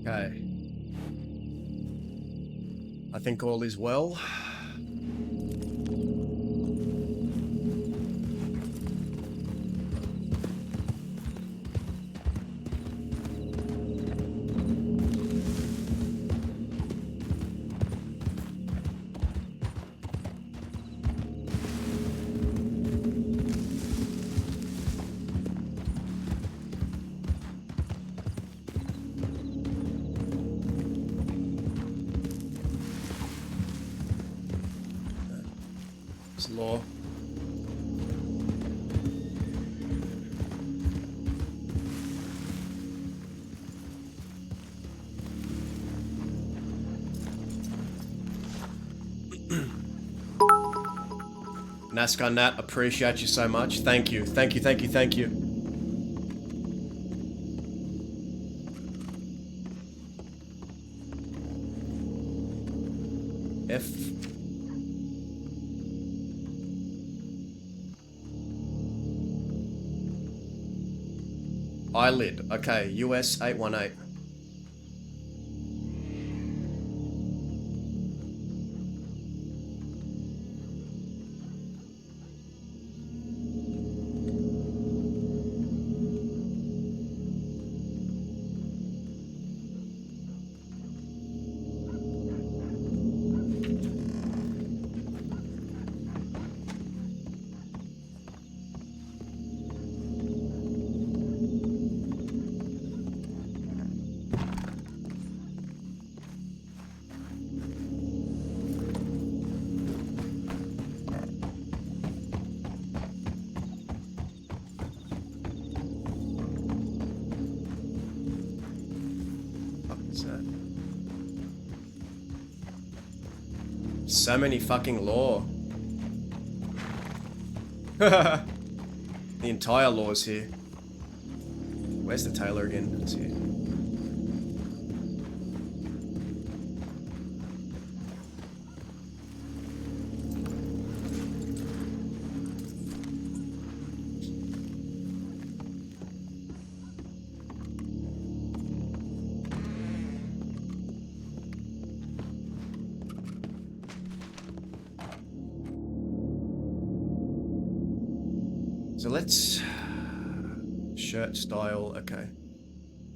Okay. I think all is well. It's law. NASCAR Nat, appreciate you so much. Thank you. Thank you, thank you, thank you. F. Eyelid. Okay, US 818. So many fucking lore. The entire lore's here. Where's the tailor again? It's here. So let's... Shirt style, okay.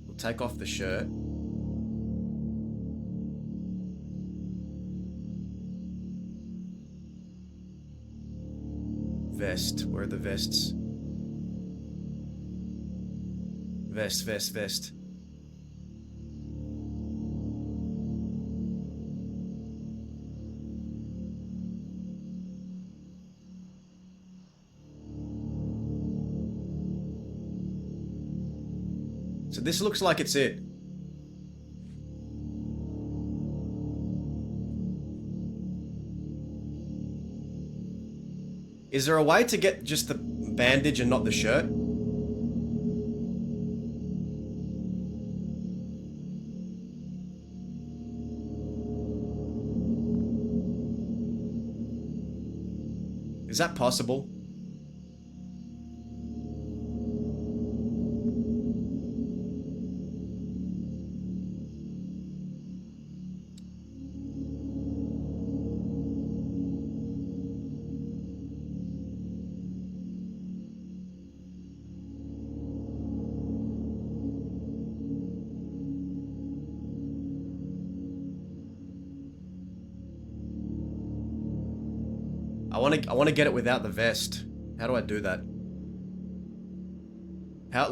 We'll take off the shirt. Vest, where are the vests? Vest, vest, vest. So this looks like it's it. Is there a way to get just the bandage and not the shirt? Is that possible? I want to get it without the vest. How do I do that? How?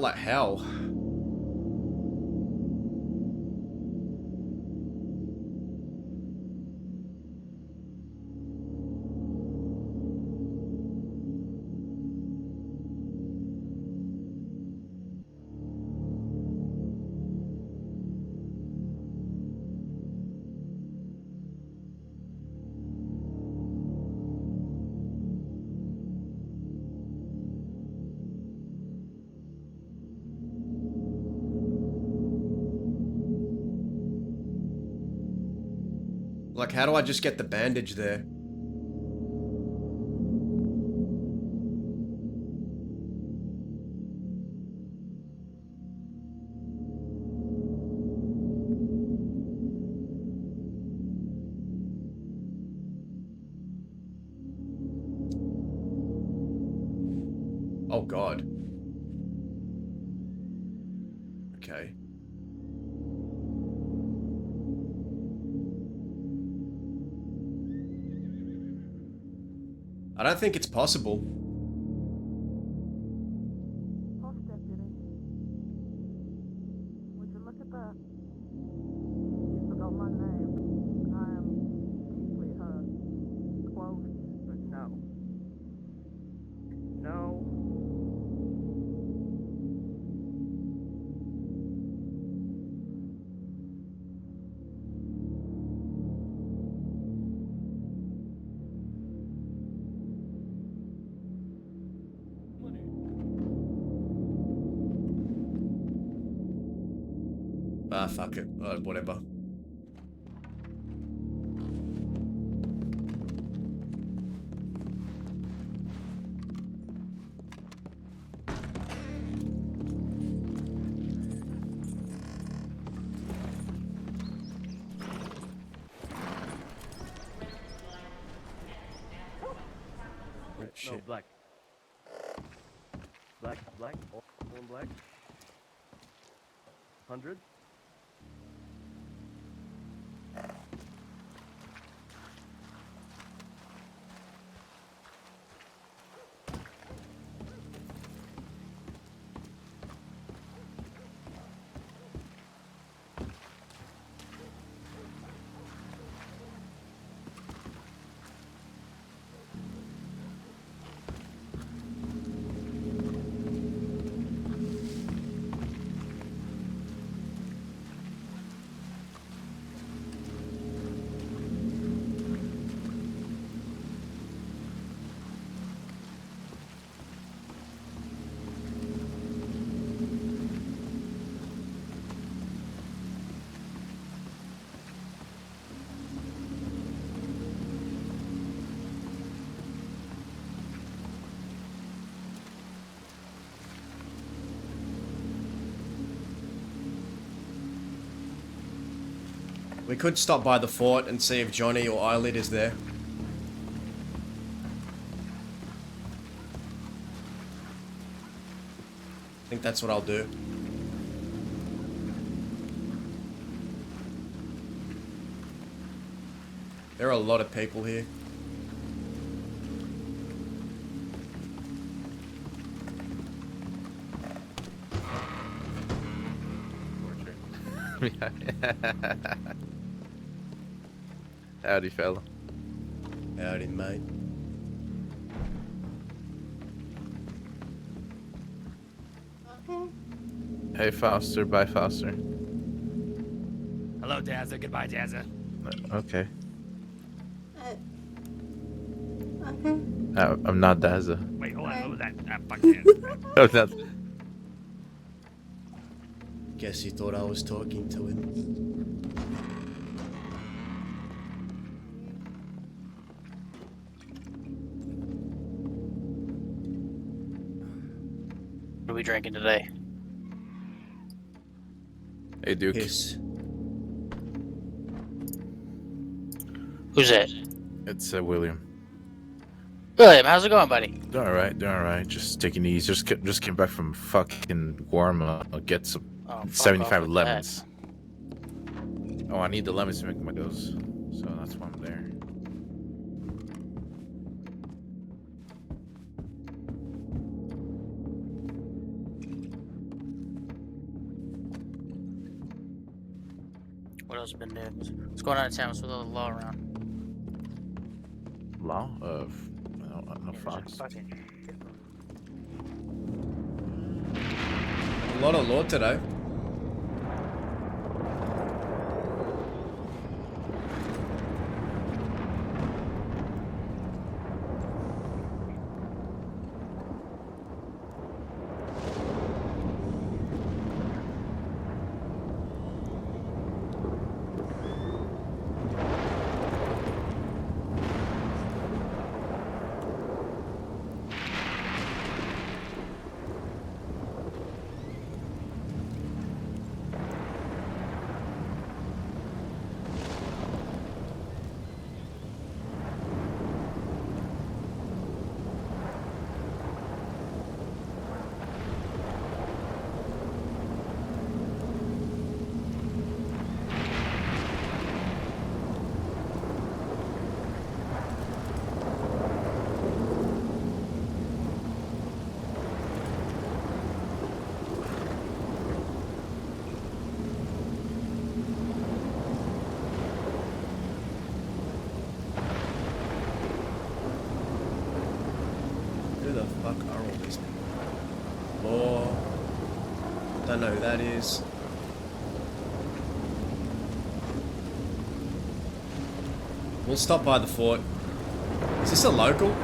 Like, how do I just get the bandage there? Oh God. Okay. I don't think it's possible. Post deputy. Would you look at that? You forgot my name. I am deeply hurt. Close, but no. No. Ah, fuck it. Whatever. Oh, shit. No, black. Black, black, all one black. 100. We could stop by the fort and see if Johnny or Eyelid is there. I think that's what I'll do. There are a lot of people here. Howdy, fella. Howdy, mate. Hey, Foster. Bye, Foster. Hello, Dazza. Goodbye, Dazza. Okay. I'm not Dazza. Wait, hold on. What was that? Ah, fuck yeah. I'm not. Guess he thought I was talking to him. What are we drinking today? Hey, Duke. Piss. Who's that? It's William. William, how's it going, buddy? Doing alright. Just taking it easy. Just came back from fucking Guarma. I'll get some Oh, fuck 75 off with lemons. Oh, I need the lemons to make my dose. So that's why I'm there. That. What else been doing? What's going on in town? What's with all the law around? Law of no Fox. A lot of law today. fuck are all these people? Law. Don't know who that is. We'll stop by the fort. Is this a local?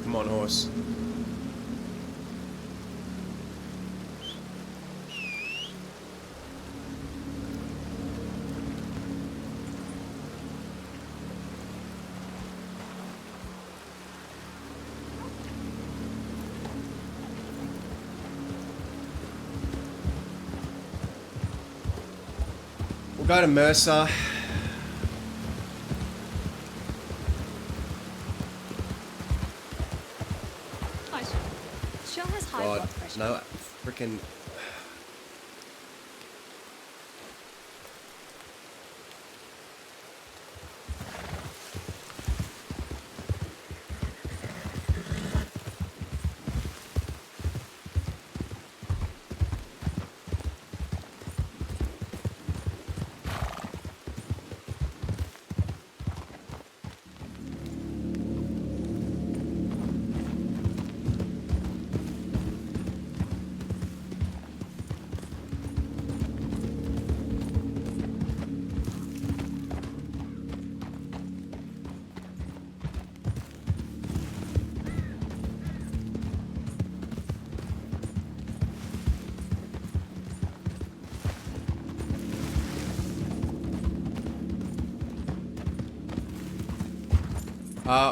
Come on, horse. We'll go to Mercer. Shell has high God, blood pressure. no freaking.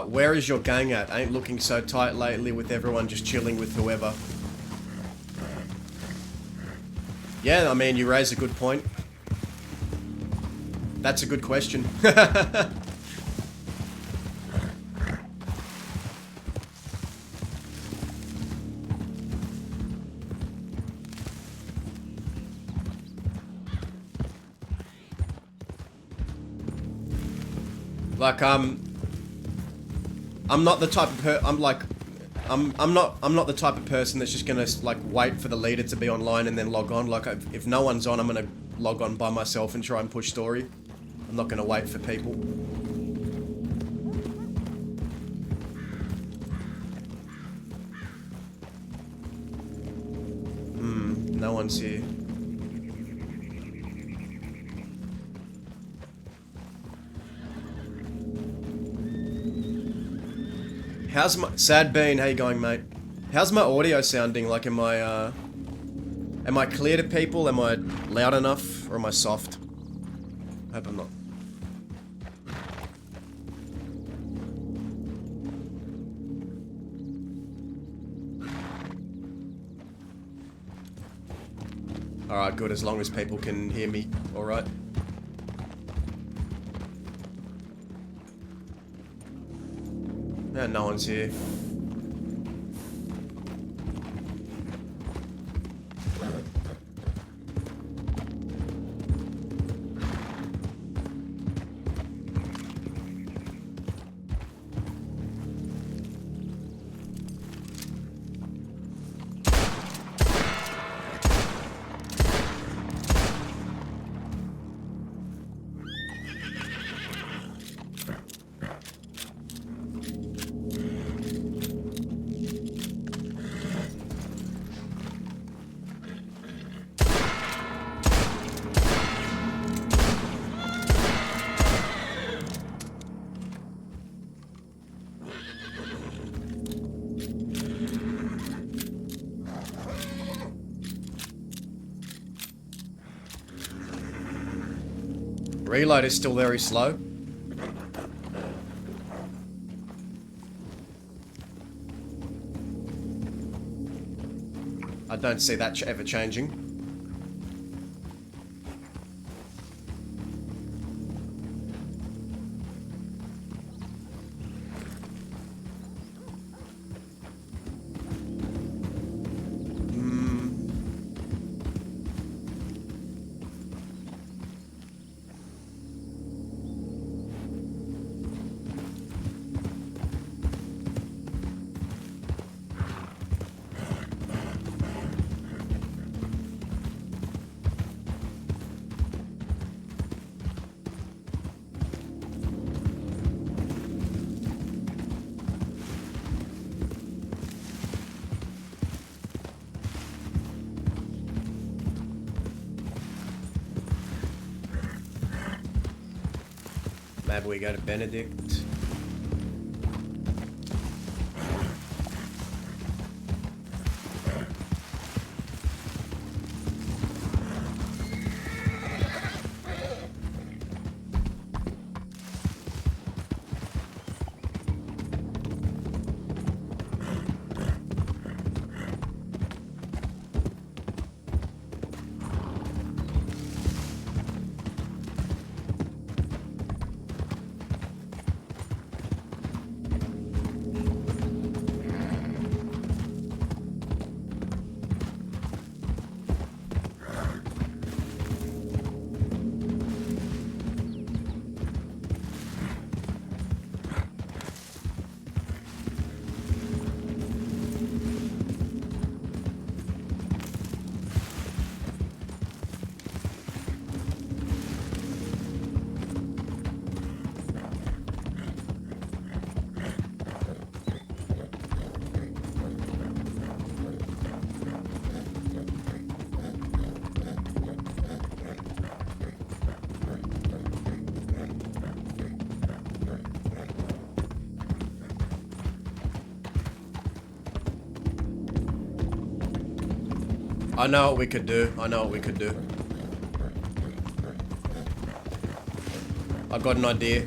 Where is your gang at? Ain't looking so tight lately with everyone just chilling with whoever. Yeah, I mean, you raise a good point. That's a good question. Like, I'm not the type of I'm not the type of person that's just gonna like wait for the leader to be online and then log on. Like, if no one's on, I'm gonna log on by myself and try and push story. I'm not gonna wait for people. No one's here. How's my Sad Bean? How you going, mate? How's my audio sounding? Like, am I clear to people? Am I loud enough, or am I soft? I hope I'm not. All right, good. As long as people can hear me, all right. Yeah, no one's here. Reload is still very slow. I don't see that ever changing. Maybe we go to Benedict. I know what we could do. I know what we could do. I've got an idea.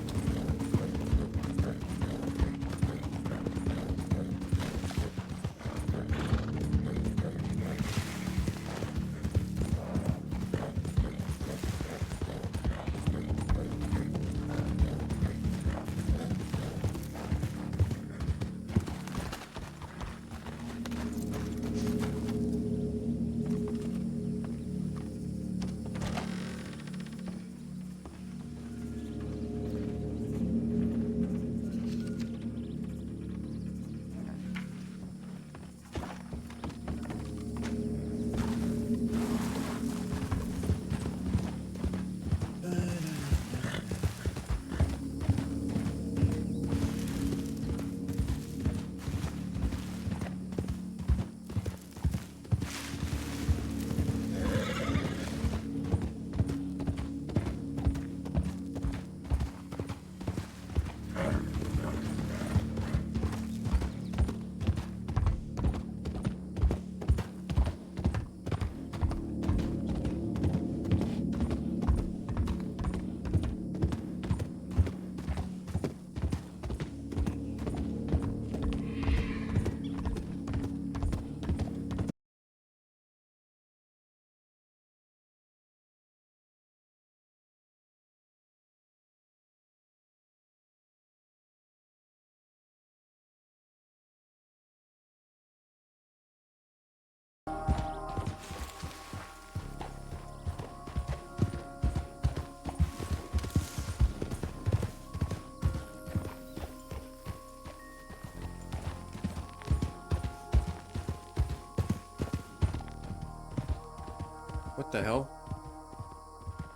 What the hell?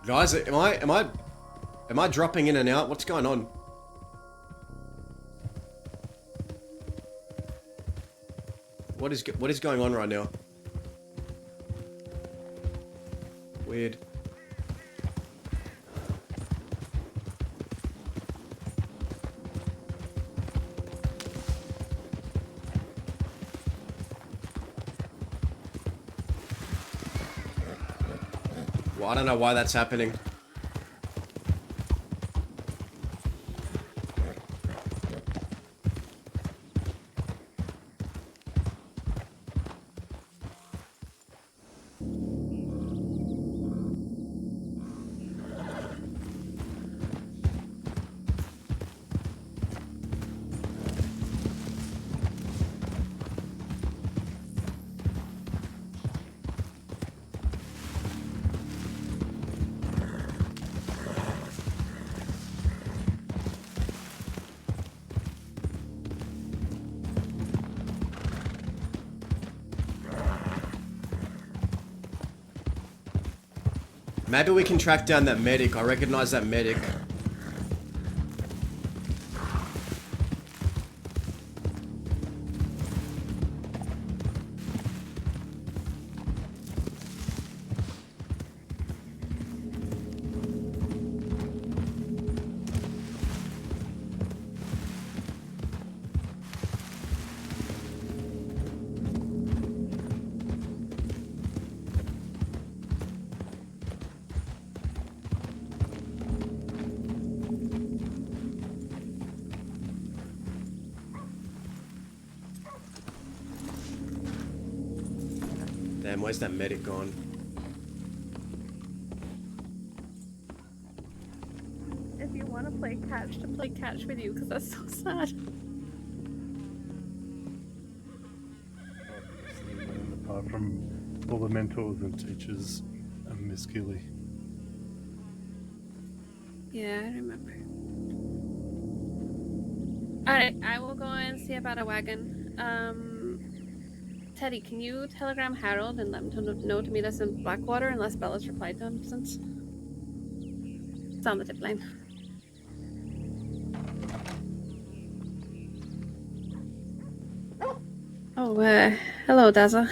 Guys, am I dropping in and out? What's going on? What is going on right now? Weird. Well, I don't know why that's happening. Maybe we can track down that medic. I recognize that medic. Damn, where's that medic gone? If you want to play catch with you, because that's so sad. And apart from all the mentors and teachers and Miss Keeley. Yeah, I remember. Alright, I will go and see about a wagon. Teddy, can you telegram Harold and let him know to meet us in Blackwater unless Bella's replied to him since it's on the tip line. Oh, hello, Daza.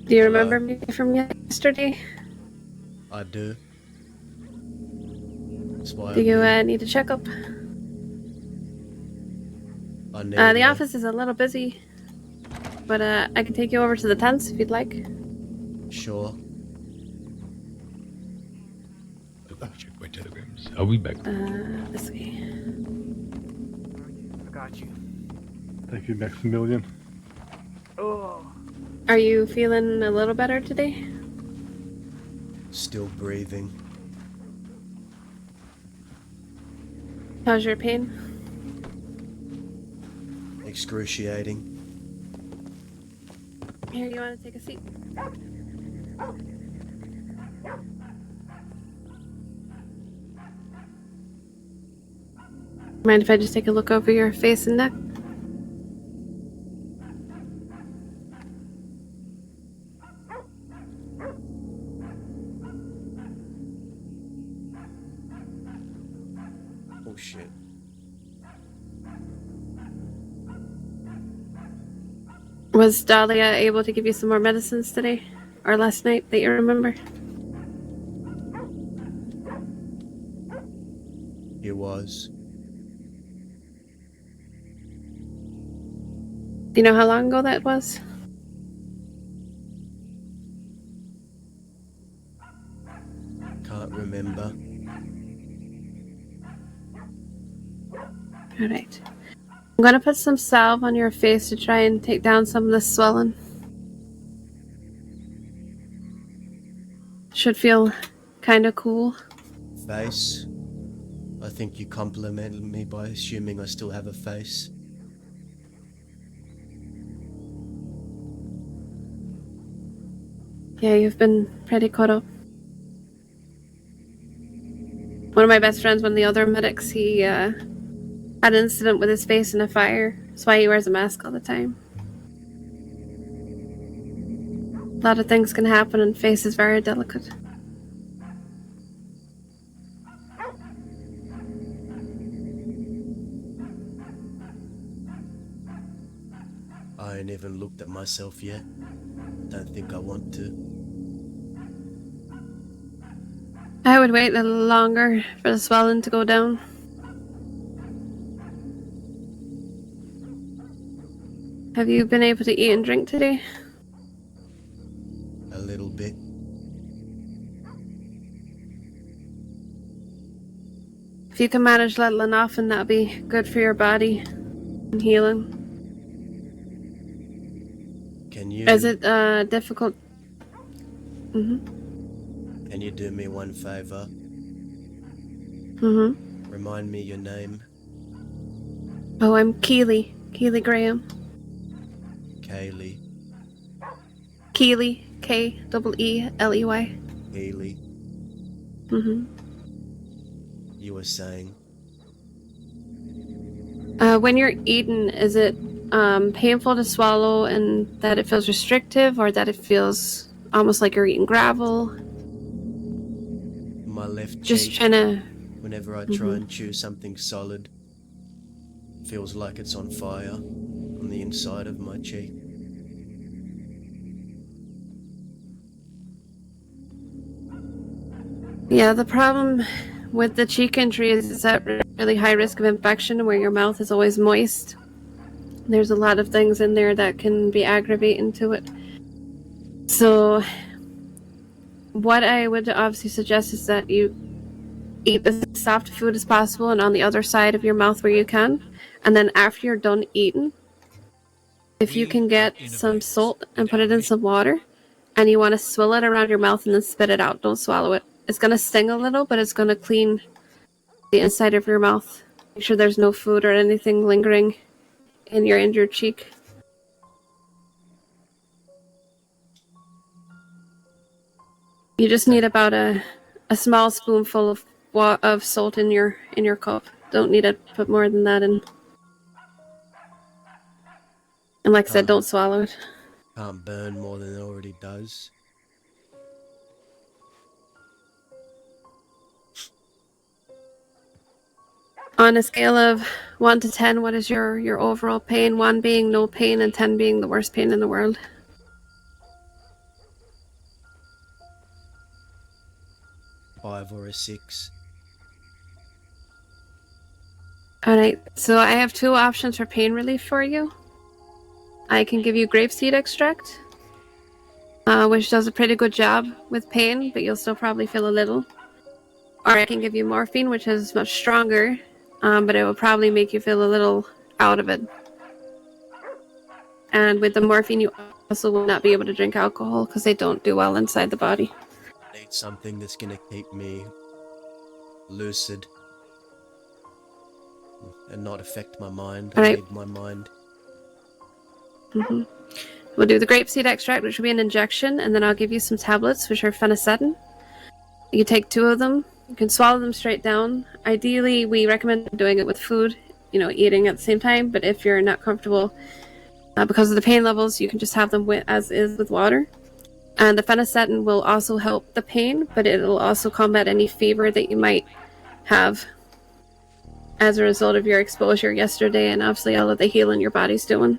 Do you remember me from yesterday? I do. That's why Do I'm you here. need a checkup? I need The office is a little busy, but I can take you over to the tents if you'd like. Sure. I'll check my telegrams. I'll be back. This way. I got you. Thank you, Maximilian. Oh. Are you feeling a little better today? Still breathing. How's your pain? Excruciating. Here, you want to take a seat? Mind if I just take a look over your face and neck? Oh shit. Was Dahlia able to give you some more medicines today? Or last night that you remember? It was. Do you know how long ago that was? Can't remember. Alright. I'm gonna put some salve on your face to try and take down some of the swelling. Should feel kinda cool. Face. I think you complimented me by assuming I still have a face. Yeah, you've been pretty caught up. One of my best friends, one of the other medics, he had an incident with his face in a fire. That's why he wears a mask all the time. A lot of things can happen and face is very delicate. I ain't even looked at myself yet. Don't think I want to. I would wait a little longer for the swelling to go down. Have you been able to eat and drink today? A little bit. If you can manage leveling off, and that'll be good for your body and healing. Can you? Is it difficult? Can you do me one favor? Remind me your name. Oh, I'm Keeley. Keeley Graham. Kaylee. Keeley. K-E-E-L-E-Y. Healy. You were saying. When you're eating, is it painful to swallow and that it feels restrictive, or that it feels almost like you're eating gravel. My left Just cheek, trying to. whenever I try and chew something solid, feels like it's on fire on the inside of my cheek. Yeah, the problem with the cheek injury is it's at really high risk of infection where your mouth is always moist. There's a lot of things in there that can be aggravating to it. So, what I would obviously suggest is that you eat as soft food as possible and on the other side of your mouth where you can. And then after you're done eating, if you can get some salt and put it in some water, and you want to swill it around your mouth and then spit it out. Don't swallow it. It's going to sting a little, but it's going to clean the inside of your mouth. Make sure there's no food or anything lingering in your injured cheek. You just need about a small spoonful of salt in your cup. Don't need to put more than that in. And like I said, don't swallow it. Can't burn more than it already does. On a scale of 1 to 10, what is your overall pain? 1 being no pain and 10 being the worst pain in the world. 5 or a 6. Alright, so I have 2 options for pain relief for you. I can give you grapeseed extract, which does a pretty good job with pain, but you'll still probably feel a little. Or I can give you morphine, which is much stronger, but it will probably make you feel a little out of it. And with the morphine, you also will not be able to drink alcohol because they don't do well inside the body. I need something that's gonna keep me lucid and not affect my mind. I Right. need my mind. We'll do the grapeseed extract, which will be an injection, and then I'll give you some tablets, which are phenacetin. You take 2 of them. You can swallow them straight down. Ideally, we recommend doing it with food, eating at the same time, but if you're not comfortable because of the pain levels, you can just have them as is with water. And the phenacetin will also help the pain, but it'll also combat any fever that you might have as a result of your exposure yesterday and obviously all of the healing your body's doing.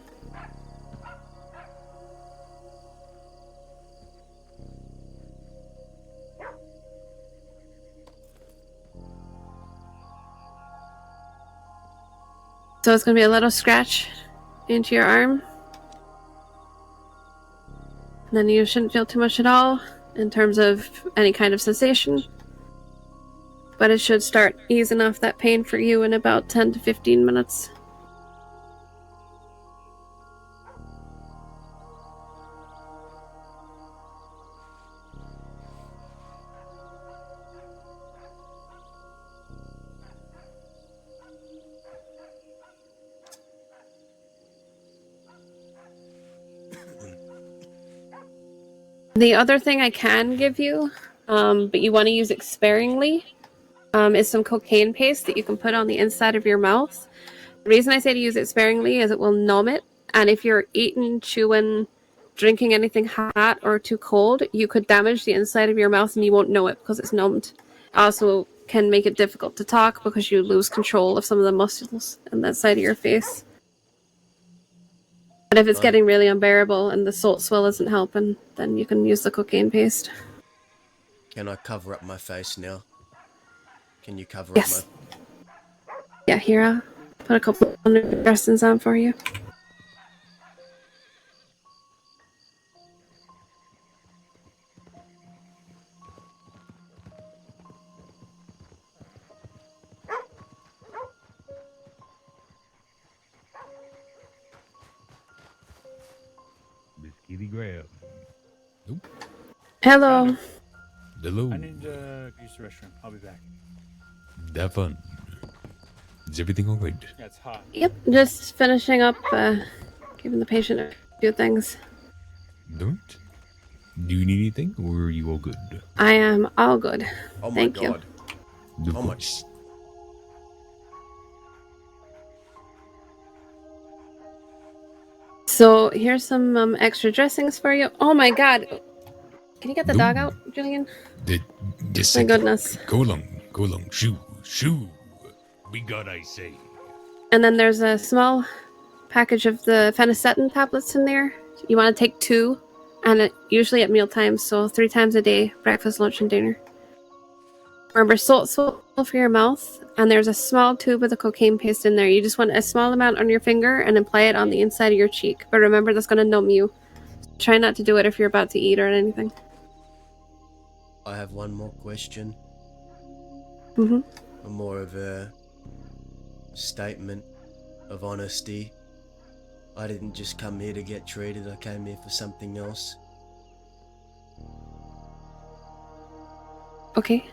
So it's going to be a little scratch into your arm. And then you shouldn't feel too much at all in terms of any kind of sensation. But it should start easing off that pain for you in about 10 to 15 minutes. The other thing I can give you, but you want to use it sparingly, is some cocaine paste that you can put on the inside of your mouth. The reason I say to use it sparingly is it will numb it, and if you're eating, chewing, drinking anything hot or too cold, you could damage the inside of your mouth and you won't know it because it's numbed. Also can make it difficult to talk because you lose control of some of the muscles on that side of your face. But if it's getting really unbearable and the salt swell isn't helping, then you can use the cocaine paste. Can I cover up my face now? Can you cover Yes. up my... Yeah, here, I'll put a couple of dressings on for you. Biscuity grab. Nope. Hello. Hello. I need to use the restroom. I'll be back. Have fun. Is everything alright? Yeah, it's hot. Yep, just finishing up, giving the patient a few things. Don't. Do you need anything, or are you all good? I am all good. Oh my Thank you. god. Of Oh my- course. So here's some extra dressings for you. Oh my god. Can you get the No. dog out, Julian? The My second. goodness. Go along, shoo. We got, I say. And then there's a small package of the phenacetin tablets in there. You want to take 2, and usually at meal times, so 3 times a day, breakfast, lunch, and dinner. Remember, salt for your mouth, and there's a small tube of the cocaine paste in there. You just want a small amount on your finger and apply it on the inside of your cheek. But remember, that's going to numb you. Try not to do it if you're about to eat or anything. I have one more question. Mm-hmm. More of a statement of honesty. I didn't just come here to get treated, I came here for something else. Okay.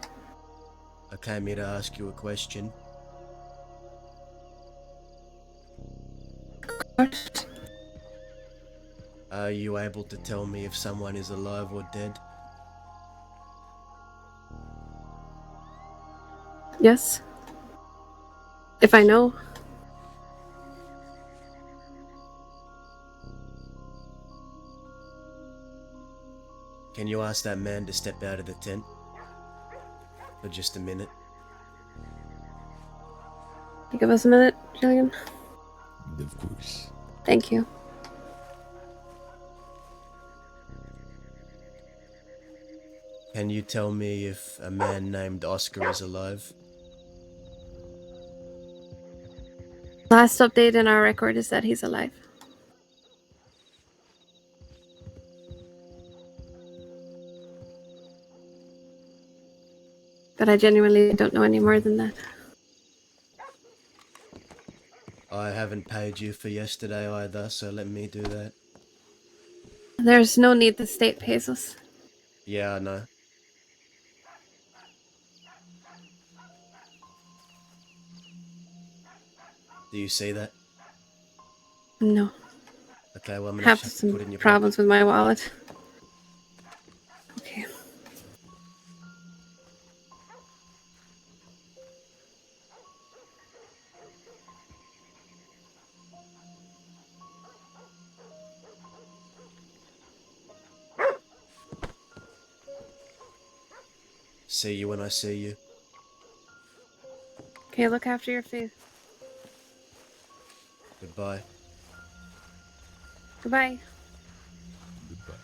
I came here to ask you a question. Are you able to tell me if someone is alive or dead? Yes. If I know. Can you ask that man to step out of the tent? For just a minute. You give us a minute, Julian? Of course. Thank you. Can you tell me if a man named Oscar is alive? Last update in our record is that he's alive. But I genuinely don't know any more than that. I haven't paid you for yesterday either, so let me do that. There's no need the state pays us. Yeah, I know. Do you see that? No. Okay, well I'm I gonna have just have to some put it in your problems with my wallet. Okay. See you when I see you. Okay, look after your face. Goodbye. Goodbye. Goodbye.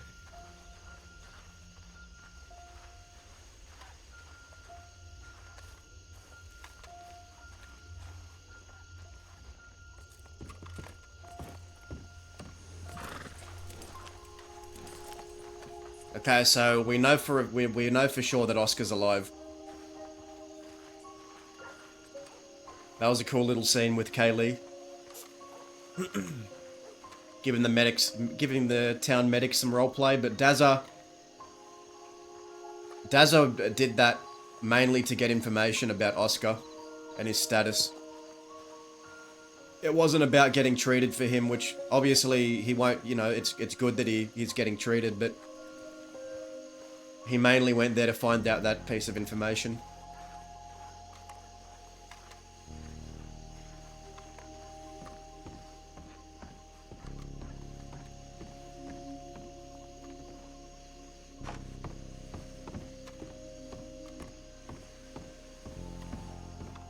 Okay, so we know we know for sure that Oscar's alive. That was a cool little scene with Kaylee. Giving the town medics some roleplay, but Dazza did that mainly to get information about Oscar and his status. It wasn't about getting treated for him, which obviously he won't, you know, it's good that he's getting treated, but he mainly went there to find out that piece of information.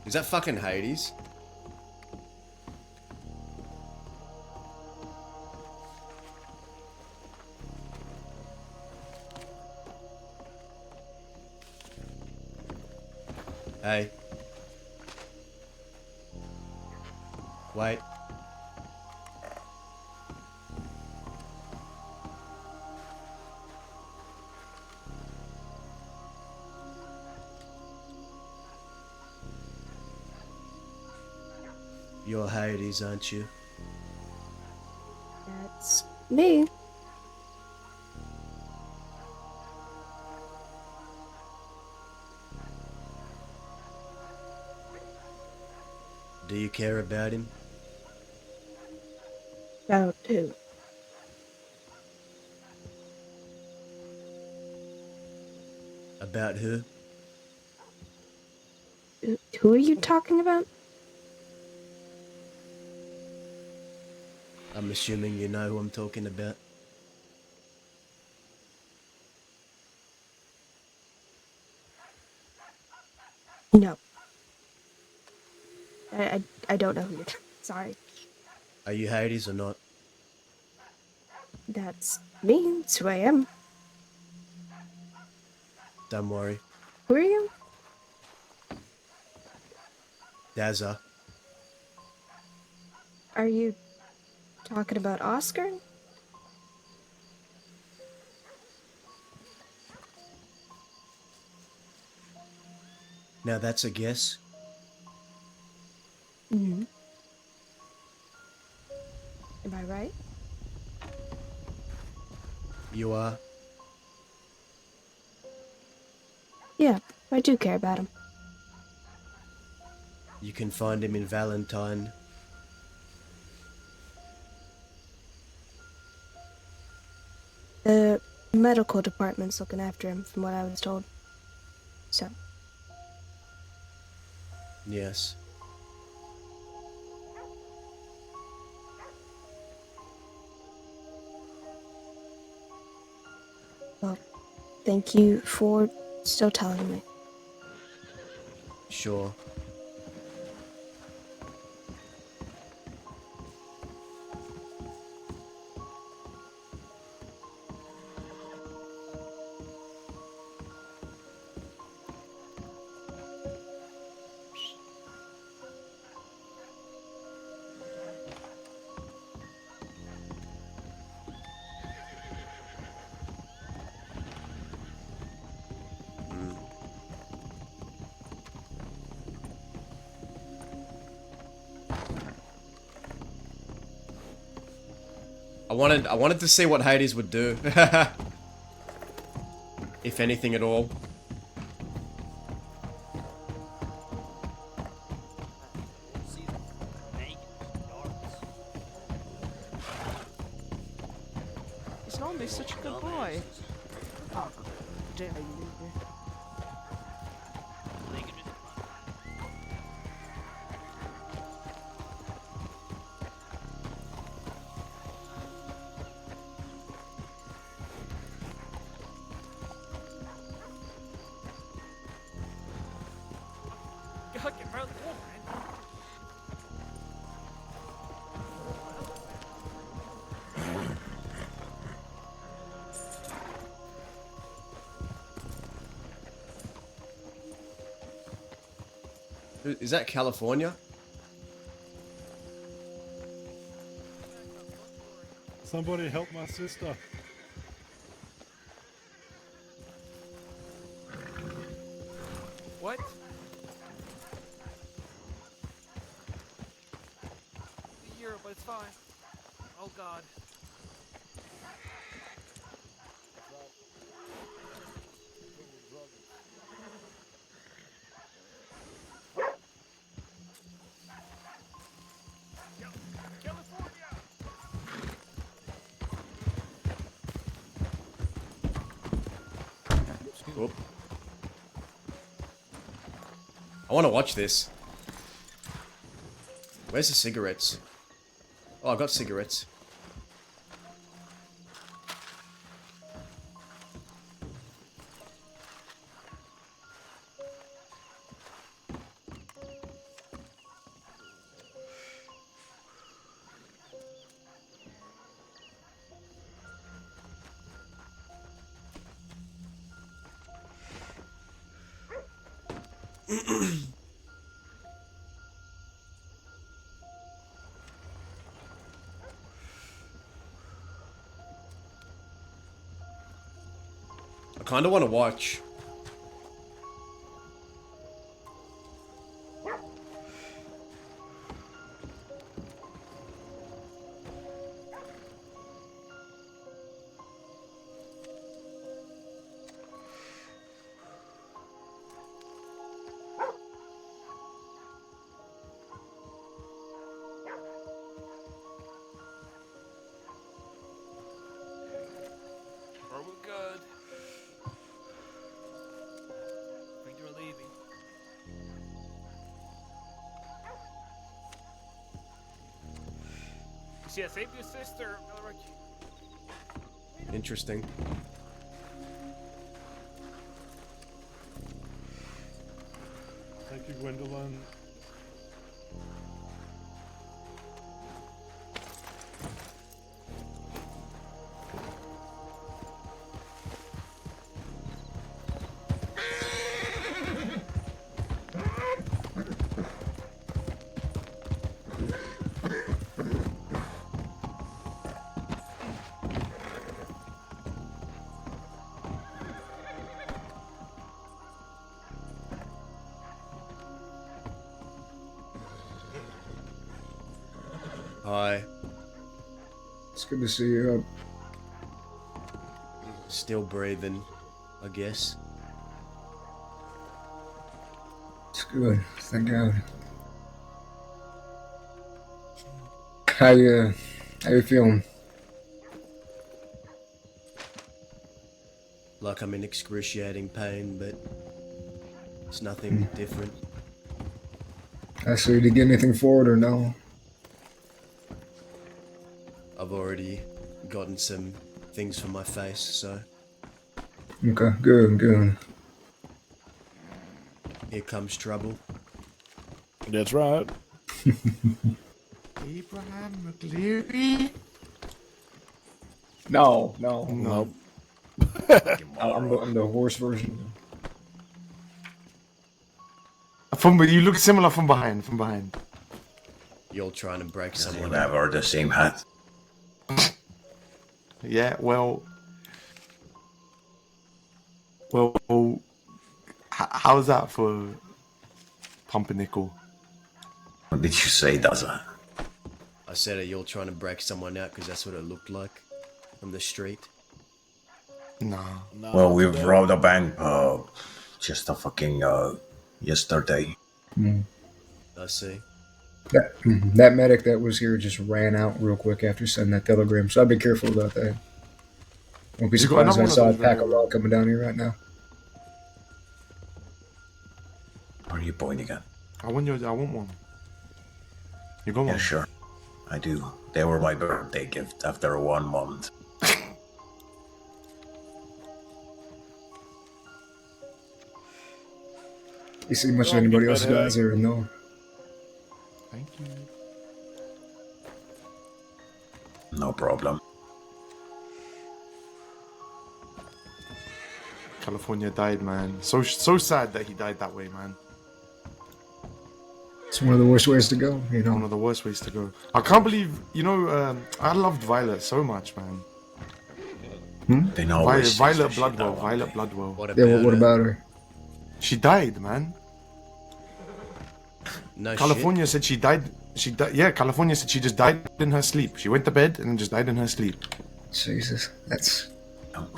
Is that fucking Hades? Hey. Wait. You're Hades, aren't you? That's me. Do you care about him? About who? About who? Who are you talking about? I'm assuming you know who I'm talking about. No. I don't know who you're. Sorry. Are you Hades or not? That's me. That's who I am. Don't worry. Who are you? Dazza. Are you talking about Oscar? Now that's a guess. Mm-hmm. Am I right? You are. Yeah, I do care about him. You can find him in Valentine. The medical department's looking after him, from what I was told. So, Yes. well, thank you for still telling me. Sure. I wanted to see what Hades would do. If anything at all. He's normally such a good boy. Oh, dare you. God, get around the wall, man. Is that California? Somebody help my sister. What? Europe, but it's fine. Oh God. Oop. I want to watch this. Where's the cigarettes? Oh, I got cigarettes. I kind of want to watch. Are we good? Think you're leaving. See, I saved your sister. Interesting. Gwendolyn. Hi. It's good to see you. Still breathing, I guess. It's good. Thank God. How you feeling? Like I'm in excruciating pain, but it's nothing different. I see. Did you get anything for it or no? I've already gotten some things for my face, so Okay, good. here comes trouble. That's right. Abraham McLeary? No. Nope. I'm the horse version. You look similar from behind. You're trying to break someone We have the same hat. Yeah, well, how's that for pumpernickel? What did you say, Daza? I said that you're trying to break someone out because that's what it looked like from the street. Nah. Well, we robbed a bank just a fucking yesterday. I see. That medic that was here just ran out real quick after sending that telegram, so I'd be careful about that. Won't be You got surprised if I another saw a one of those pack of law coming down here right now. Where are you pointing at? I want one. You got one? Yeah, sure. I do. They were my birthday gift after 1 month. You see much of anybody else guys or no? Thank you. No problem. California died, man. So sad that he died that way, man. It's one of the worst ways to go, you know. One of the worst ways to go. I can't believe, I loved Violet so much, man. They know Violet Bloodwell. What about Yeah, what her? about her? She died, man. No California said she died. Yeah, California said she just died in her sleep. She went to bed and then just died in her sleep. Jesus, that's...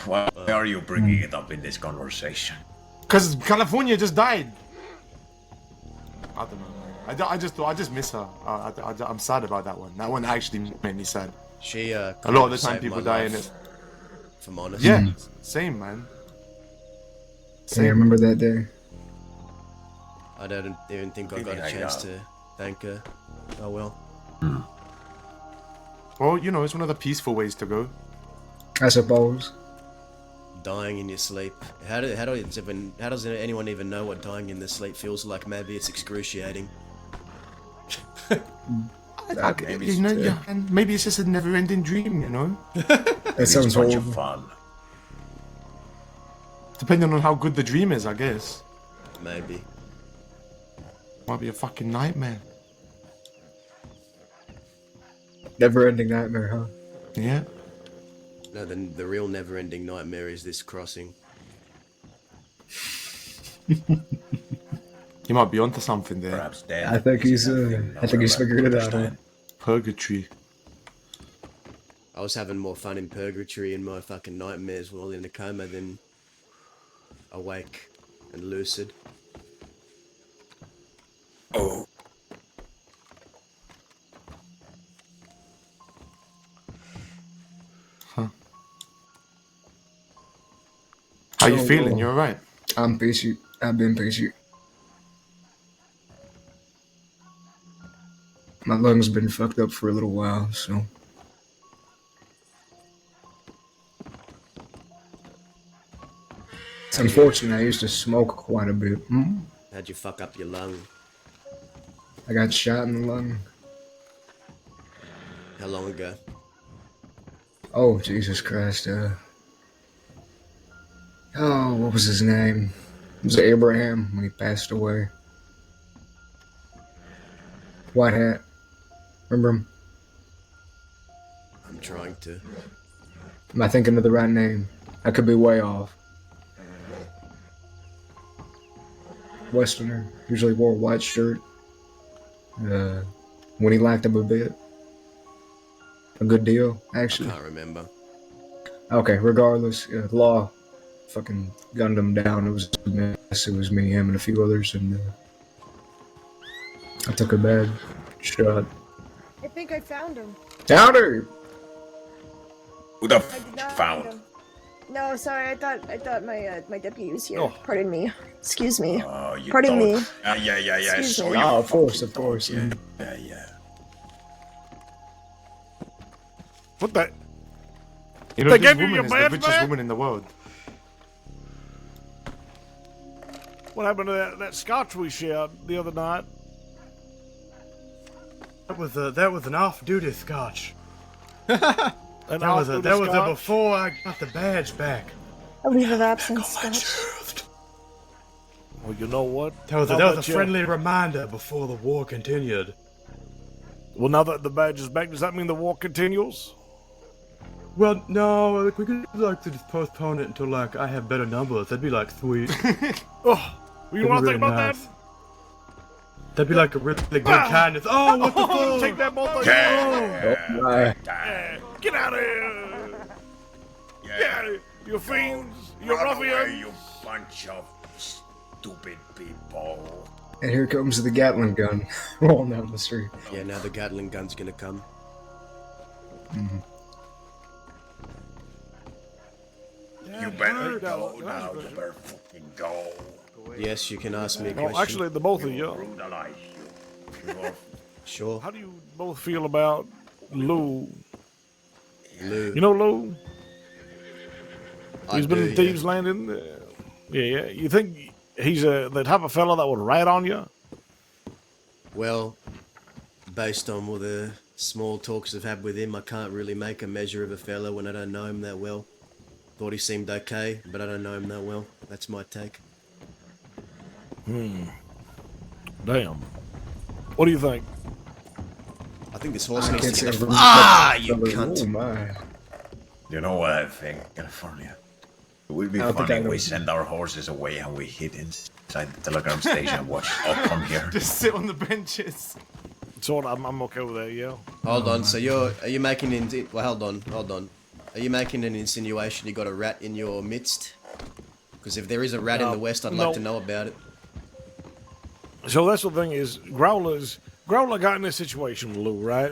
Why are you bringing it up in this conversation? Because California just died. I don't know, man. I just miss her. I'm sad about that one. That one actually made me sad. She A lot of the time people die in it. If I'm honest. Yeah, same, man. I remember that day. I don't even think I got a chance to thank her. Oh well. Well, it's one of the peaceful ways to go. I suppose. Dying in your sleep. How does anyone even know what dying in their sleep feels like? Maybe it's excruciating. Maybe it's just a never-ending dream, That sounds bunch horrible. of fun. Depending on how good the dream is, I guess. Maybe. Might be a fucking nightmare. Never-ending nightmare, huh? Yeah. No, the real never-ending nightmare is this crossing. You might be onto something there. Perhaps dead. I think he's figured it out. Huh? Purgatory. I was having more fun in purgatory and my fucking nightmares while in a coma than awake and lucid. Oh. Huh. How you feeling? You alright? I'm patient. I've been patient. My lungs been fucked up for a little while, so... It's unfortunate. I used to smoke quite a bit. How'd you fuck up your lung? I got shot in the lung. How long ago? Oh, Jesus Christ. What was his name? It was Abraham when he passed away. White hat. Remember him? I'm trying to. Am I thinking of the right name? I could be way off. Westerner. Usually wore a white shirt. When he liked him a bit. A good deal, actually. I can't remember. Okay, regardless, law fucking gunned him down. It was a mess. It was me, him, and a few others, and I took a bad shot. I think I found him. Dowder! Who the I f did not found? him. No, sorry. I thought my deputy was here. Oh. Pardon me. Excuse me. You Pardon me. Yeah. Excuse So me. you Oh, of course, fucking of course. thought, Yeah. What the? You know, They this gave you woman your is the badge richest back? woman in the world. What happened to that scotch we shared the other night? That was an off-duty scotch. And That was a before I got the badge back. A leave of absence, Scotch. Well, you know what? That was Now a that you- friendly reminder before the war continued. Well, now that the badge is back, does that mean the war continues? Well, no, like, we could like to just postpone it until like I have better numbers. That'd be like sweet. Oh, you want to think about that? That'd be like a really good kindness. Oh, what the that? fuck? Take that both of Oh, my. Yeah, get out of here! Yeah. Get out of here! You fiends! You Run away, ruffians! you bunch of stupid people. And here comes the Gatling gun rolling down the street. Yeah, now the Gatling gun's gonna come. Mhm. You better go now. You better fucking go. Yes, you can ask me a question. Oh, actually, the both of you. Brutalize you. Sure. How do you both feel about Lou? Lou. You know Lou? I He's been do, in Thieves Landing. Yeah. You think he's the type of fella that would rat on you? Well, based on all the small talks I've had with him, I can't really make a measure of a fella when I don't know him that well. Thought he seemed okay, but I don't know him that well. That's my take. Damn. What do you think? I think this horse I needs can't to say get... I've Ah, you really- cunt. Oh, my. You know what I think, California? It would be I don't think funny I if know. we send our horses away and we hid inside the telegram station and watch all come here. Just sit on the benches. Sort of, I'm okay with that, yeah. Hold on, so are you making well, hold on. Are you making an insinuation you got a rat in your midst? Because if there is a rat in the west, I'd no. like to know about it. So that's the thing is, Growler got in this situation with Lou, right?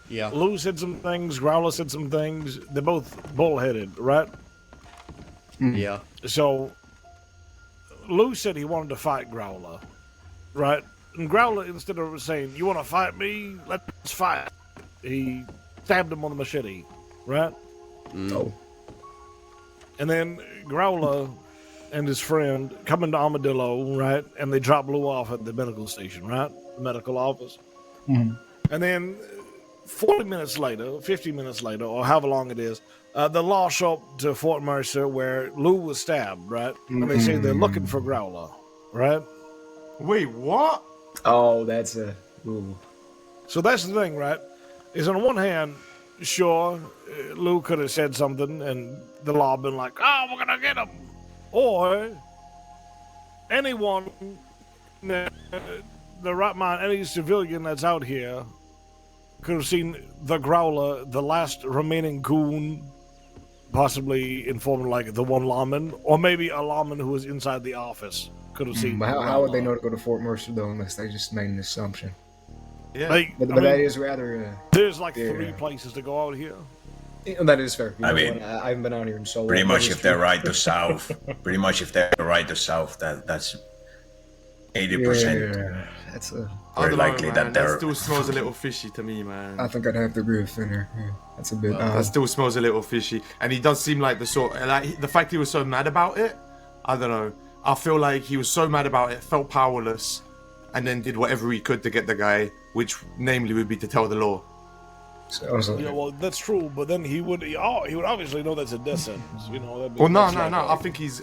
Yeah. Lou said some things, Growler said some things. They're both bullheaded, right? Yeah. So Lou said he wanted to fight Growler, right? And Growler, instead of saying, "You want to fight me? Let's fight," he stabbed him on the machete, right? No. And then Growler and his friend come into Armadillo, right? And they drop Lou off at the medical station, right? The medical office. Mhm. And then 40 minutes later, 50 minutes later, or however long it is, the law show up to Fort Mercer where Lou was stabbed, right? And they say they're looking for Growler, right? Wait, what? Oh, that's a... Ooh. So that's the thing, right? Is on one hand, sure, Lou could have said something and the law been like, "Oh, we're gonna get him." Or anyone, the right mind, any civilian that's out here could have seen the Growler, the last remaining goon, possibly informed like the one lawman, or maybe a lawman who was inside the office could have seen. But the how would they Growler. know to go to Fort Mercer, though, unless they just made an assumption? Yeah. Like, But, I but that mean, is rather... there's like yeah. 3 places to go out here. That is fair. You I know mean, what? I haven't been out here in so long. Pretty That much is if they're true. right to south, that's 80%. Yeah, that's a... I Very don't know, likely man. that they're... still smells a little fishy to me, man. I think I'd have to agree with Finner. Yeah, that's a bit That odd. still smells a little fishy, and he does seem like the sort. Like the fact he was so mad about it, I don't know. I feel like he was so mad about it, felt powerless, and then did whatever he could to get the guy, which namely would be to tell the law. Sounds like Yeah, well, that's true, but then he would obviously know that's a death sentence. You know. Well, no. I think he's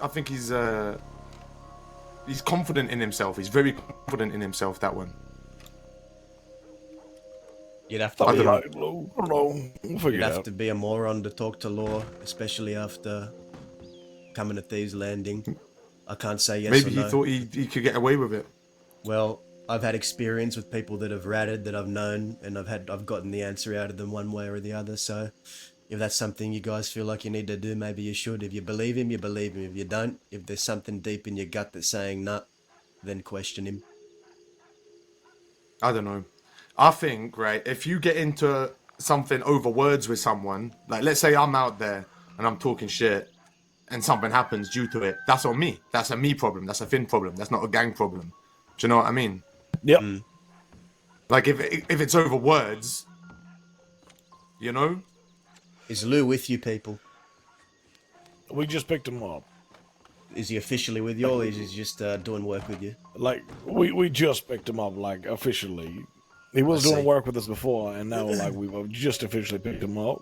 confident in himself. He's very confident in himself. That one. You'd have to. I Be, don't know. We'll figure you'd it have out. to be a moron to talk to law, especially after coming to Thieves Landing. I can't say yes Maybe or no. he thought he could get away with it. Well, I've had experience with people that have ratted that I've known, and I've gotten the answer out of them one way or the other. So, if that's something you guys feel like you need to do, maybe you should. If you believe him, you believe him. If you don't, if there's something deep in your gut that's saying nah, then question him. I don't know. I think, right, if you get into something over words with someone, like let's say I'm out there and I'm talking shit and something happens due to it, that's on me. That's a me problem. That's a Finn problem. That's not a gang problem. Do you know what I mean? Yep. Like if it's over words, you know? Is Lou with you, people? We just picked him up. Is he officially with you, or is he just doing work with you? Like we just picked him up, like officially. He was I doing see. work with us before, and now like we've just officially picked him up.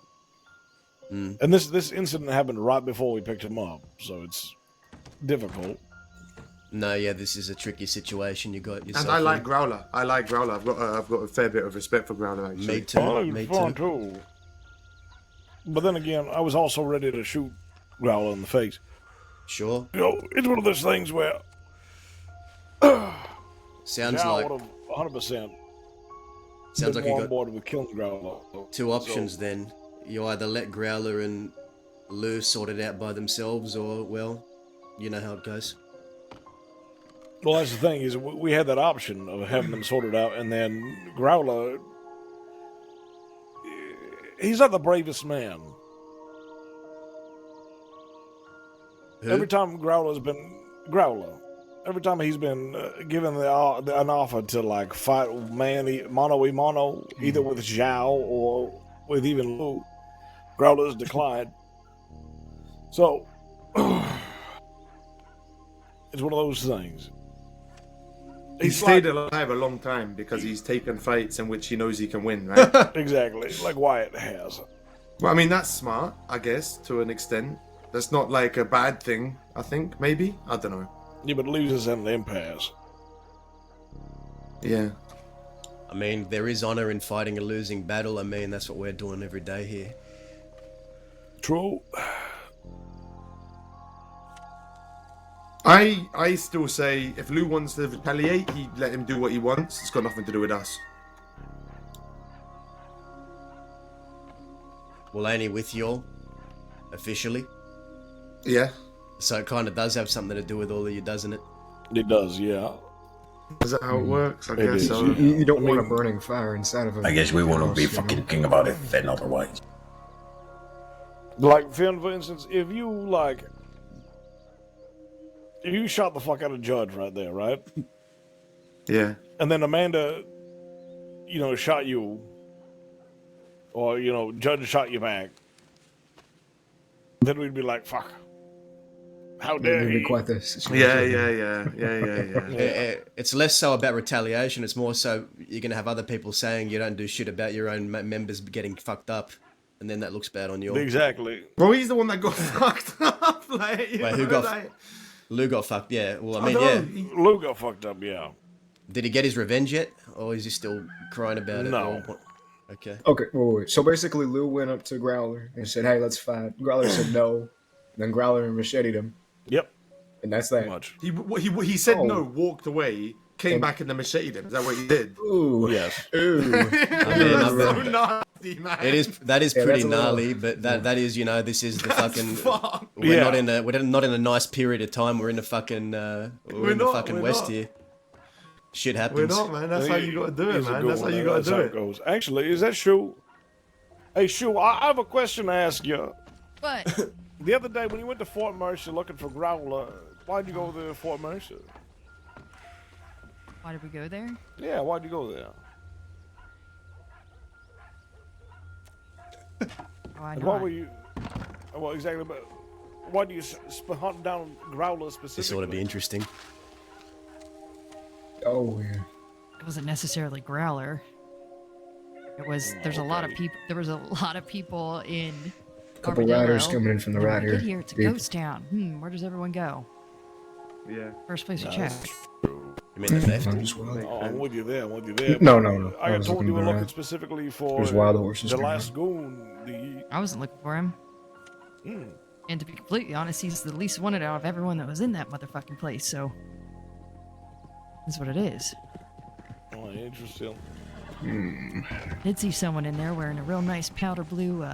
Mm. And this incident happened right before we picked him up, so it's difficult. No, yeah, this is a tricky situation you got yourself And I like in. Growler. I've got a fair bit of respect for Growler, actually. Me too. Oh, Me fun too. too. But then again, I was also ready to shoot Growler in the face. Sure. You know, it's one of those things where Sounds I like would have 100%. sounds like you on got board with killing Growler. two options then. You either let Growler and Lou sort it out by themselves, or, well, you know how it goes. Well, that's the thing, is we had that option of having them sorted out, and then Growler, he's not the bravest man. Who? Every time Growler, every time he's been given an offer to like fight mano a mano, either with Zhao or with even Lou, Growler's declined. So it's one of those things. He's stayed alive a long time because he's taken fights in which he knows he can win, right? Exactly, like Wyatt has. Well, I mean, that's smart, I guess, to an extent. That's not like a bad thing, I think, maybe? I don't know. Yeah, but it leaves us at an impasse. Yeah. I mean, there is honor in fighting a losing battle. I mean, that's what we're doing every day here. True. I still say if Lou wants to retaliate, he let him do what he wants. It's got nothing to do with us. Well, ain't he with you all? Officially? Yeah. So it kind of does have something to do with all of you, doesn't it? It does, yeah. Is that how it works? I It guess is. so. You don't want a burning fire inside of a... I guess we wouldn't be house, you know? fucking king about it then otherwise. Like, Finn, for instance, if you shot the fuck out of Judge right there, right? Yeah. And then Amanda, shot you, or, Judge shot you back, then we'd be like, fuck. How It dare would be he? quite the situation. Yeah. It's less so about retaliation. It's more so you're going to have other people saying you don't do shit about your own members getting fucked up. And then that looks bad on you. Exactly. Well, he's the one that got fucked up. Like, Wait, who got... Lou got fucked, yeah. Well, I mean, yeah. Lou got fucked up, yeah. Did he get his revenge yet? Or is he still crying about it? No. Or... Okay. Okay, wait. So basically, Lou went up to Growler and said, "Hey, let's fight." Growler said no. Then Growler macheted him. Yep. And that's that. Much. He said Oh. no, walked away, came back and then macheted him. Is that what he did? Ooh. Yes. Ooh. I mean, That's so nasty, man. that is Yeah, pretty that's a little- gnarly, but that is, this is the fucking... fucked. We're Yeah. not in a nice period of time. We're in the fucking We're West not. here. Shit happens. We're not, man. That's how you gotta do it, He's a man. good That's how one. you gotta That's do how it. goes. Actually, is that Shu? Hey, Shu, I have a question to ask you. What? The other day when you went to Fort Mercer looking for Growler, why'd you go to Fort Mercer? Why did we go there? Yeah, why'd you go there? Why And not? why were you... Well, exactly, but why do you hunt down Growler specifically? This ought to be interesting. Oh yeah. It wasn't necessarily Growler. It was. There's a lot of people. There was a lot of people in. Couple Armadillo. riders coming in from the And when right we here. get here, it's a Deep. ghost town. Where does everyone go? Yeah. First place we No. check. You mean the left? Oh, I'm with you there. I'm with you there. No, but no, no. I was told looking you we're to the looking right. specifically for There's wild horses the coming last goon. I wasn't looking for him. And to be completely honest, he's the least wanted out of everyone that was in that motherfucking place. So that's what it is. Oh, interesting. Did see someone in there wearing a real nice powder blue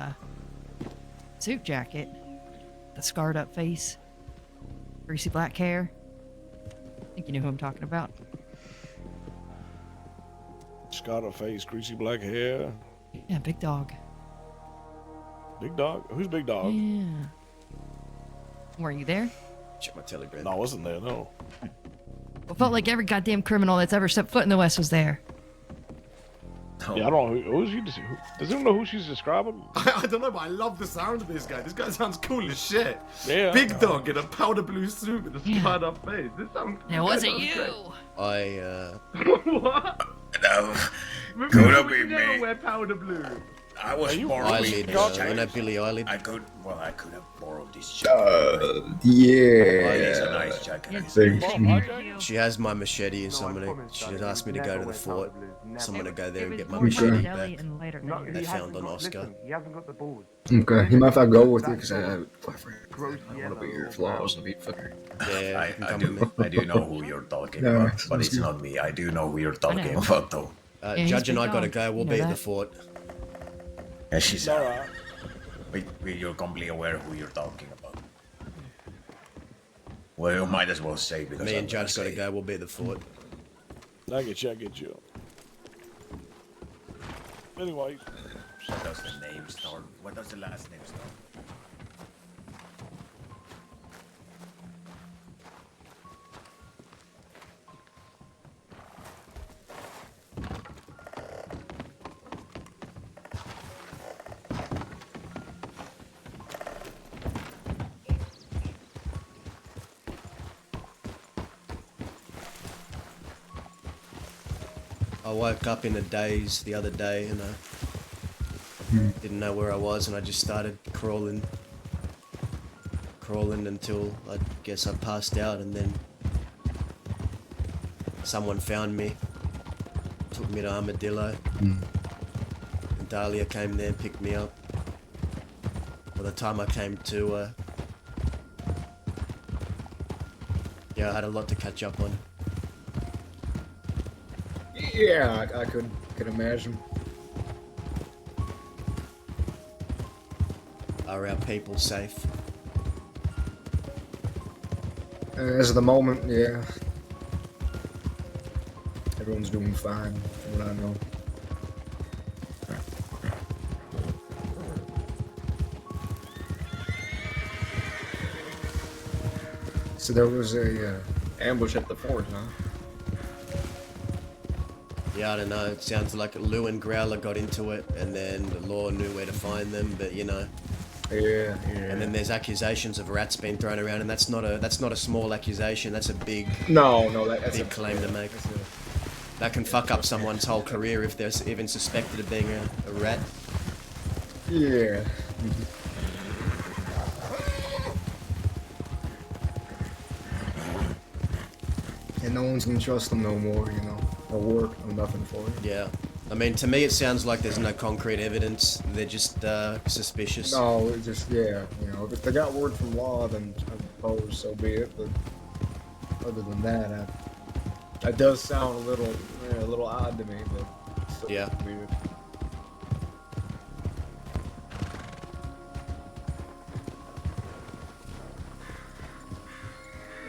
suit jacket, the scarred up face, greasy black hair. I think you know who I'm talking about. Scarred up face, greasy black hair. Yeah, big dog. Big dog? Who's big dog? Yeah. Were you there? Check my telegram. No, I wasn't there. No. It felt like every goddamn criminal that's ever stepped foot in the West was there. Yeah, I don't know who is she. Does anyone know who she's describing? I don't know, but I love the sound of this guy. This guy sounds cool as shit. Yeah. Big dog in a powder blue suit with a scarred up face. This sounds. It wasn't you. What? No, Remember could when have you been never me. wear powder blue? I was borrowing Eyelid, this you know Billy Eyelid? I could have borrowed this jacket. Yeah. It's a nice jacket. Thanks. She has my machete, and she just asked me to go to the fort. So I'm gonna go there and get my More machete jelly back. and lighter No, than They he found hasn't on got- Oscar. listen, he hasn't got the balls. Okay, you mind if I go with you? Because I quite frankly, Gross I don't want yellow to be your or flaws and be fucker. Yeah, you can I come do. with me. I do know who you're talking No, about, sounds but it's good. not me. I do know who you're talking know. about, though. Yeah, he's Judge and big I gotta dog. go. We'll You know be at the that. fort. And she's Alright. you're completely aware who you're talking about. Well, you might as well say because Me I'm and Judge gonna gotta say go. We'll be at the fort. I get you. Anyway. What does the name start? What does the last name start? I woke up in a daze the other day and I didn't know where I was, and I just started crawling until I guess I passed out, and then someone found me, took me to Armadillo, and Dahlia came there and picked me up. By the time I came to, yeah, I had a lot to catch up on. Yeah, I could imagine. Are our people safe? As of the moment, yeah. Everyone's doing fine, from what I know. So there was a ambush at the fort, huh? Yeah, I don't know. It sounds like Lou and Growler got into it, and then the law knew where to find them. But you know. Yeah. And then there's accusations of rats being thrown around, and that's not a small accusation. That's a big that's big claim to make. That can fuck up someone's whole career if they're even suspected of being a rat. Yeah. And no one's gonna trust them no more, you know. No work, no nothing for it. Yeah. I mean, to me, it sounds like there's no concrete evidence. They're just suspicious. No, it just, yeah, you know, if they got word from law, then I suppose so be it, but other than that, that does sound a little odd to me, but still Yeah. weird.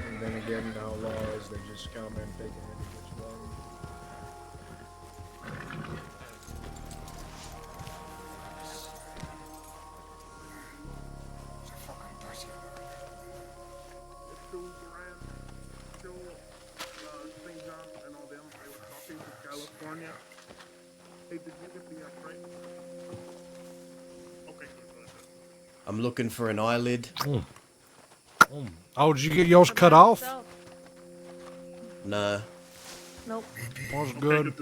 And then again, now laws, they just come and take it any which way. California. Hey, did you get the freight? Okay, good. I'm looking for an eyelid. Oh, did you get yours cut off? Nah. Nope. What's good?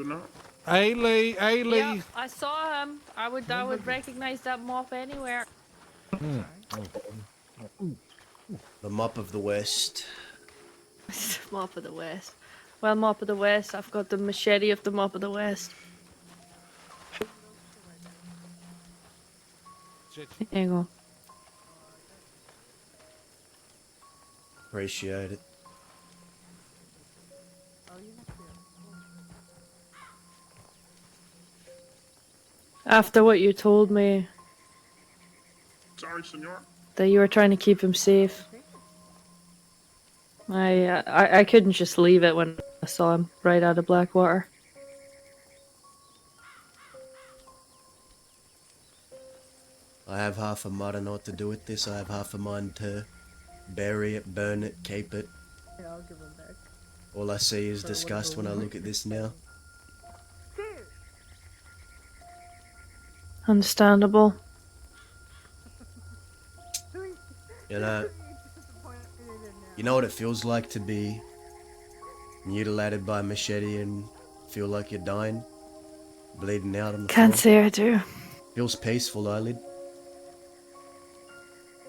Hey Lee, hey Lee. Yep, I saw him. I would recognize that mop anywhere. The mop of the West. Mop of the West. Well, Mop of the West, I've got the machete of the Mop of the West. There you go. Appreciate it. After what you told me, Sorry, senor. that you were trying to keep him safe, I couldn't just leave it when I saw him right out of Blackwater. I have half a mind I know what to do with this. I have half a mind to bury it, burn it, keep it. Yeah, I'll give him back. All I see is disgust when I look at this now. Understandable. You know what it feels like to be mutilated by a machete and feel like you're dying? Bleeding out on the Can't floor? say I do. Feels peaceful, eyelid.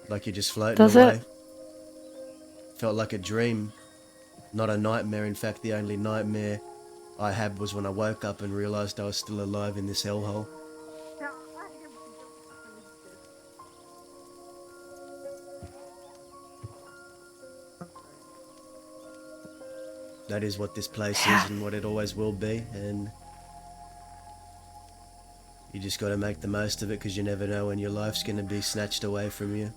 Like you're just floating Does away. it? Felt like a dream, not a nightmare. In fact, the only nightmare I had was when I woke up and realised I was still alive in this hellhole. That is what this place is and what it always will be, and you just got to make the most of it because you never know when your life's going to be snatched away from you.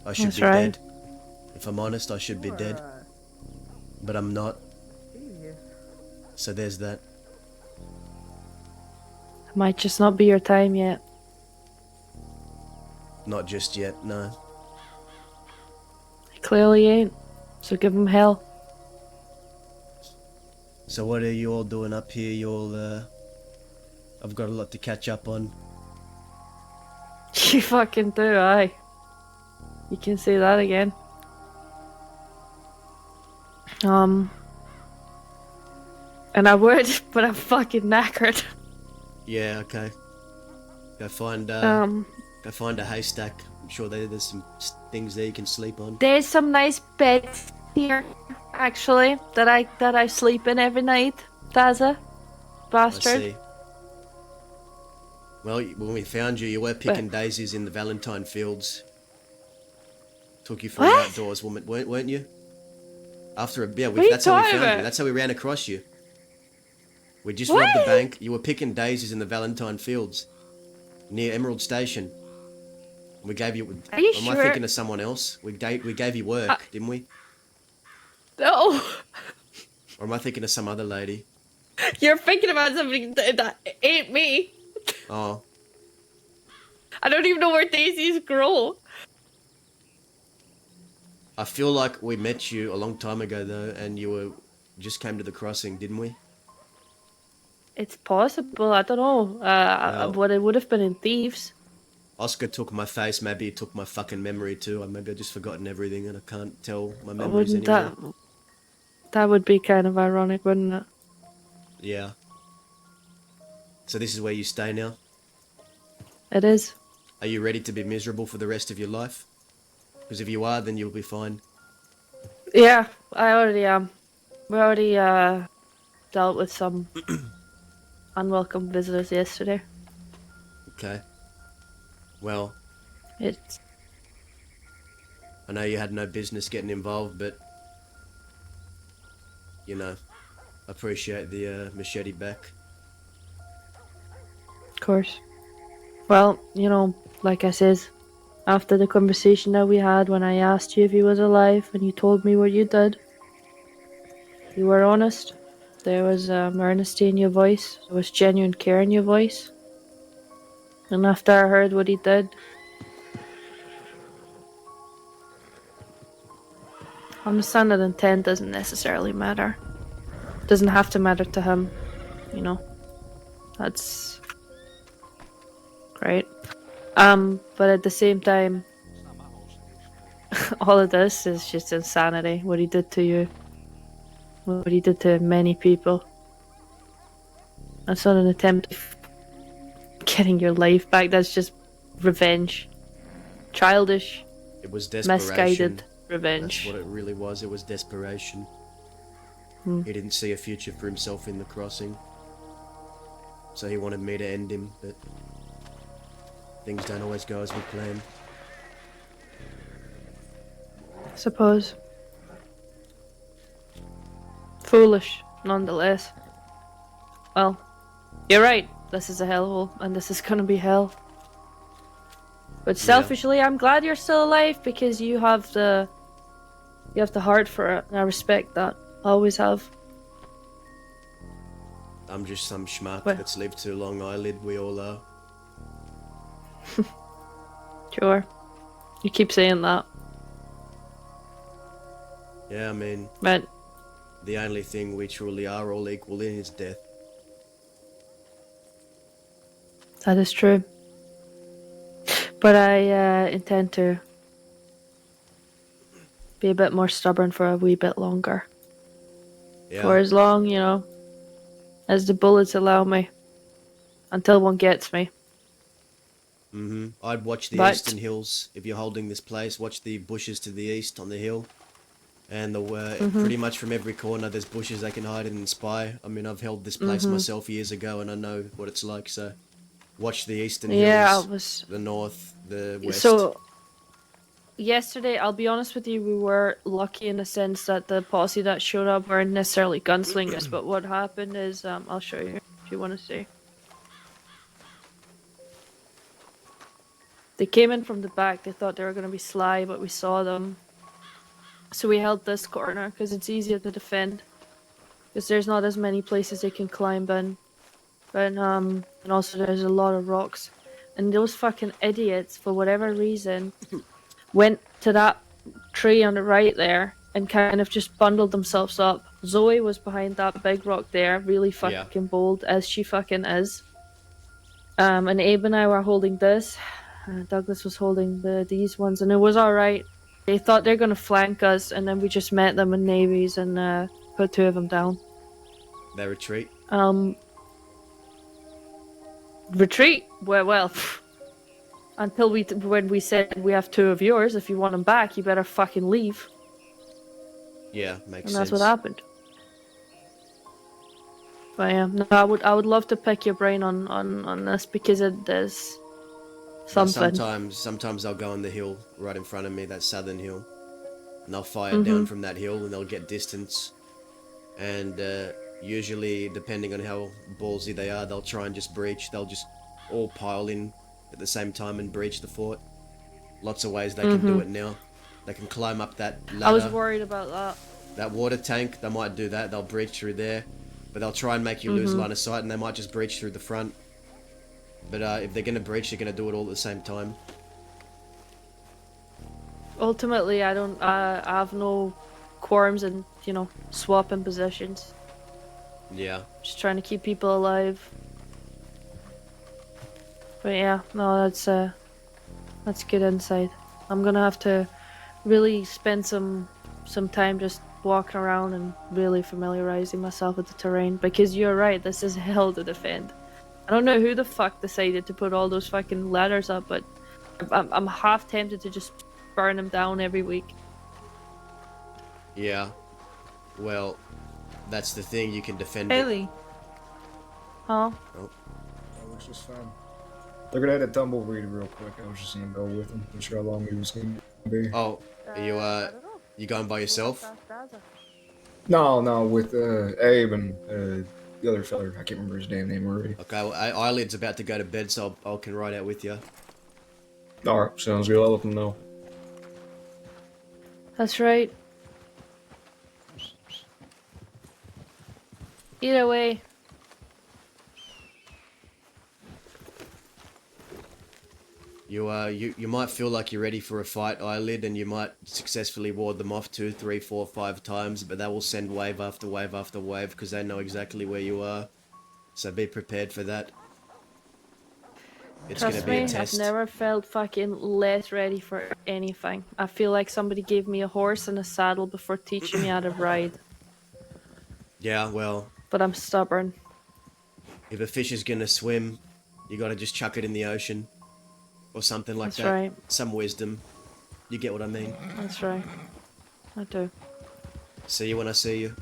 I should That's be right. dead. If I'm honest, I should be dead. But I'm not. So there's that. Might just not be your time yet. Not just yet, no. It clearly ain't. So give him hell. So what are you all doing up here? You all, I've got a lot to catch up on. You fucking do, aye. You can say that again. And I would, but I'm fucking knackered. Yeah, okay. Go find a haystack. I'm sure there's some things there you can sleep on. There's some nice beds here, actually, that I sleep in every night. Taza, I bastard. see. Well, when we found you, you were picking daisies in the Valentine fields. Took you for What? an outdoors woman, weren't you? After a yeah, What are you that's how we talking found you. about? That's how we ran across you. We just What? robbed the bank. You were picking daisies in the Valentine fields, near Emerald Station. We gave you. Are you am I sure? thinking of someone else? We gave you work, didn't we? No, Or am I thinking of some other lady? you're thinking about something that ain't me. Oh, I don't even know where daisies grow. I feel like we met you a long time ago though, and you just came to the crossing, didn't we? It's possible. I don't know. What it would have been in Thieves. Oscar took my face. Maybe he took my fucking memory too. Maybe I've just forgotten everything and I can't tell my memories Wouldn't anymore. that would be kind of ironic, wouldn't it? Yeah. So this is where you stay now? It is. Are you ready to be miserable for the rest of your life? Because if you are, then you'll be fine. Yeah, I already am. We already dealt with some unwelcome visitors yesterday. Okay. Well, It's I know you had no business getting involved, but you know, I appreciate the machete back. of course. Well, you know, like I says, after the conversation that we had when I asked you if he was alive and you told me what you did, you were honest. There was earnesty in your voice. There was genuine care in your voice. And after I heard what he did, I understand that intent doesn't necessarily matter. Doesn't have to matter to him, you know. That's great. But at the same time, all of this is just insanity. What he did to you. what he did to many people. That's not an attempt of getting your life back. That's just revenge. Childish, It was desperation. misguided revenge. That's what it really was. It was desperation. Hmm. He didn't see a future for himself in the crossing. So he wanted me to end him, but things don't always go as we planned. Suppose. Foolish, nonetheless. Well, you're right. This is a hellhole, and this is gonna be hell. But selfishly, I'm glad you're still alive because you have the heart for it, and I respect that. I always have. I'm just some schmuck Well- that's lived too long, Eyelid. We all are. Sure. You keep saying that. Yeah, I mean, But the only thing we truly are all equal in is death. that is true. But I intend to be a bit more stubborn for a wee bit longer. Yeah. For as long, as the bullets allow me. Until one gets me. I'd watch the But- eastern hills. If you're holding this place, watch the bushes to the east on the hill. And pretty much from every corner there's bushes they can hide in and spy. I mean, I've held this place myself years ago and I know what it's like, so watch the eastern hills, the north, the west. So, yesterday, I'll be honest with you, we were lucky in the sense that the posse that showed up weren't necessarily gunslingers, but what happened is, I'll show you if you want to see. They came in from the back, they thought they were going to be sly, but we saw them. So we held this corner, because it's easier to defend. Because there's not as many places they can climb in. But, and also there's a lot of rocks. And those fucking idiots, for whatever reason, went to that tree on the right there and kind of just bundled themselves up. Zoe was behind that big rock there, really fucking bold, as she fucking is. And Abe and I were holding this. Douglas was holding these ones, and it was alright. They thought they're gonna flank us, and then we just met them in navies and put 2 of them down. They retreat. Retreat? Well, until when we said we have 2 of yours, if you want them back, you better fucking leave. Yeah, makes And that's sense. what happened. But yeah, no, I would love to pick your brain on this because there's something. Sometimes I'll go on the hill right in front of me, that southern hill, and they'll fire down from that hill and they'll get distance. And usually, depending on how ballsy they are, they'll try and just breach. They'll just all pile in at the same time and breach the fort. Lots of ways they can do it now. They can climb up that ladder. I was worried about that. That water tank, they might do that. They'll breach through there. But they'll try and make you lose line of sight, and they might just breach through the front. But if they're going to breach, they're going to do it all at the same time. Ultimately, I have no quorums in, swapping positions. Yeah. Just trying to keep people alive. But yeah, no, that's good insight. I'm gonna have to really spend some time just walking around and really familiarizing myself with the terrain, because you're right, this is hell to defend. I don't know who the fuck decided to put all those fucking ladders up, but I'm half tempted to just burn them down every week. Yeah. Well, that's the thing, you can defend Haley. it. Huh? Oh. That works just fine. They're gonna head a tumbleweed real quick. I was just gonna go with them. Not sure how long we was gonna be. Oh, are you going by yourself? No, with Abe and the other fella. I can't remember his damn name already. Okay, well, Eyelid's about to go to bed, so I can ride out with you. Alright, sounds good. I'll let them know. That's right. Either way. You might feel like you're ready for a fight, Eyelid, and you might successfully ward them off 2, 3, 4, 5 times, but they will send wave after wave after wave because they know exactly where you are. So be prepared for that. It's gonna Trust be me, a test. I've never felt fucking less ready for anything. I feel like somebody gave me a horse and a saddle before teaching me how to ride. Yeah, well, But I'm stubborn. if a fish is gonna swim, you gotta just chuck it in the ocean. Or something like That's that. right. Some wisdom. You get what I mean? That's right. I do. See you when I see you.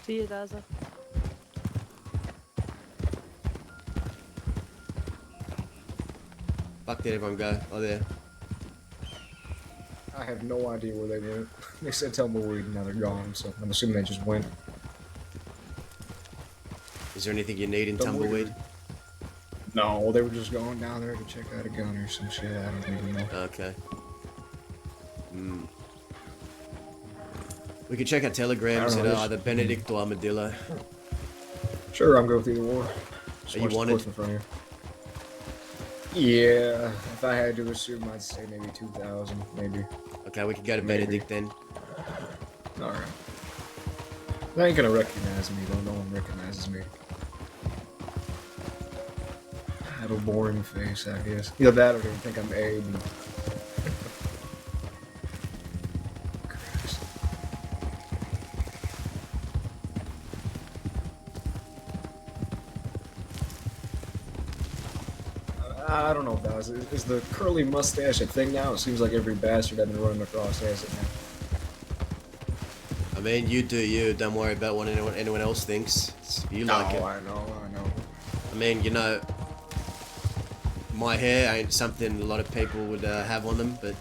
See you, Daza. Fuck, did everyone go? Oh, there. I have no idea where they went. They said tumbleweed and now they're gone, so I'm assuming they just went. Is there anything you need in Tumbleweed? No, they were just going down there to check out a gun or some shit. I don't even know. Okay. We could check our telegrams at either Benedict or Armadillo. Sure, I'm going with either or. Are you wanted? In front of you. Yeah, if I had to assume, I'd say maybe 2,000, maybe. Okay, we could go to Benedict then. Alright. They ain't gonna recognize me, though. No one recognizes me. I have a boring face, I guess. Either that or they think I'm Abe. Christ. I don't know if that was... Is the curly mustache a thing now? It seems like every bastard I've been running across has it now. I mean, you do you. Don't worry about what anyone else thinks. You like it. I know. I mean, you know, my hair ain't something a lot of people would have on them, but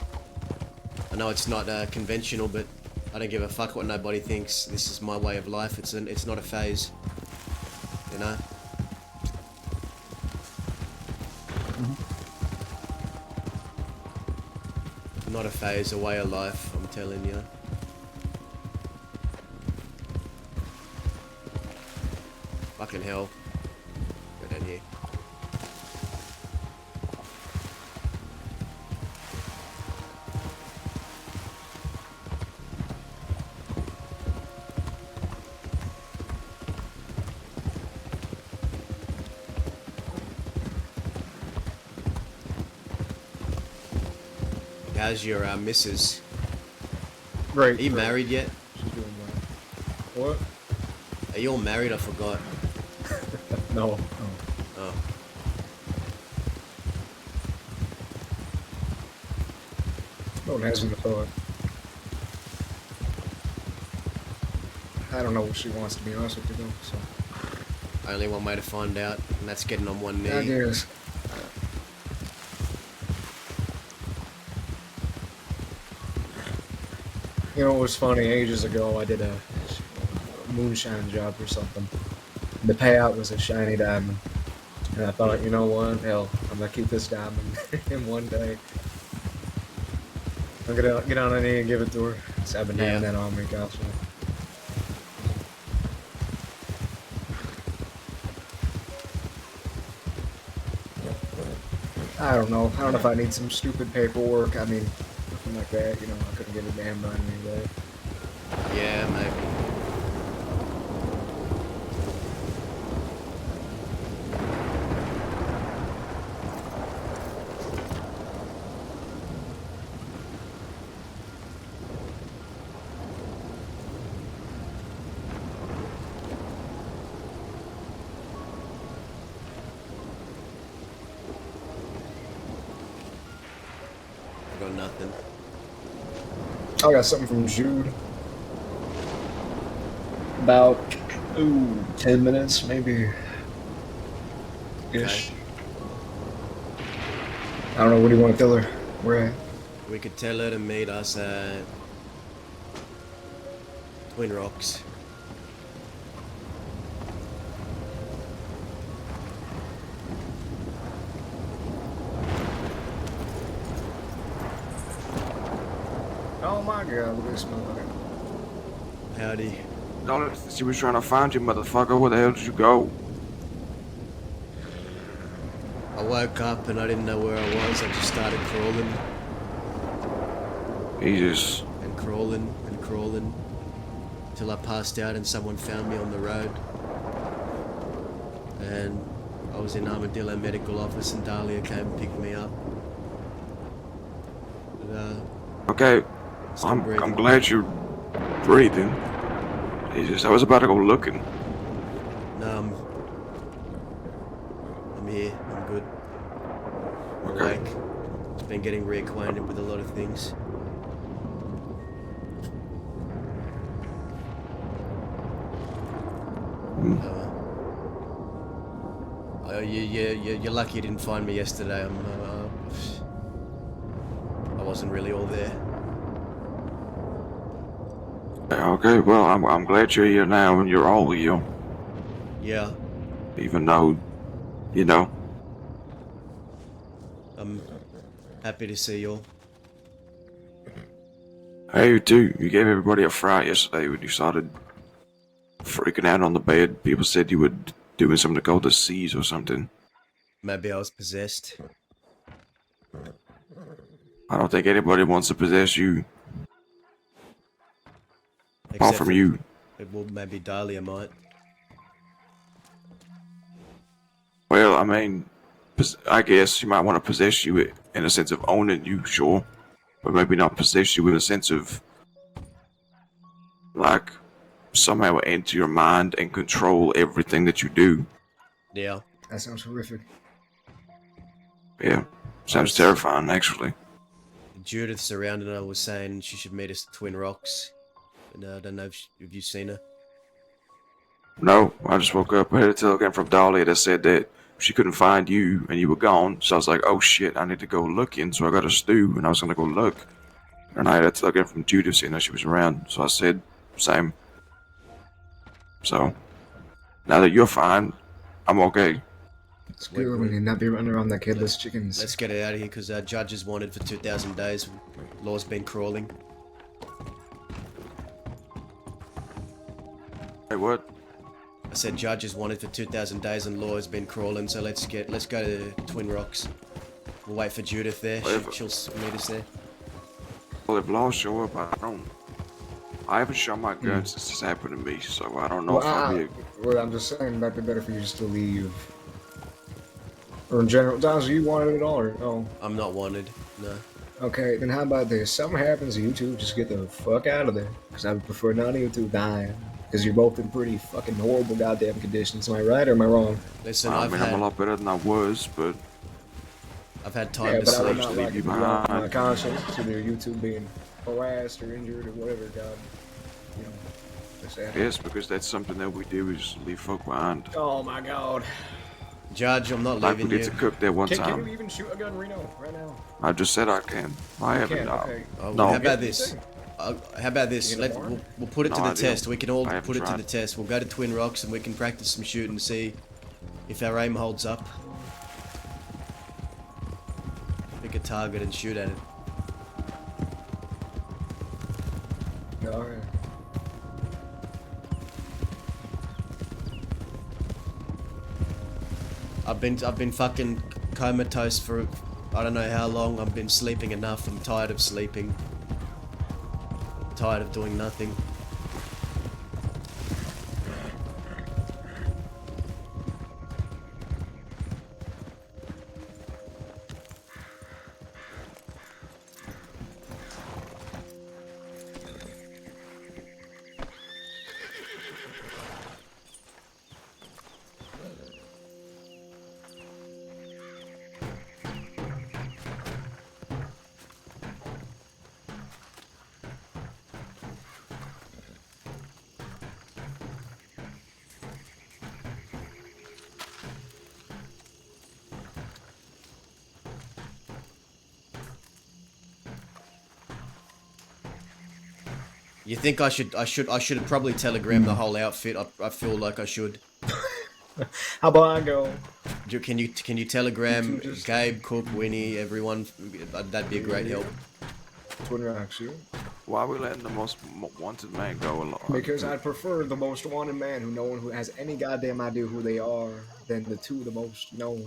I know it's not conventional, but I don't give a fuck what nobody thinks. This is my way of life. It's not a phase, you know? Not a phase, a way of life, I'm telling you. Fucking hell. Go down here. How's your missus? Great. Are you married yet? She's doing well. What? Are you all married? I forgot. No. Oh. No one has in the thought. I don't know what she wants, to be honest with you, though, so... Only one way to find out, and that's getting on one knee. I guess. You know, it was funny, ages ago I did a moonshine job or something. The payout was a shiny diamond. And I thought, you know what, hell, I'm gonna keep this diamond in one day. I'm gonna get on a knee and give it to her. So I've been having that on me constantly. I don't know. I don't know if I need some stupid paperwork. I mean, nothing like that. You know, I couldn't get a damn done anyway. Yeah, maybe. I got nothing. I got something from Jude. About 10 minutes, maybe. Ish. I don't know. What do you want to tell her? Where at? We could tell her to meet us at Twin Rocks. Oh my god, look at this motherfucker. Howdy. No, she was trying to find you, motherfucker. Where the hell did you go? I woke up and I didn't know where I was. I just started crawling. Jesus. And crawling and crawling. Till I passed out and someone found me on the road. And I was in Armadillo Medical Office and Dahlia came and picked me up. But, Okay. I'm glad you're breathing. Jesus, I was about to go looking. No, I'm here. I'm good. I'm Okay. awake. Just been getting reacquainted with a lot of things. You're lucky you didn't find me yesterday. I wasn't really all there. Okay, well, I'm glad you're here now and you're all here. Yeah, Even though, you know. I'm happy to see you all. Hey, you too. You gave everybody a fright yesterday when you started freaking out on the bed. People said you were doing something to go to seas or something. Maybe I was possessed. I don't think anybody wants to possess you. Apart from for- you. Well, maybe Dahlia might. Well, I mean, I guess you might want to possess you in a sense of owning you, sure. But maybe not possess you in a sense of, like, somehow enter your mind and control everything that you do. Yeah. That sounds horrific. Yeah, sounds terrifying, actually. Judith surrounded her was saying she should meet us at Twin Rocks. And I don't know if you've seen her. No, I just woke up. I had a telegram from Dahlia that said that she couldn't find you and you were gone. So I was like, oh shit, I need to go looking. So I got a stew and I was going to go look. And I had a telegram from Judith saying that she was around. So I said, same. So, now that you're fine, I'm okay. It's good when you not be running around like headless chickens. Let's get it out of here because our judge is wanted for 2,000 days. Law's been crawling. Hey, what? I said judge is wanted for 2,000 days and Law has been crawling, so let's go to Twin Rocks. We'll wait for Judith there. She'll meet us there. Well, if Law show up, I haven't shot my gun since this happened to me, so I don't know if I'll be... Well, I'm just saying it might be better for you just to leave. Or in general, Daz, are you wanted at all, or no? I'm not wanted, no. Okay, then how about this? Something happens to you two, just get the fuck out of there. Because I would prefer none of you two dying. Because you're both in pretty fucking horrible goddamn conditions. Am I right or am I wrong? Listen, I'm a lot better than I was, but... I've had time to but I sleep. would not like it to be off my conscience, either you two being harassed or injured or whatever, God. You know, just that. Yes, because that's something that we do, is leave folk behind. Oh my God. Judge, I'm not Like leaving we you. did to cook that one Can time. you even shoot a gun, Reno, right now? I just said I can. I haven't. can, okay. No. How about this? How about this? We'll put it to No the idea. test. We can all I haven't put it to tried. the test. We'll go to Twin Rocks and we can practice some shooting to see if our aim holds up. Pick a target and shoot at it. Alright. I've been fucking comatose for I don't know how long. I've been sleeping enough. I'm tired of sleeping. I'm tired of doing nothing. You think I should have probably telegrammed the whole outfit. I feel like I should. How about I go? Can you telegram Gabe, Cook, Winnie, everyone? That'd be a great help. Twin Rocks, you? Why are we letting the most wanted man go along? Because I'd prefer the most wanted man who has any goddamn idea who they are than the two the most known.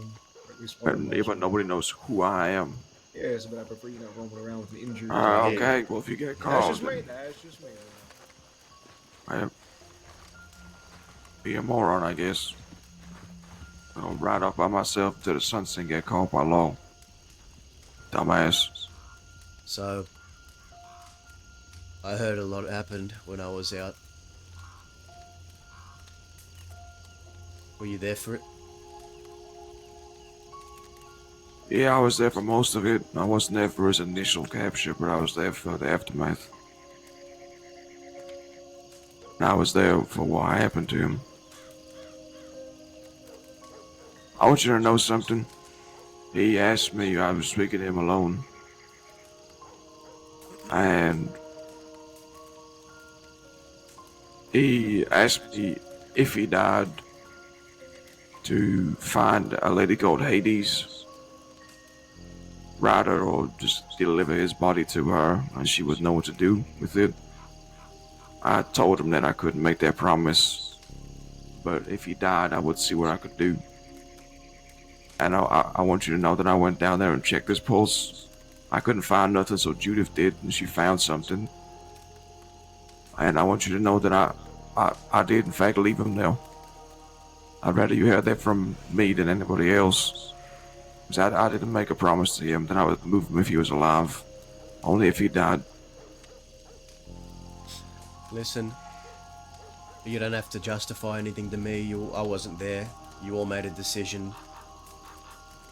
Or at least one of the most Even nobody knows who I am. Yes, but I prefer you not roaming around with an injury. Okay, well if you get called, That's just me. That's just me. I be a moron, I guess. I'll ride off by myself to the sunset and get caught by law. Dumbass. So, I heard a lot happened when I was out. Were you there for it? Yeah, I was there for most of it. I wasn't there for his initial capture, but I was there for the aftermath. And I was there for what happened to him. I want you to know something. He asked me, I was speaking to him alone. And he asked me if he died to find a lady called Hades, ride her or just deliver his body to her, and she would know what to do with it. I told him that I couldn't make that promise, but if he died, I would see what I could do. And I want you to know that I went down there and checked his pulse. I couldn't find nothing, so Judith did, and she found something. And I want you to know that I did in fact leave him there. I'd rather you hear that from me than anybody else. Because I didn't make a promise to him that I would move him if he was alive. Only if he died. Listen, you don't have to justify anything to me. I wasn't there. You all made a decision.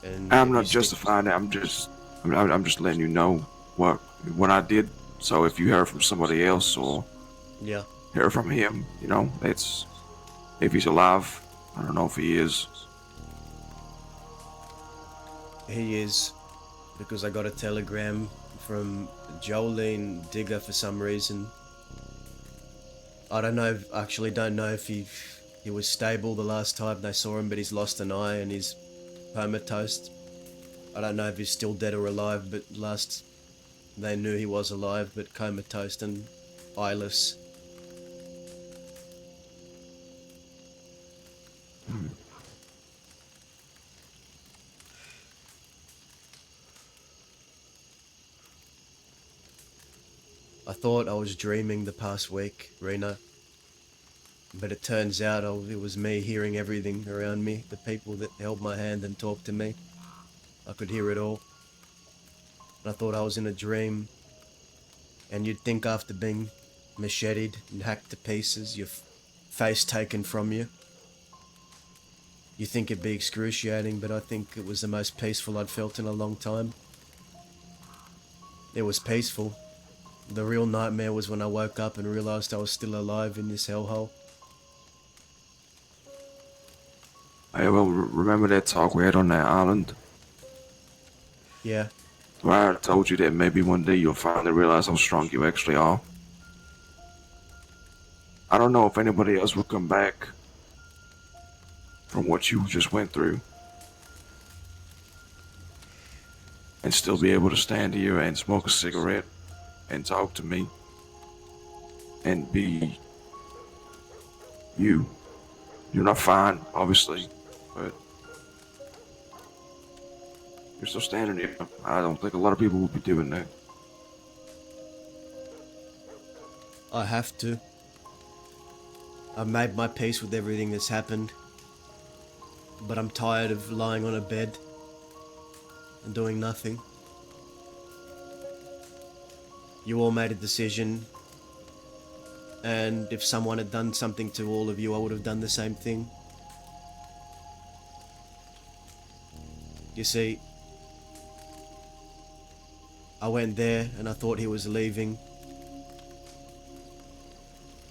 And I'm not justifying it. I'm just letting you know what I did. So if you hear from somebody else or yeah, hear from him, you know, it's if he's alive. I don't know if he is. He is, because I got a telegram from Jolene Digger for some reason. I don't know. Actually, don't know if he was stable the last time they saw him, but he's lost an eye and he's comatose. I don't know if he's still dead or alive, but last they knew he was alive, but comatose and eyeless. I thought I was dreaming the past week, Rena. But it turns out it was me hearing everything around me. The people that held my hand and talked to me. I could hear it all. And I thought I was in a dream. And you'd think after being macheted and hacked to pieces, your face taken from you, you think it'd be excruciating, but I think it was the most peaceful I'd felt in a long time. It was peaceful. The real nightmare was when I woke up and realized I was still alive in this hellhole. Hey, well, remember that talk we had on that island? Yeah. Where I told you that maybe one day you'll finally realize how strong you actually are. I don't know if anybody else will come back from what you just went through and still be able to stand here and smoke a cigarette and talk to me and be you. You're not fine, obviously, but you're still standing here. I don't think a lot of people will be doing that. I have to. I've made my peace with everything that's happened. But I'm tired of lying on a bed and doing nothing. You all made a decision. And if someone had done something to all of you, I would have done the same thing. You see, I went there and I thought he was leaving.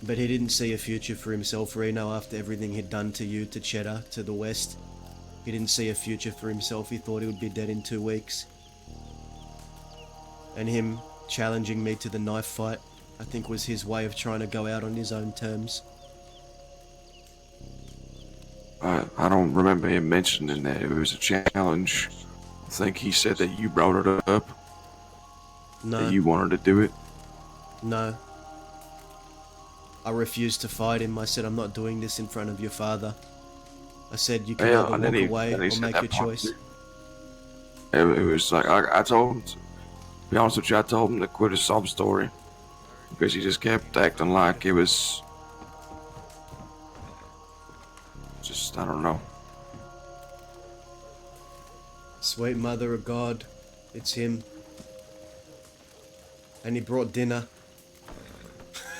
But he didn't see a future for himself, Reno, after everything he'd done to you, to Cheddar, to the West. He didn't see a future for himself. He thought he would be dead in 2 weeks. And him challenging me to the knife fight, I think, was his way of trying to go out on his own terms. I don't remember him mentioning that it was a challenge. I think he said that you brought it up. No. That you wanted to do it. No. I refused to fight him. I said, I'm not doing this in front of your father. I said, you can either walk away or make your choice. It was like, I told him, to be honest with you, I told him to quit his sob story. Because he just kept acting like it was just, I don't know. Sweet mother of God, it's him. And he brought dinner.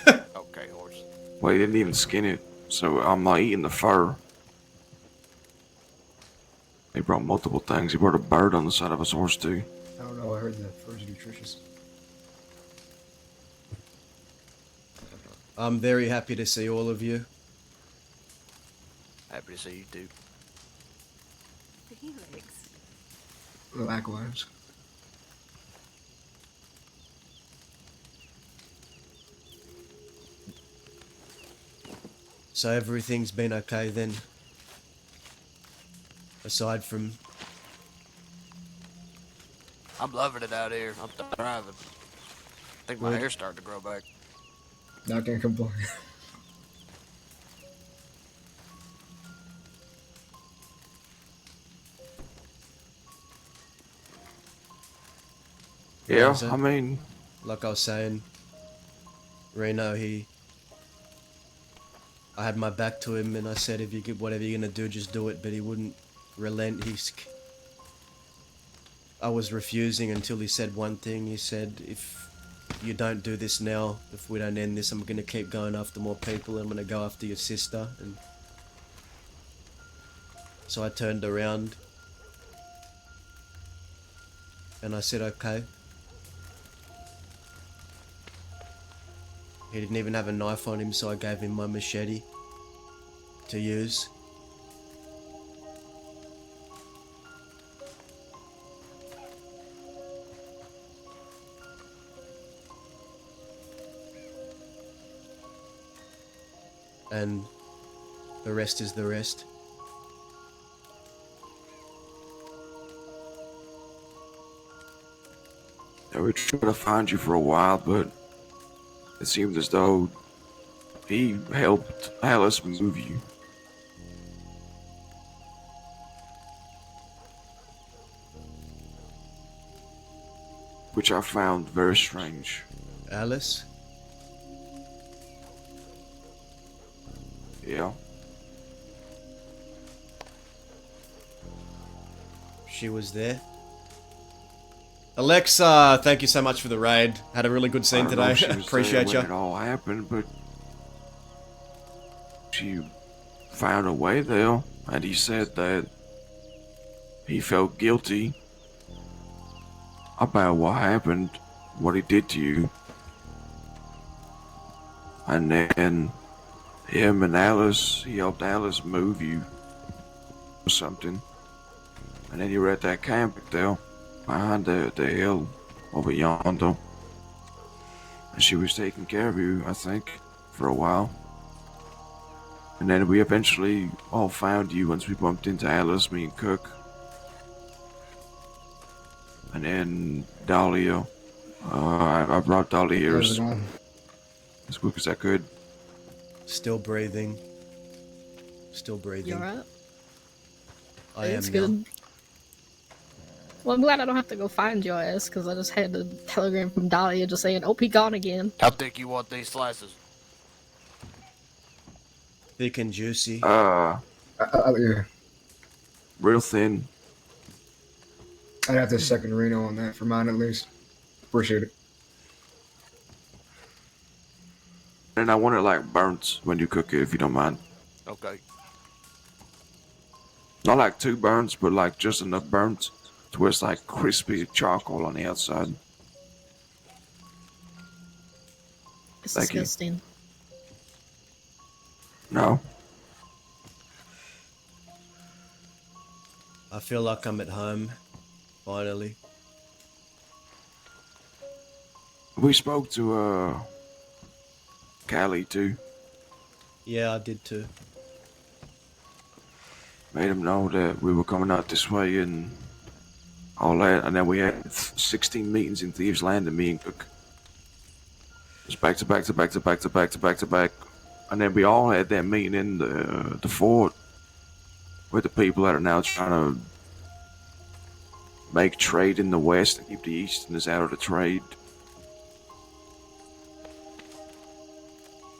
Okay, horse. Well, he didn't even skin it, so I'm not eating the fur. brought multiple things. He brought a bird on the side of his horse too. I don't know. I heard that fur's nutritious. I'm very happy to see all of you. Happy to see you too. Felix. Likewise. So everything's been okay then? Aside from... I'm loving it out here. I'm thriving. I think my Good. hair's starting to grow back. Not gonna complain. Yeah, So, I mean, like I was saying, Reno, I had my back to him and I said, if you get whatever you're gonna do, just do it, but he wouldn't relent. I was refusing until he said one thing. He said, if you don't do this now, if we don't end this, I'm gonna keep going after more people. I'm gonna go after your sister. And so I turned around and I said, okay. He didn't even have a knife on him, so I gave him my machete to use. And the rest is the rest. yeah, we tried to find you for a while, but it seemed as though he helped Alice move you. Which I found very strange. Alice? Yeah. She was there. Alexa, thank you so much for the raid. Had a really good I scene don't know today. if she was Appreciate there you. when it all happened, but she found a way there, and he said that he felt guilty about what happened, what he did to you, and then him and Alice, he helped Alice move you or something, and then you were at that camp there behind the hill over yonder, and she was taking care of you, I think, for a while. And then we eventually all found you once we bumped into Alice, me and Cook. And then Dahlia. I brought Dahlia here How's it going? as quick as I could. Still breathing. Still breathing. You alright? I It's am good. now. Well, I'm glad I don't have to go find your ass, because I just had a telegram from Dahlia just saying, oh, he gone again. How thick you want these slices? Thick and juicy. Yeah. Real thin. I'd have to second Reno on that for mine at least. Appreciate it. And I want it like burnt when you cook it, if you don't mind. Okay. Not like too burnt, but like just enough burnt to where it's like crispy charcoal on the outside. It's Thank you. disgusting. No. I feel like I'm at home. Finally. We spoke to Callie too. Yeah, I did too. Made him know that we were coming out this way and all that, and then we had 16 meetings in Thieves Landing, me and Cook. Just back to back to back to back to back to back to back. And then we all had that meeting in the fort with the people that are now trying to make trade in the west and keep the easterners out of the trade.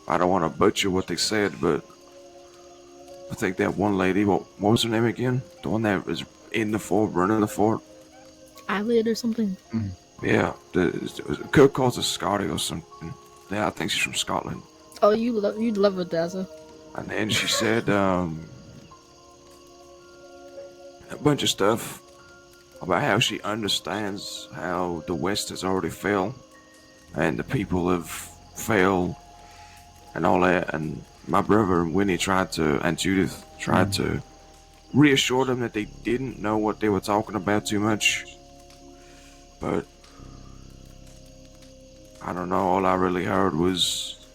I don't want to butcher what they said, but I think that one lady, what was her name again? The one that was in the fort, running the fort? Eyelid or something? Yeah, Cook calls her Scotty or something. Yeah, I think she's from Scotland. Oh, you'd love it, Dazzle. And then she said, a bunch of stuff about how she understands how the West has already failed and the people have failed and all that. And my brother Winnie and Judith tried to reassure them that they didn't know what they were talking about too much. But I don't know, all I really heard was,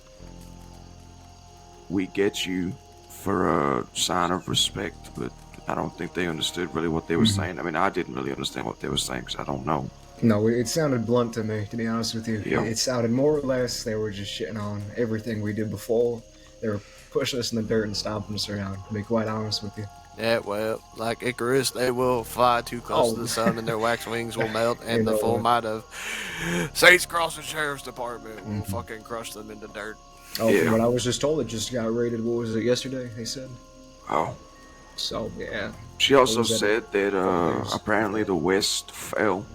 we get you, for a sign of respect, but I don't think they understood really what they were saying. I mean, I didn't really understand what they were saying because I don't know. No, it sounded blunt to me, to be honest with you. Yeah. It sounded more or less they were just shitting on everything we did before. They were pushing us in the dirt and stomping us around, to be quite honest with you. Yeah, well, like Icarus, they will fly too close to the sun and their wax wings will melt, and the full might of Saints Crossing Sheriff's Department will fucking crush them into dirt. Oh, from what I was just told, it just got raided, what was it, yesterday, they said? Oh. So, yeah. She also said that apparently the West fell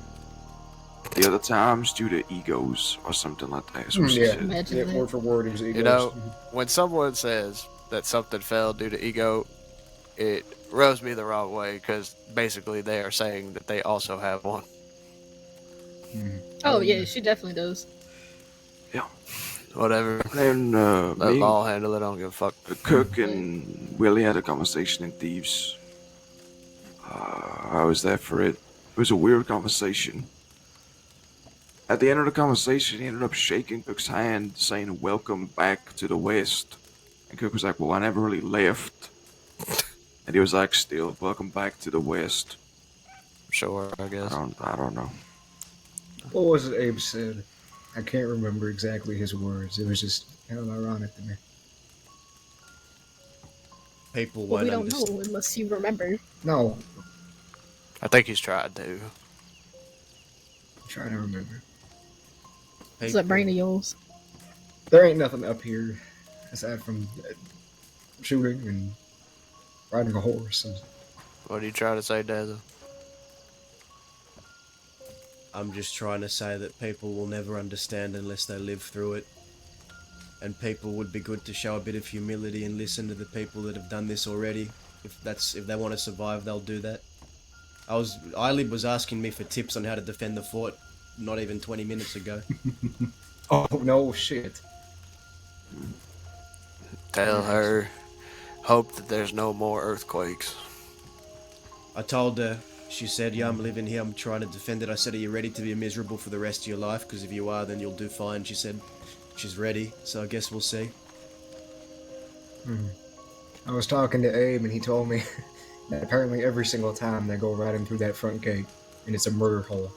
the other times due to egos or something like that. That's what she said. Yeah, word for word, it was egos. You know, when someone says that something fell due to ego, it rubs me the wrong way because basically they are saying that they also have one. Oh yeah, she definitely does. Yeah. Whatever. And let me, law handle it. I don't give a fuck. Cook and Willie had a conversation in Thieves. I was there for it. It was a weird conversation. At the end of the conversation, he ended up shaking Cook's hand, saying, "Welcome back to the West." And Cook was like, "Well, I never really left." And he was like, "Still, welcome back to the West." Sure, I guess. I don't know. What was it Abe said? I can't remember exactly his words. It was just kind of ironic to me. People Well, won't we don't understand. know unless you remember. No. I think he's tried to. I'm trying to remember. It's that brain of yours. There ain't nothing up here aside from shooting and riding a horse. And... What are you trying to say, Dazzle? I'm just trying to say that people will never understand unless they live through it. And people would be good to show a bit of humility and listen to the people that have done this already. If they want to survive, they'll do that. Eilib was asking me for tips on how to defend the fort not even 20 minutes ago. Oh, no shit. Tell her, hope that there's no more earthquakes. I told her, she said, "Yeah, I'm living here, I'm trying to defend it." I said, "Are you ready to be miserable for the rest of your life? Because if you are, then you'll do fine." She said she's ready, so I guess we'll see. I was talking to Abe and he told me that apparently every single time they go riding through that front gate and it's a murder hole.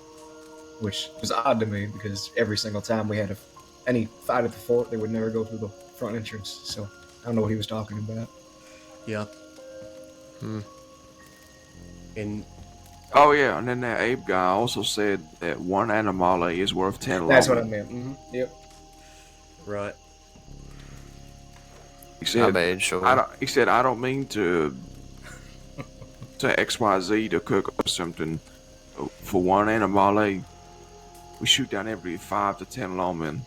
Which was odd to me because every single time we had any fight at the fort, they would never go through the front entrance. So I don't know what he was talking about. Yeah. Oh yeah, and then that Abe guy also said that one animale is worth 10 That's what I lawmen. meant. Yep. Right. He said, I made sure. He said, "I don't mean to XYZ to Cook or something. For one animale, we shoot down every 5 to 10 lawmen."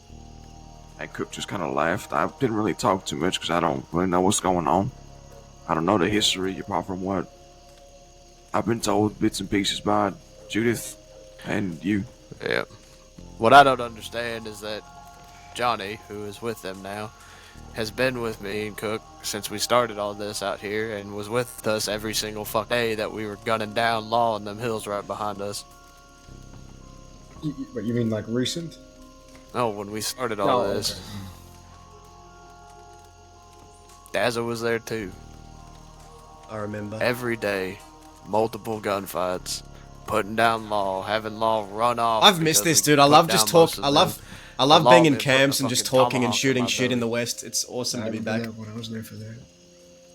And Cook just kind of laughed. I didn't really talk too much because I don't really know what's going on. I don't know the history apart from what I've been told bits and pieces by Judith and you. Yeah. What I don't understand is that Johnny, who is with them now, has been with me and Cook since we started all this out here and was with us every single fuck day that we were gunning down law in them hills right behind us. What, you mean like recent? No, when we started all this. Okay. Dazzle was there too. I remember. Every day, multiple gunfights, putting down law, having law run off. I've missed this, dude. I love just talk. I love being in camps and just talking and shooting shit in the West. It's awesome to be back. When I was there for that.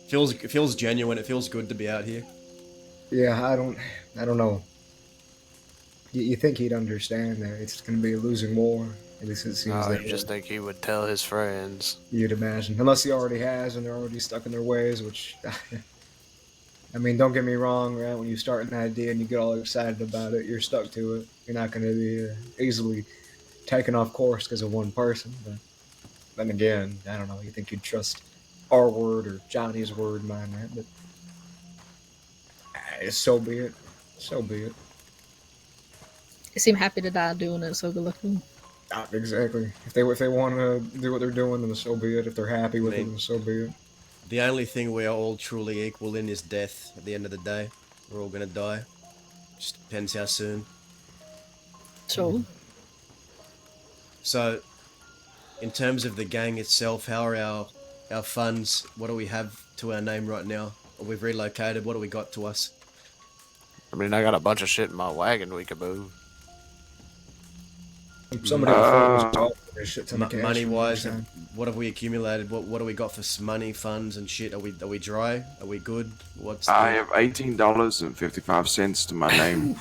It feels genuine. It feels good to be out here. Yeah, I don't know. You think he'd understand that it's going to be a losing war? At least it seems No, that you just think he would tell his friends. You'd imagine. Unless he already has and they're already stuck in their ways, which... I mean, don't get me wrong, right? When you start an idea and you get all excited about it, you're stuck to it. You're not going to be easily taken off course because of one person. But then again, I don't know. You think you'd trust our word or Johnny's word, mine, right? But So be it. So be it. They seem happy to die doing it, so good luck to them. Exactly. If they want to do what they're doing, then so be it. If they're happy with it, then so be it. The only thing we are all truly equal in is death. At the end of the day, we're all gonna die. Just depends how soon. So. So, in terms of the gang itself, how are our funds? What do we have to our name right now? We've relocated. What do we got to us? I mean, I got a bunch of shit in my wagon we could move. Somebody on the phone was talking this shit to me. Money wise, what have we accumulated? What do we got for money, funds, and shit? Are we dry? Are we good? I have $18.55 to my name.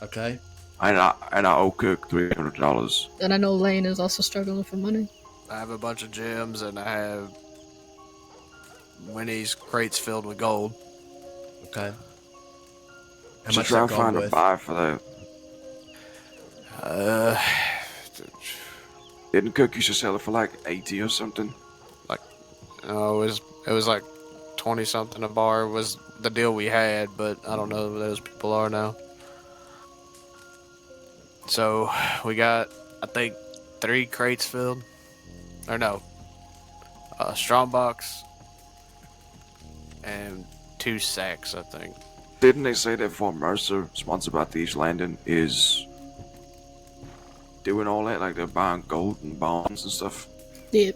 Okay. And I owe Cook $300. And I know Lane is also struggling for money. I have a bunch of gems, and I have Winnie's crates filled with gold. Okay. How much try to find a buy for that? Didn't Cook used to sell it for like 80 or something? No, it was like 20 something a bar was the deal we had, but I don't know who those people are now. So we got, I think, 3 crates filled, or no, a strong box and 2 sacks, I think. Didn't they say that Fort Mercer, sponsored by Thieves Landing, is doing all that? Like they're buying gold and bonds and stuff? Yep.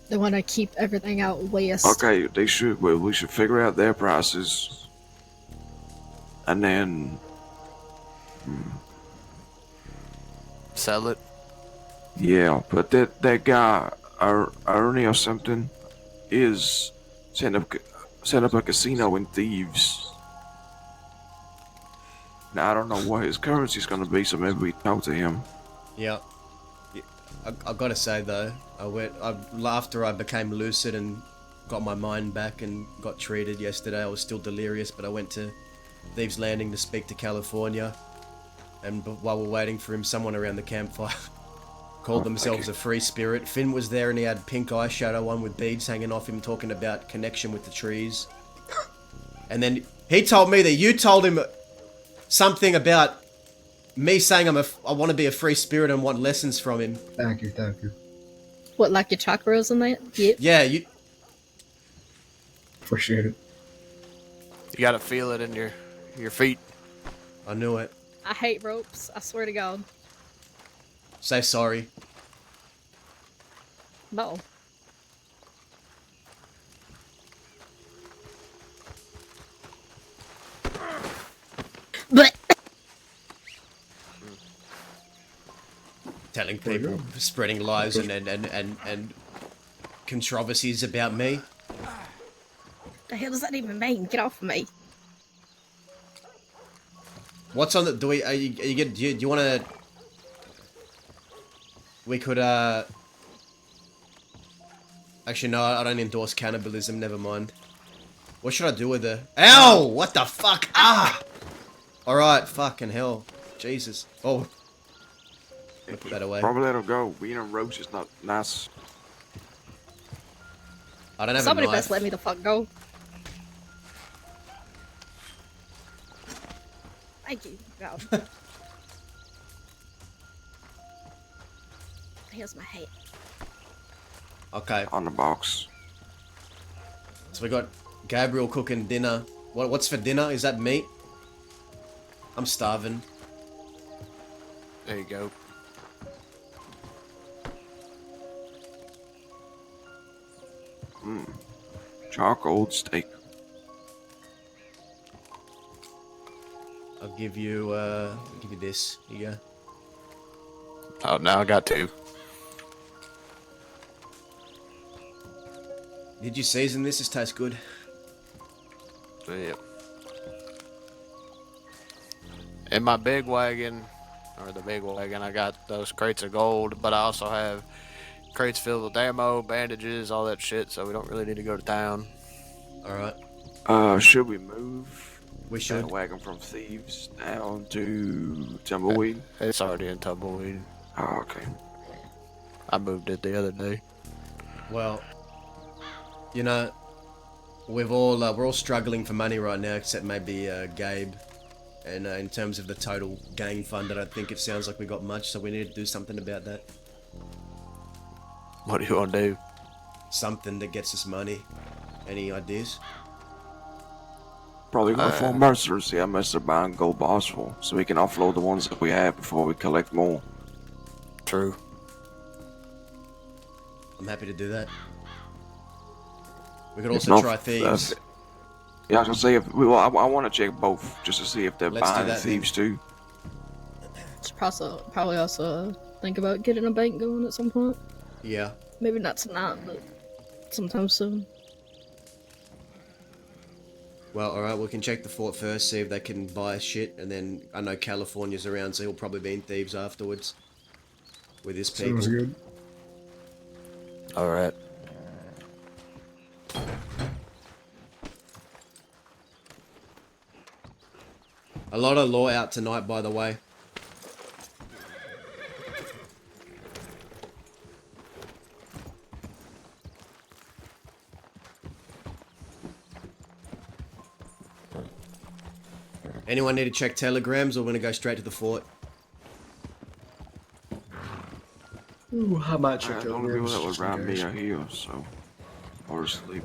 They want to keep everything out west. Okay, they should. Well, we should figure out their prices. And then... sell it? Yeah, but that guy, Ernie or something, is setting up a casino in Thieves. Now, I don't know what his currency's gonna be, so maybe we talk to him. Yeah. I gotta say though, after I became lucid and got my mind back and got treated yesterday, I was still delirious, but I went to Thieves Landing to speak to California, and while we're waiting for him, someone around the campfire called themselves a free spirit. Finn was there and he had pink eyeshadow on with beads hanging off him, talking about connection with the trees. And then he told me that you told him something about me saying I want to be a free spirit and want lessons from him. Thank you. What, like your chakras and that? Yep. Yeah, you... Appreciate it. You gotta feel it in your feet. I knew it. I hate ropes, I swear to God. Say sorry. No. But telling people, spreading lies and controversies about me. the hell does that even mean? Get off of me. What's on the... Do you want to... We could, Actually, no, I don't endorse cannibalism, never mind. What should I do with her? Ow! What the fuck? Ah! Alright, fucking hell. Jesus. Oh. I'll put that away. Probably let her go. Being a roach is not nice. I don't have Somebody a knife. best let me the fuck go. Thank you. God. Here's my hat. Okay. On the box. So we got Gabriel cooking dinner. What's for dinner? Is that meat? I'm starving. There you go. Charcoal steak. I'll give you this. Here you go. Oh, now I got 2. Did you season this? This tastes good. Yep. In my big wagon, I got those crates of gold, but I also have crates filled with ammo, bandages, all that shit, so we don't really need to go to town. Alright. Should we move? We should. That wagon from Thieves down to Tumbleweed? It's already in Tumbleweed. Oh, okay. I moved it the other day. Well, you know, we're all struggling for money right now, except maybe Gabe. And in terms of the total gang fund, I don't think it sounds like we got much, so we need to do something about that. What do you want to do? Something that gets us money. Any ideas? Probably go for Mercer and see how much they're buying gold bars for, so we can offload the ones that we have before we collect more. True. I'm happy to do that. We could also try thieves. Yeah, I was gonna say, I want to check both, just to see if they're Let's do buying that thieves too. Should probably also think about getting a bank going at some point. Yeah. Maybe not tonight, but sometime soon. Well, alright, we can check the fort first, see if they can buy shit, and then I know California's around, so he'll probably be in thieves afterwards. With his people. Sounds good. Alright. A lot of law out tonight, by the way. Anyone need to check telegrams, or we're gonna go straight to the fort? Ooh, how much? The only people that would rob me are here, so or asleep.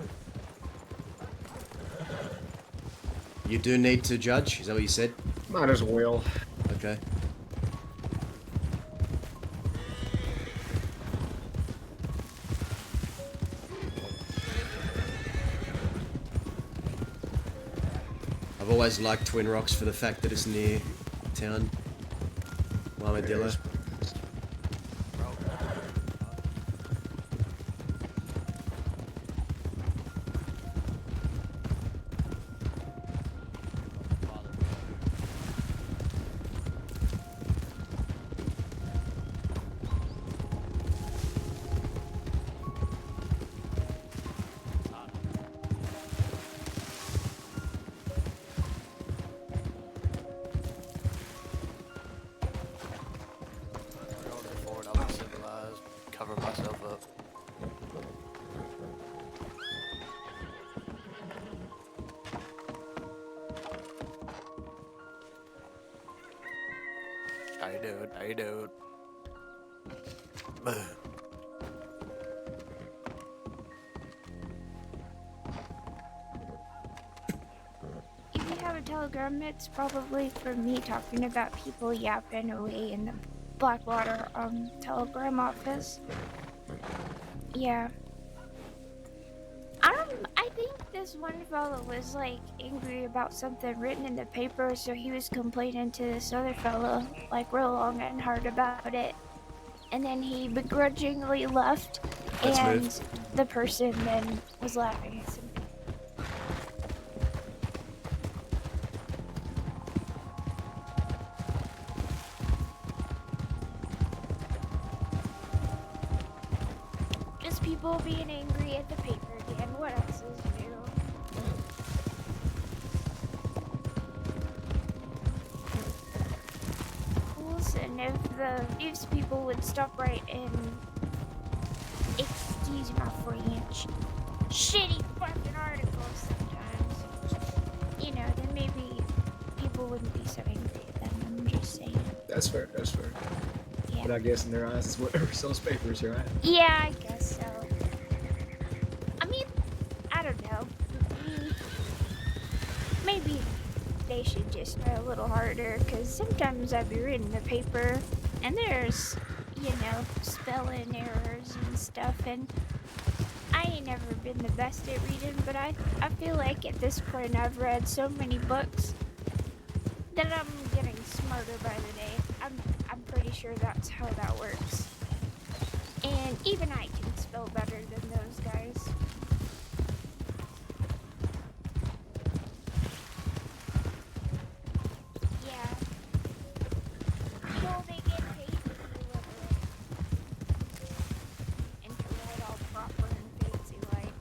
You do need to judge? Is that what you said? Might as well. Okay. I've always liked Twin Rocks for the fact that it's near town. Armadillo. Cover myself up. How you doing? How you doing? If you have a telegram, it's probably for me talking about people yapping away in the Blackwater telegram office. Yeah. I think this one fellow was like angry about something written in the paper, so he was complaining to this other fellow like real long and hard about it. And then he begrudgingly left, and the person then was laughing at him. Just people being angry at the paper again. What else is new? Listen, if these people would stop writing, excuse my French, shitty fucking articles sometimes, you know, then maybe people wouldn't be so angry at them. I'm just saying. That's fair, that's fair. Yeah. But I guess in their eyes, it's whatever sells papers, right? Yeah, I guess so. I mean, I don't know. Maybe they should just try a little harder, because sometimes I'd be reading the paper, and there's, you know, spelling errors and stuff, and I ain't never been the best at reading, but I feel like at this point I've read so many books that I'm getting smarter by the day. I'm pretty sure that's how that works. And even I can spell better than those guys. Yeah. Well, they get paid to deliver it. And to write all proper and fancy like.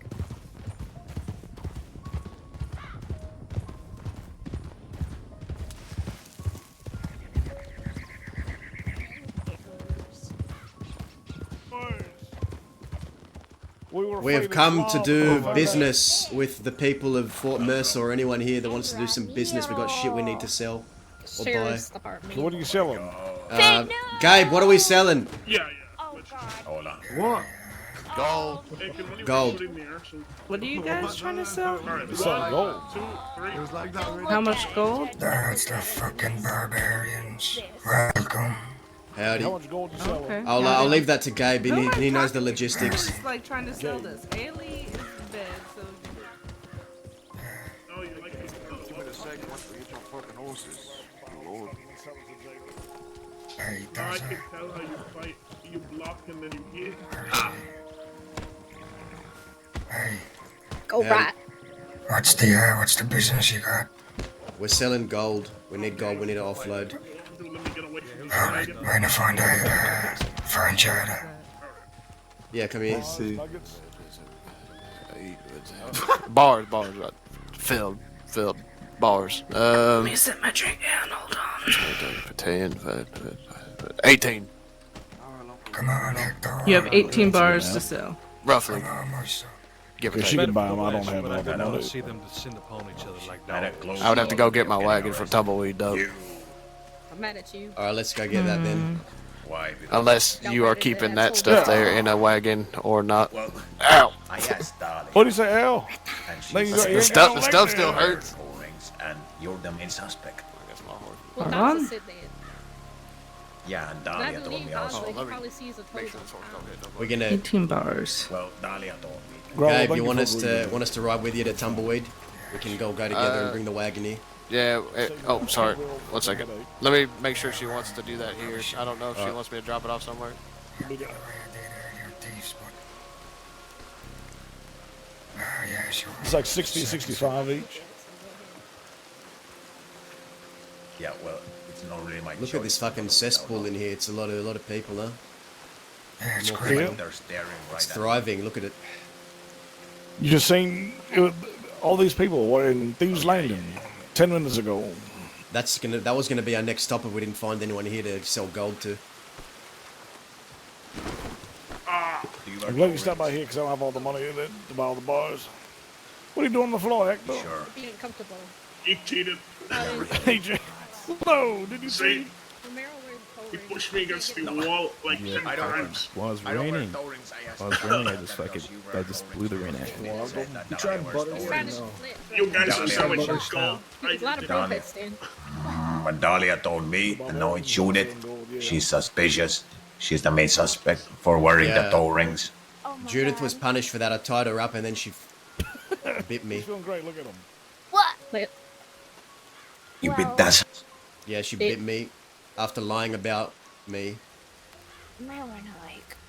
We have come to do business with the people of Fort Mercer or anyone here that wants to do some business. We've got shit we need to sell or buy. Sheriff's Department. So what are you selling? Gabe, what are we selling? Yeah. Hold on. What? Gold. Hey, can one of you Gold. put in the actual- What are you guys trying to sell? Alright, Selling gold. 2, 3. It was like that. Really. How much gold? That's the fucking barbarians. Welcome. Howdy. How much gold you selling? Okay. I'll leave that to Gabe. He knows the logistics. Who's like trying to sell this? Ailey is dead, so. Oh, you like this? Hey, I there's can tell how you fight. You block and then you hit. Hey, Go right. what's the business you got? We're selling gold. We need gold. We need to offload. Alright, we're gonna find a franchise. Yeah, come here. Bars, filled bars. Let me set my drink down, hold on. 10, 18. Come on, Hector. You have 18 bars to sell. Roughly. Give or If she take. can buy them, I don't have But I no don't money. see them descend upon each other like dogs. I would have to go get my wagon from Tumbleweed, though. I'm mad at you. Alright, let's go get that then. Why? Unless you are keeping that stuff there in a wagon or not. Well, Ow! I asked Darling. What do you say, Al? And she Like you got said your stuff- Al the leg stuff there. still hurts. rings, and you're the main suspect. Well, Hold Dawson on. said that. Yeah, and And I Dahlia told believe me Dawson, also. he probably sees a total. We're gonna. 18 bars. Well, Dahlia told me. Gabe, you want us to ride with you to Tumbleweed? We can go together and bring the wagon here. Yeah. Oh, sorry. 1 second. Let me make sure she wants to do that here. I don't know if she wants me to drop it off somewhere. It's like 60, 65 each. Yeah, well, it's not really my Look choice. at this fucking cesspool in here. It's a lot of people, huh? Yeah, it's More great. people. They're staring right It's at thriving. Look at it. You just seen all these people were in Thieves Landing 10 minutes ago. That was gonna be our next stop if we didn't find anyone here to sell gold to. I'm glad you stopped by here because I don't have all the money in it to buy all the bars. What are you doing on the floor, Hector? Sure. Being comfortable. He cheated. AJ. No, did you see? See? He pushed me against the wall like 10 times. While it's I don't wear raining, toe rings, I asked while it's Dahlia raining, if I just blew the rain out. You tried butter? No. You guys are Dahlia. selling gold. There's a lot of Dahlia. protests, Dan. When Dahlia told me and no one shoot it, she's suspicious. She's the main suspect for wearing the Yeah. toe rings. Judith was punished for that. I tied her up and then she bit me. He's feeling great. Look at him. What? You bit that. Yeah, she bit me after lying about me. Might wanna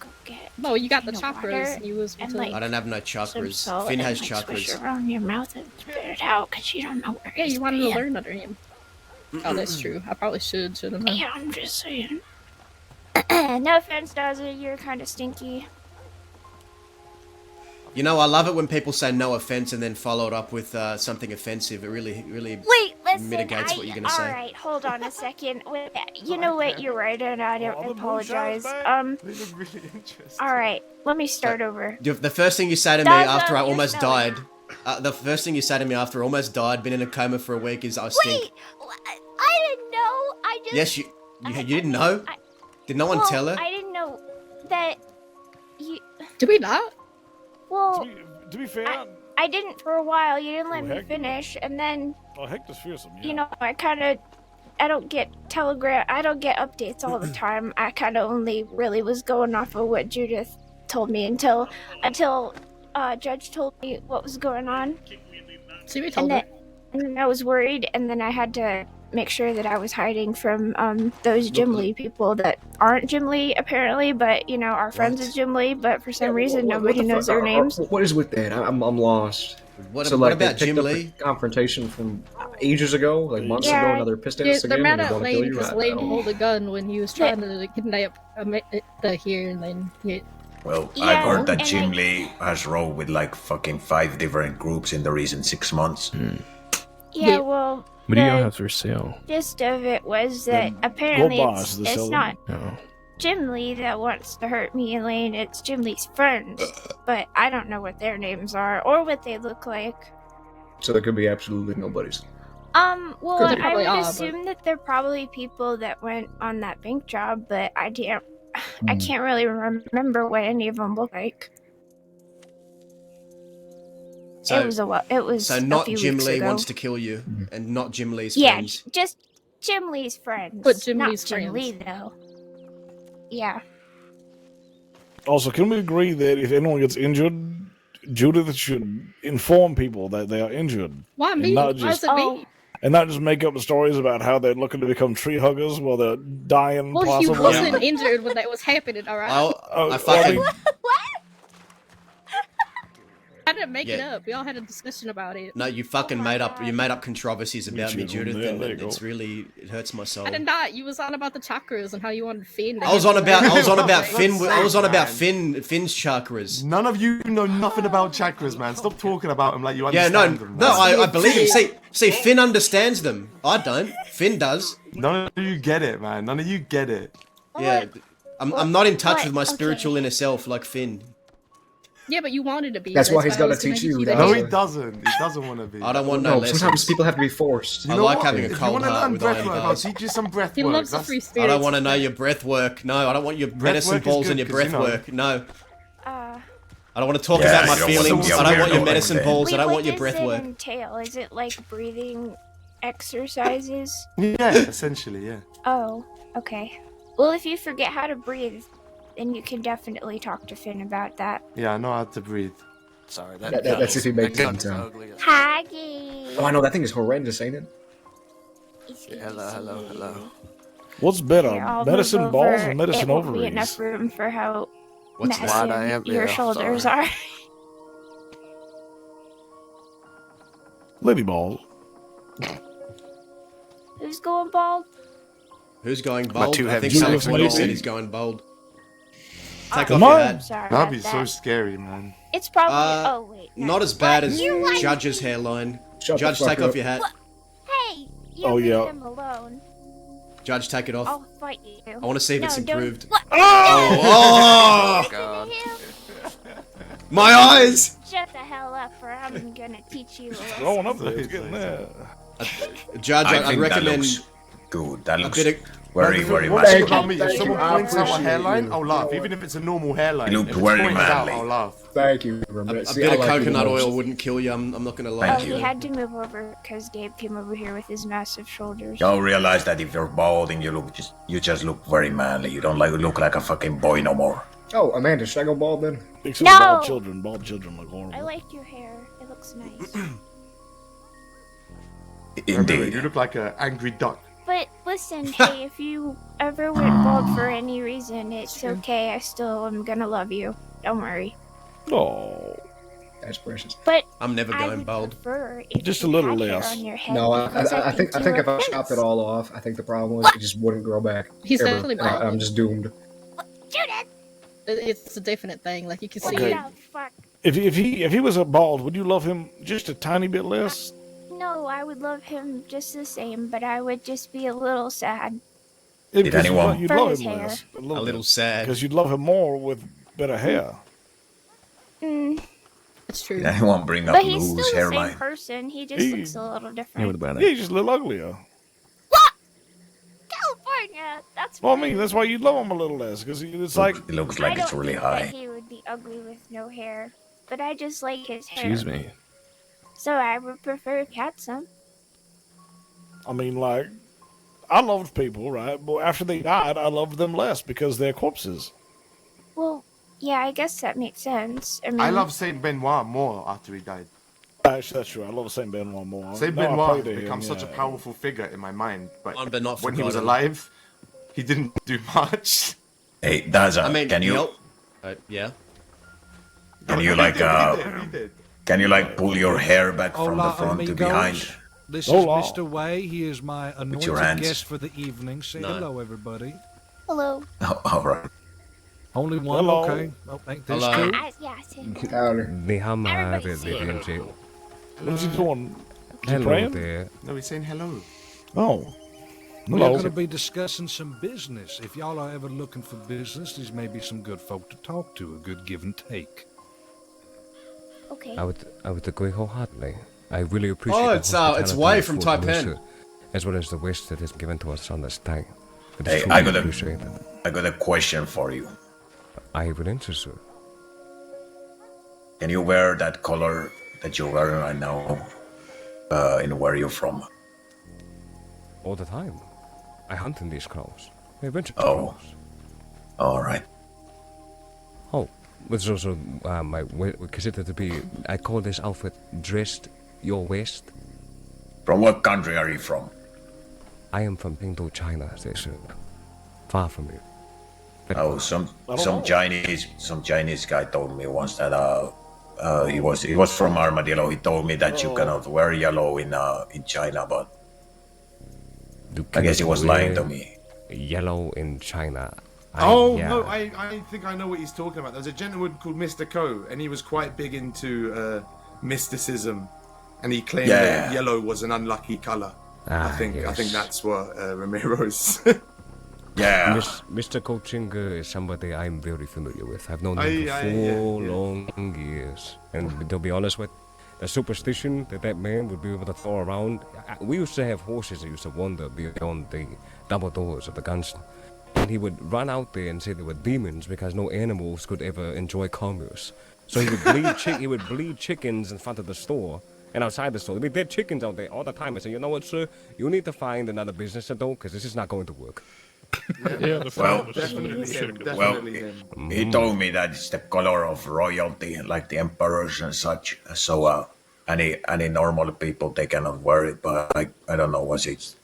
go get. No, you got the you know, chakras. water You was and, to- like, I don't have no some chakras. salt Finn and, has like, swish chakras. it around your mouth and spit it out because you don't know where Yeah, it's you wanted to been. learn under him. Oh, that's true. I probably shouldn't I? Yeah, I'm just saying. No offense, Dazzy, you're kind of stinky. You know, I love it when people say no offense and then follow it up with something offensive. It really Wait, listen. mitigates what you're gonna say. All right, hold on a second. Wait, you know what? You're right, and I don't apologize. All right, let me start over. The first thing you say to me Dazza, after I you're almost smelling died, the first thing you say to me after I almost died, been in a coma for a week, is I stink. Wait, I didn't know. I just. Yes, you didn't know? Did no one well, tell her? I didn't know that you. Did we not? Well, To be fair, I didn't for a while. You didn't let me heck. finish, and then oh, Hector's fearsome. Yeah. you know I don't get I don't get updates all the time. I kind of only really was going off of what Judith told me until Judge told me what was going on. See, we told her. And then I was worried, and then I had to make sure that I was hiding from those Jim Lee people that aren't Jim Lee apparently, but you know are friends with Jim Lee, but for some reason nobody knows their names. What is with that? I'm lost. What So, what like, they about picked Jim up Lee? a confrontation from ages ago, like months Yeah. ago, and now they're pissed at Yeah, us they're again. mad and at they wanna Lane kill you? because I Lane don't- pulled a gun when he was trying to kidnap the here, and then Well, Yeah, I've heard that and Jim I- Lee has rolled with like fucking 5 different groups in the recent 6 months. Yeah, well, What do y'all the have for sale? gist of it was that apparently bars, it's the not. No. Jim Lee that wants to hurt me, Elaine. It's Jim Lee's friends, but I don't know what their names are or what they look like. So there could be absolutely nobody's. Well, They I probably would are, but- assume that they're probably people that went on that bank job, but I can't really remember what any of them look like. So, It was so a not few Jim weeks Lee ago. wants to kill you, and not Jim Lee's Yeah, friends. just Jim Lee's friends. But Jim not Lee's Jim friends. Lee though. Yeah. Also, can we agree that if anyone gets injured, Judith should inform people that they are injured? Why and me? Not Why just, is it me? and not just make up stories about how they're looking to become tree huggers while they're dying, Well, possibly. he wasn't injured when that was happening, alright? I fucking I didn't make it Yeah. up. We all had a discussion about it. no, you fucking made up controversies about me, Judith, Yeah, and there you go. it hurts my soul. I did not. You was on about the chakras and how you wanted Finn. to I was have on about the- Finn. I was on about Man. Finn's chakras. None of you know nothing about chakras, man. Stop talking about them like you Yeah, understand no, them. no, man. I believe him. See, Finn understands them. I don't. Finn does. None of you get it, man. None of you get it. Yeah, I'm not in touch What? with my Okay. spiritual inner self like Finn. Yeah, but you wanted to be. That's why he's I gotta was teach make you that. that. No, he doesn't. He doesn't want to be. I don't want no No, lessons. sometimes people have to be forced. I know like what? having a If you cold want to heart learn with breath iron work, I'll bars. teach you some breath He work. loves the That's- free I spirits. don't want to know your breath work. No, I don't want your medicine work is balls good and your 'cause, breath you know- work. No, Uh, I don't want to talk Yeah, about my you don't want to feelings. be a I don't want your weirdo medicine like that. balls. I don't what want your does breath it work. entail? Is it like breathing exercises? Yeah, essentially, yeah. Oh, okay. Well, if you forget how to breathe, then you can definitely talk to Finn about that. Yeah, I know how to breathe. Sorry, That's if he makes it in town. Haggy. Oh, I know that thing is horrendous, ain't it? Hello. What's better, Here, I'll medicine move balls over. or medicine it won't ovaries? be enough room for how What's massive that? I am- your yeah, shoulders sorry. are. Lady ball. Who's going bald? Who's going My bold? two I heavy think Judith Alex Lacey. said he's going bold. Take Oh, off Come your on. hat. Sorry That'd about be that. so scary, man. It's probably. Oh wait. No. Not as bad What? as You like Judge's me? hairline. Shut the Judge, fuck take up. off your hat. Hey, you Oh, leave yeah. him alone. Judge, take it off. I'll fight you. I want to see if it's No, don't- improved. What? Oh! God. My eyes! Shut the hell up, or I'm gonna teach you a lesson. Growing up there, it's getting there. Judge, I I'd think that recommend looks good. That a looks bit of. very, very What masculine. about me? If Thank someone you. I points out a appreciate hairline, you. I'll laugh. Even if it's a normal hairline. You look If it's very pointed out, manly. I'll laugh. Thank you, A Ramit. See, bit I of like you the coconut most. oil wouldn't kill you. I'm not gonna lie. Thank He you. had to move over because Gabe came over here with his massive shoulders. Y'all realize that if you're balding, you just look very manly. You don't look like a fucking boy no more. Oh, Amanda, should I go bald then? Except No! bald children. Bald children look horrible. I like your hair. It looks nice. Remember, Indeed. you look like an angry duck. But listen, hey, if you ever went bald for any reason, it's okay. I still am gonna love you. Don't worry. Oh, That's precious. But I'm never I going would bald. prefer if Just a you little had hair less. on your head No, because I think you if I look chopped nice. it all off, I think the problem was it just wouldn't grow back. He's ever. definitely And I'm bald. just doomed. Judith! It's a definite thing. Like you can What see. Okay. the fuck? if he was a bald, would you love him just a tiny bit less? No, I would love him just the same, but I would just be a little sad. Yeah, Did because anyone- you'd For love his him hair. less. A little sad. Because you'd love him more with better hair. Mm. It's true. Did anyone bring up But he's still Lou's the hairline? same person. He just looks a little different. Yeah, he's just a little uglier. California! That's Well, I rude. mean, that's why you'd love him a little less. Because it's like, It looks I like don't it's really think high. that he would be ugly with no hair, but I just like his hair. Excuse me. So I would prefer Katsum. I mean, like, I loved people, right? But after they died, I loved them less because they're corpses. Well, yeah, I guess that makes sense. I mean, I love Saint Benoit more after he died. Actually, that's true. I love Saint Benoit more. Saint Now I Benoit pray to becomes him, such a yeah. powerful figure in my mind, but But not when he was forgotten. alive, he didn't do much. Hey, Daza, I mean, can you yeah. can you pull your hair back from the front to behind? This Hola. is Mr. Way. He is my your anointed hands. guest for the evening. Say No. hello, everybody. hello. Oh, all right. Only one, Hello. okay. Oh, ain't this Hello. two? Yeah, I said Louder. Everybody's here. What is he doing? Is he Hello praying? there. No, he's saying hello. Oh. We're Hello. going to be discussing some business. If y'all are ever looking for business, there's maybe some good folk to talk to, a good give and take. Okay. I would agree wholeheartedly. I really appreciate Oh, the it's hospitality Wei of from Fort Taipan. Mercer, as well as the wish that is given to us on this day. It is Hey, truly appreciated. I got a question for you. I will answer, sir. Can you wear that color that you're wearing right now? In where you're from? All the time. I hunt in these clothes. They're vintage Oh. clothes. All right. Oh, which is also we consider to be, I call this outfit dressed your waist. From what country are you from? I am from Pingdu, China, sir. Far from you. Oh, some Chinese guy told me once that he was from Armadillo. He told me that you cannot wear yellow in China, but I guess he was lying to me. Yellow in China. No, I think I know what he's talking about. There's a gentleman called Mr. Ko, and he was quite big into mysticism, and he claimed that yellow was an unlucky color. I think that's what Ramiro's. Yeah. Mr. Kochinga is somebody I'm very familiar with. I've known him for 4 long years. And to be honest with the superstition that man would be able to throw around. We used to have horses that used to wander beyond the double doors of the guns. And he would run out there and say they were demons because no animals could ever enjoy commerce. So he would bleed chickens in front of the store. And outside the store, there'd be dead chickens out there all the time. I said, you know what, sir? You need to find another business to do because this is not going to work. He told me that it's the color of royalty, like the emperors and such. So any normal people, they cannot wear it, but I don't know what it's.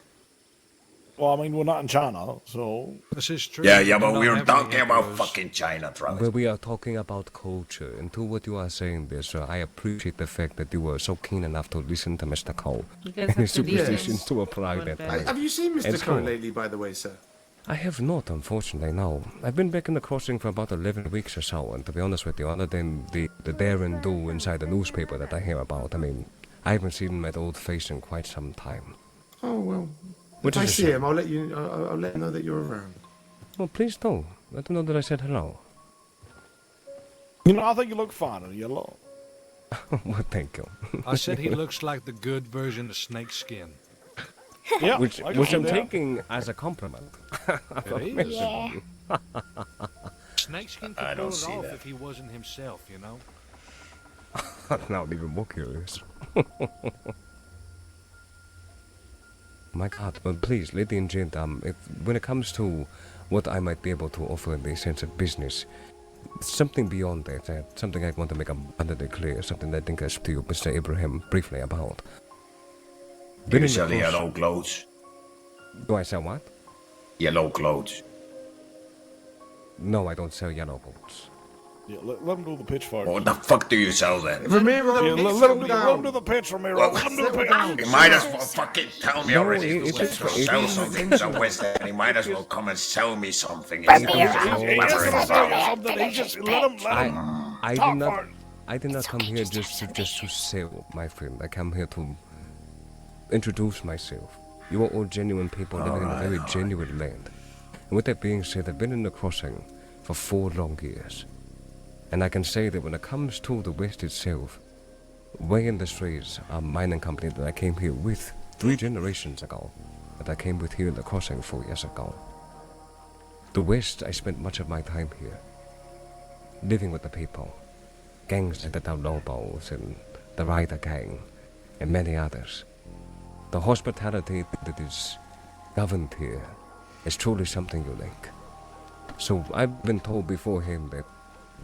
Well, I mean, we're not in China, so... This is true. Yeah, but we were talking about fucking China, Travis. But we are talking about culture, and to what you are saying there, sir, I appreciate the fact that you were so keen enough to listen to Mr. Cole and his superstitions to apply that. Have you seen Mr. Ko lately, by the way, sir? I have not, unfortunately, no. I've been back in the crossing for about 11 weeks or so, and to be honest with you, other than the Darren do inside the newspaper that I hear about, I mean, I haven't seen that old face in quite some time. Oh, well... If I see him, I'll let him know that you're around. Well, please do. Let him know that I said hello. You know, I think you look fine in yellow. Well, thank you. I said he looks like the good version of snakeskin. Yeah, which I'm taking as a compliment. It is. Yeah. Snakeskin could pull it off if he wasn't himself, you know? Now I'm even more curious. My God, but please, lady and gent, when it comes to what I might be able to offer in the sense of business, something beyond that, something I want to make abundantly clear, something that I think I spoke to you, Mr. Abraham, briefly about. Do you sell yellow clothes? Do I sell what? Yellow clothes. No, I don't sell yellow boots. Yeah, let him do the pitch for you. What the fuck do you sell then? Ramiro, Yeah, let him do the pitch, Ramiro. Well, Let him do the pitch. you might as well fucking tell me already. it's If you just- sell something somewhere, then you might as well come and sell me something. He's just gonna sell you something. He just let him I talk did not. for it. I did not come here just to sell, my friend. I come here to introduce myself. You are all genuine people living in a very genuine land. And with that being said, I've been in the crossing for 4 long years. And I can say that when it comes to the West itself, Way Industries, a mining company that I came here with 3 generations ago, that I came with here in the crossing 4 years ago. The West, I spent much of my time here, living with the people. Gangs like the Del Lobos and the Rider Gang, and many others. The hospitality that is governed here is truly something unique. So I've been told beforehand that,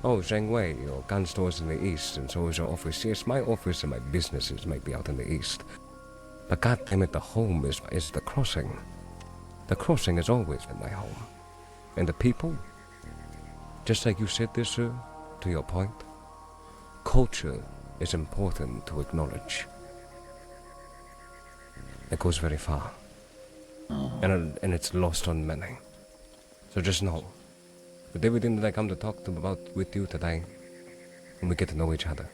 oh, Zhang Wei, your gun store's in the east, and so is your office. Yes, my office and my businesses might be out in the east. But goddammit, the home is the crossing. The crossing has always been my home. And the people, just like you said this, sir, to your point, culture is important to acknowledge. It goes very far. And it's lost on many. So just know, with everything that I come to talk about with you today, and we get to know each other,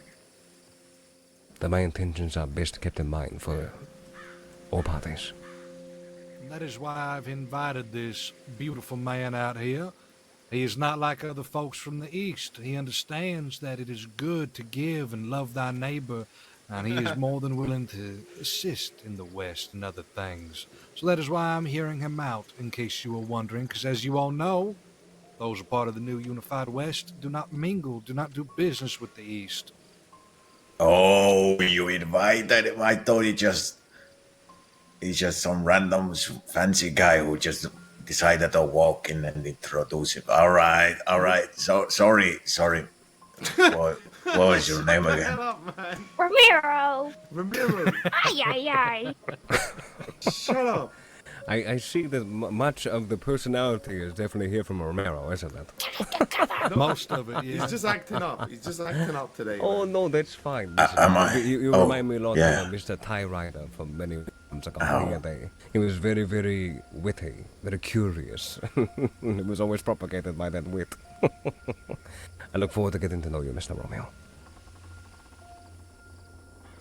that my intentions are best kept in mind for all parties. And that is why I've invited this beautiful man out here. He is not like other folks from the East. He understands that it is good to give and love thy neighbor, and he is more than willing to assist in the West and other things. So that is why I'm hearing him out, in case you were wondering, because as you all know, those a part of the new unified West do not mingle, do not do business with the East. Oh, you invited him. I thought he's just some random fancy guy who just decided to walk in and introduce him. All right. So sorry. What was your name again? Ramiro! Ramiro! Ay. Shut up! I see that much of the personality is definitely here from Romero, isn't it? Most of it, yeah. He's just acting up. He's just acting up today. Oh, no, that's fine. Am I? You Oh, remind me a lot yeah. of Mr. Tie Rider from many films ago. Oh. He was very, very witty, very curious. He was always propagated by that wit. I look forward to getting to know you, Mr. Romeo.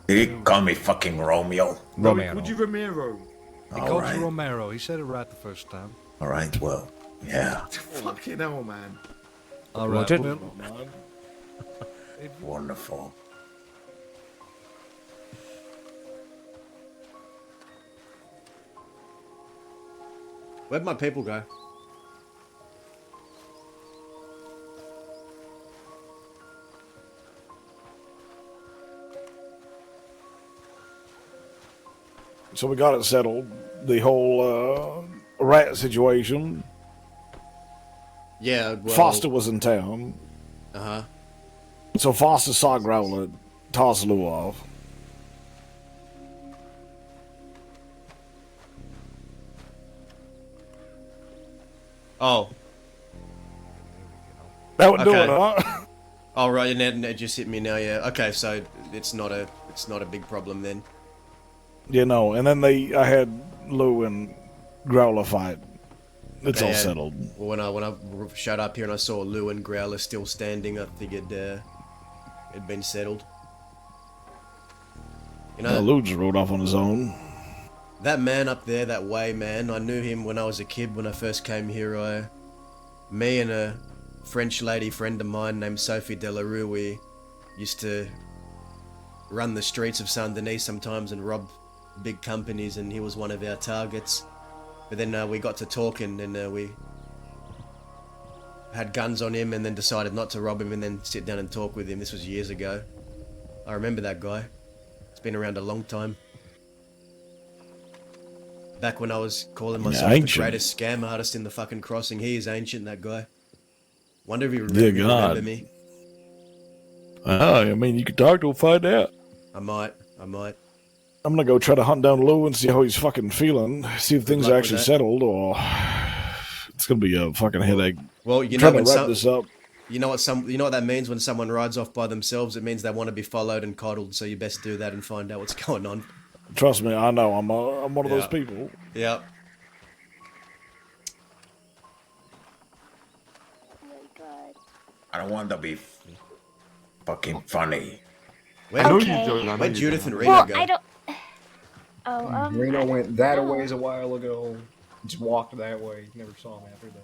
Did he call me fucking Romeo? Romero. Would you Ramiro? He called you Romero. He said it right the first time. All right, well, yeah. Fucking hell, man. All right, Roger. well, Wonderful. Where'd my people go? So we got it settled. The whole rat situation. Yeah, well... Foster was in town. Uh-huh. So Foster saw Growler toss Lou off. Oh. That would do it, huh? Oh, right, and it just hit me now, yeah. Okay, so it's not a big problem then. You know, and then I had Lou and Growler fight. It's Okay, all yeah. settled. Well, when I showed up here and I saw Lou and Growler still standing, I figured it'd been settled. You know, Lou just rode off on his own. that man up there, that way man, I knew him when I was a kid. When I first came here, me and a French lady friend of mine named Sophie Delarue, we used to run the streets of Saint Denis sometimes and rob big companies, and he was one of our targets. But then we got to talking, and we had guns on him, and then decided not to rob him, and then sit down and talk with him. This was years ago. I remember that guy. It's been around a long time. Back when I was calling myself the greatest scam artist in the fucking crossing. He is ancient, that guy. Wonder if he remember me. I mean, you could talk to him, find out. I might. I'm gonna go try to hunt down Lou and see how he's fucking feeling. See if things luck are with actually that. settled, or it's gonna be a fucking headache. Well, you know Trying when to wrap this up. You know what that means when someone rides off by themselves. It means they want to be followed and coddled. So you best do that and find out what's going on. Trust me, I know. I'm one of those people. Yeah. I don't want to be fucking funny. Where'd Judith and Reno Well, go? I don't. Oh, Reno went that a no. ways a while ago. Just walked that way. Never saw him after that.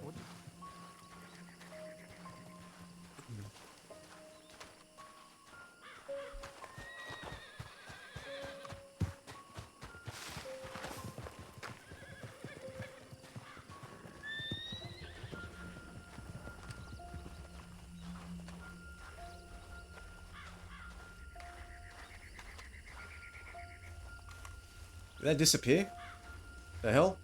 Did they disappear? The hell?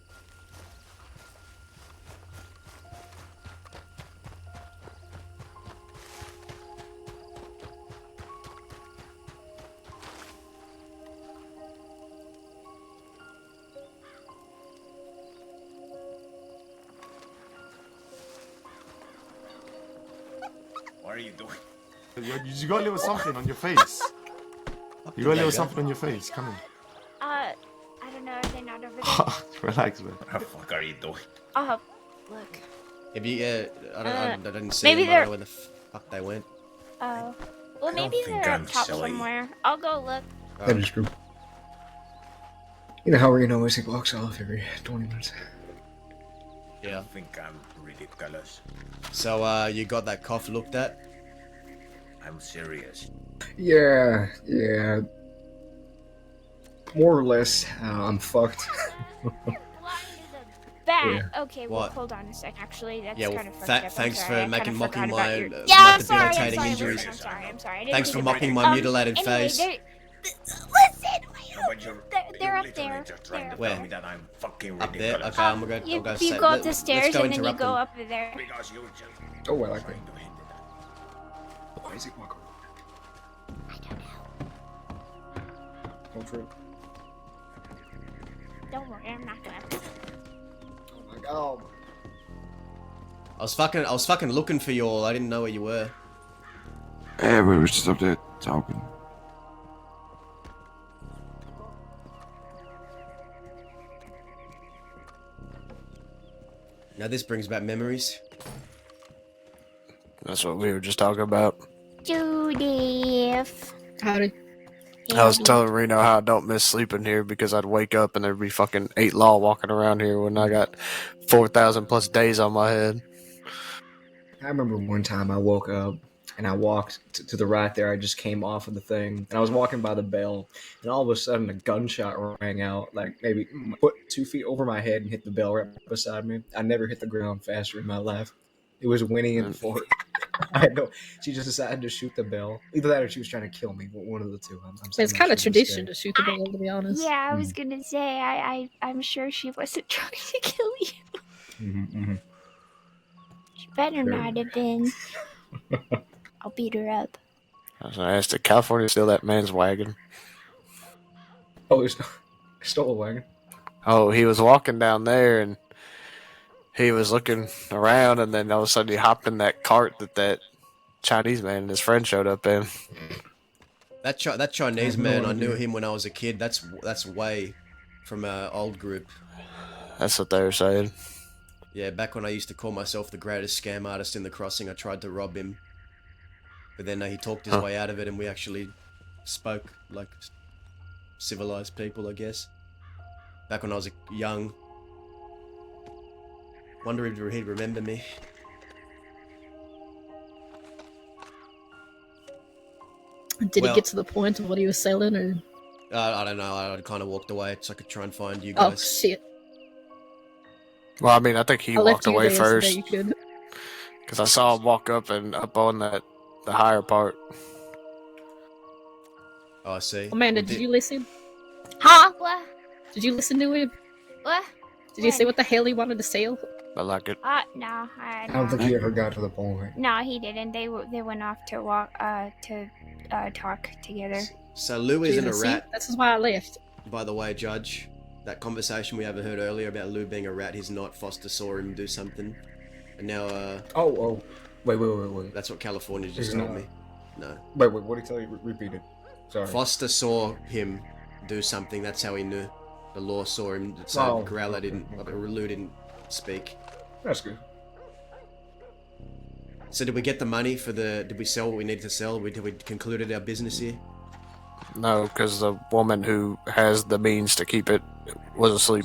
What are you doing? You got a little something on your face. You got a little something on your face. Come in. I don't know. Are they not over there? Relax, man. What the fuck are you doing? Oh, look. If you, I didn't see maybe them. I don't they're- know where the fuck they went. Oh. Well, don't maybe think they're I'm up top silly. somewhere. I'll go look. That is true. You know how Reno is, he walks off every 20 minutes. Yeah. I think I'm ridiculous. So, you got that cough looked at? I'm serious. Yeah, yeah. More or less, I'm fucked. Bat. Yeah. Okay, well, What? hold on a sec. Actually, that's Yeah, well, kind of fucked up. I'm thanks sorry. for I kinda mocking forgot my, about your... my Yeah, sorry, I'm debilitating sorry, injuries. I'm sorry. I didn't Thanks for think about mocking it. my mutilated anyway, face. Listen, they're up Literally there. just trying to Where? tell me that I'm fucking Up there? ridiculous. Okay, I'm gonna You, I'll go you say, go up let- the let's stairs go and then you interrupt go them. up there. Because you just Oh, I like that. trying to hint at that. Why is he walking? I don't know. Don't trip. Don't worry, I'm not gonna. Oh my god. I was fucking looking for you all. I didn't know where you were. Yeah, we were just up there talking. Now this brings back memories. That's what we were just talking about. Judith. Howdy. I was telling Reno how I don't miss sleeping here because I'd wake up and there'd be fucking 8 law walking around here when I got 4,000 plus days on my head. I remember one time I woke up and I walked to the right there. I just came off of the thing and I was walking by the bell, and all of a sudden a gunshot rang out, like maybe 2 feet over my head, and hit the bell right beside me. I never hit the ground faster in my life. It was Winnie and Fort. I had no. She just decided to shoot the bell. Either that or she was trying to kill me. One of the two. It's kind of tradition to shoot the bell, to be honest. Yeah, I was gonna say, I'm sure she wasn't trying to kill you. Mm-hmm. She better Sure. not have been. I'll beat her up. I was gonna ask, did California steal that man's wagon? Oh, they stole a wagon. Oh, he was walking down there and he was looking around, and then all of a sudden he hopped in that cart that Chinese man and his friend showed up in. That Chinese man, I knew him when I was a kid. That's way from our old group. That's what they were saying. Yeah, back when I used to call myself the greatest scam artist in the crossing, I tried to rob him. But then he talked his way out of it, and we actually spoke like civilized people, I guess. Back when I was young. Wonder if he'd remember me. Did he get to the point of what he was selling, or? I don't know. I kind of walked away so I could try and find you Oh guys. shit! Well, I mean, I think he I walked left you away there so first. that you could. Because I saw him walk up and up on the higher part. Oh, I see. Amanda, did you listen? Huh? What? Did you listen to him? What? Did you say what the hell he wanted to sell? I like it. No, I don't think he ever got to the point. No, he didn't. They went off to talk together. So Lou isn't a See, rat. This is why I left. By the way, Judge, that conversation we overheard earlier about Lou being a rat, he's not. Foster saw him do something. And now, Oh. Wait. That's what California just He's told not. me. No. Wait, what did he tell you? Repeat it. Sorry. Foster saw him do something. That's how he knew. The law saw him. So Oh, Growler Lou didn't speak. That's good. So did we get the money for did we sell what we needed to sell? Have we concluded our business here? No, because the woman who has the means to keep it was asleep.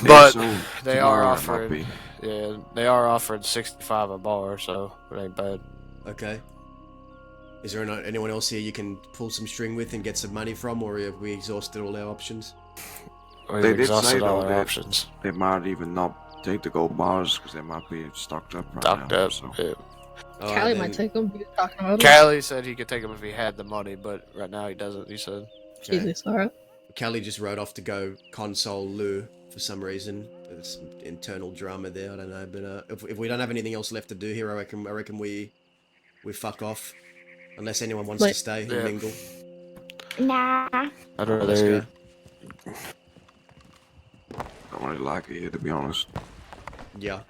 But so they are tomorrow it might offering, be. yeah, they are offering 65 a bar, so it ain't bad. Okay. Is there anyone else here you can pull some string with and get some money from, or have we exhausted all our options? We've They did say exhausted though all our that options. they might even not take the gold bars because they might be stocked up right Stocked now. up, So. yeah. Callie might take him. You talking about him? Callie said he could take him if he had the money, but right now he doesn't, he said. Jesus, alright. Callie just rode off to go console Lou for some reason. There's some internal drama there, I don't know. But if we don't have anything else left to do here, I reckon we fuck off. Unless anyone wants to stay and mingle. Nah. I'd Let's rather. go. Don't really like it here, to be honest. Yeah.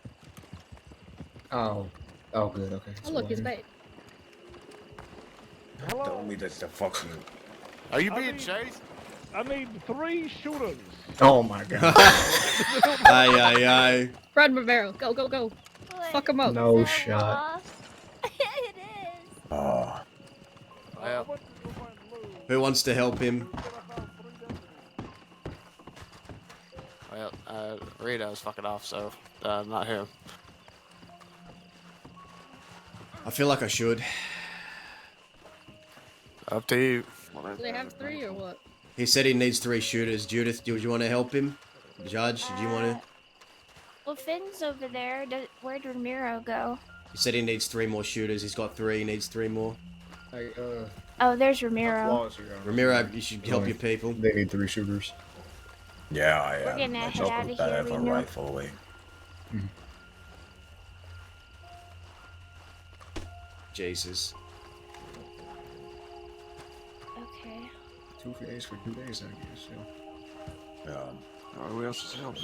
Oh, good. Okay. Oh, look, he's back. Tell me that the fucking. Are you being chased? I need 3 shooters. Oh my god. Aye. Brad Rivero, go. Fuck him up. No shot. It is. Well, Who wants to help him? Reno's fucking off, so not him. I feel like I should. Up to you. Do they have 3 or what? He said he needs 3 shooters. Judith, do you want to help him? Judge, do you want to? Well, Finn's over there. Where'd Ramiro go? He said he needs 3 more shooters. He's got 3. He needs 3 more. Hey, Oh, there's Ramiro. Ramiro, you should help your people. They need 3 shooters. Yeah, I We're am. gonna I head out just of put that here, ever Reno. rifle away. Jesus. Okay. 2 days for 2 days, I guess. Yeah. Who else is helping?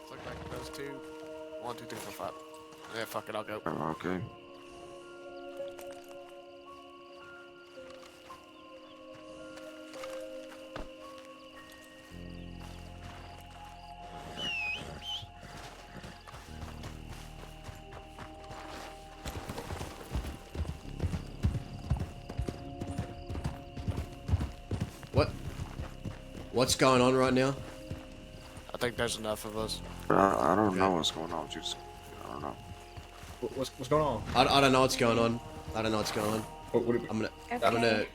Look back at those 2. 1, 2, 3, 4, 5. Yeah, fuck it, I'll go. Okay. What's going on right now? I think there's enough of us. I don't know what's going on. Just I don't know. What's going on? I don't know what's going on. I don't know what's going on.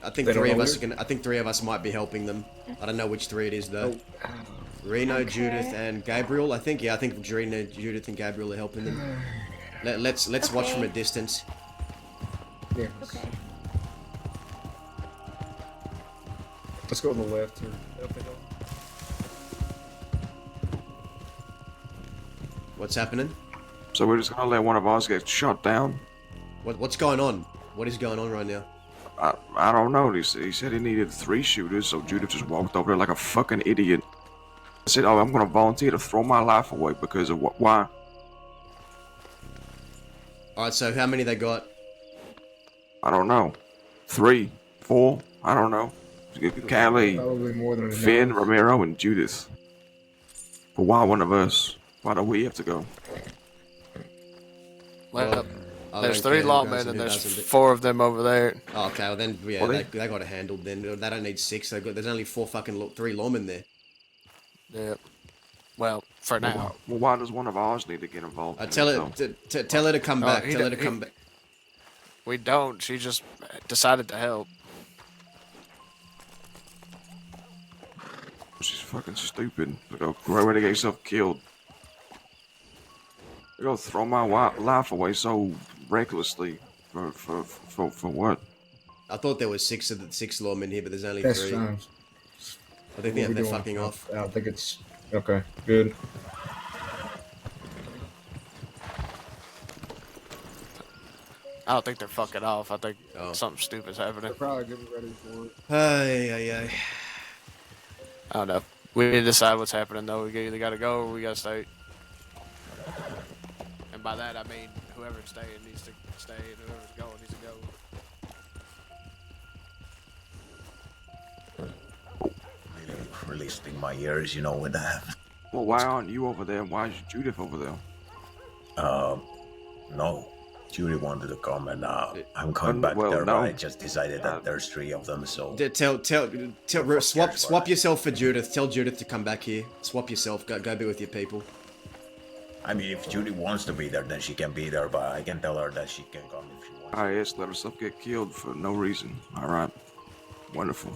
I think 3 of us are gonna. I think 3 of us might be helping them. I don't know which 3 it is though. Reno, Judith, and Gabriel. I think Reno, Judith, and Gabriel are helping them. Let's watch from a distance. Yeah. Okay. Let's go on the left or up the hill. What's happening? So we're just gonna let one of us get shot down? What's going on? What is going on right now? I don't know. He said he needed 3 shooters, so Judith just walked over there like a fucking idiot. I said, "Oh, I'm gonna volunteer to throw my life away because of why?" All right. So how many they got? I don't know. 3, 4. I don't know. Callie, Probably more than enough. Finn, Ramiro, and Judith. But why one of us? Why do we have to go? Well, I there's don't 3 care who lawmen goes and who there's doesn't. 4 of them over there. Oh, okay. Well then, yeah, Well, they got it handled. Then they don't need 6. There's only 3 lawmen there. Yeah. Well, for now. Well, why does one of ours need to get involved? Tell her to come back. Tell her to come back. We don't. She just decided to help. She's fucking stupid. Go right way to get yourself killed. You go throw my life away so recklessly for what? I thought there was 6 lawmen here, but there's only That's 3. fine. I think they're fucking off. I think it's okay. Good. I don't think they're fucking off. I think something stupid's happening. They're probably getting ready for it. Ay. I don't know. We need to decide what's happening though. We either gotta go or we gotta stay. And by that I mean whoever's staying needs to stay and whoever's going needs to go. Releasing my ears, you know, with that. Well, why aren't you over there? Why is Judith over there? No. Judy wanted to come and I'm coming back there, but I just decided that there's 3 of them, so... Swap yourself for Judith. Tell Judith to come back here. Swap yourself. Go be with your people. I mean, if Judy wants to be there, then she can be there, but I can tell her that she can come if she wants. Ah, yes, let herself get killed for no reason. Alright. Wonderful.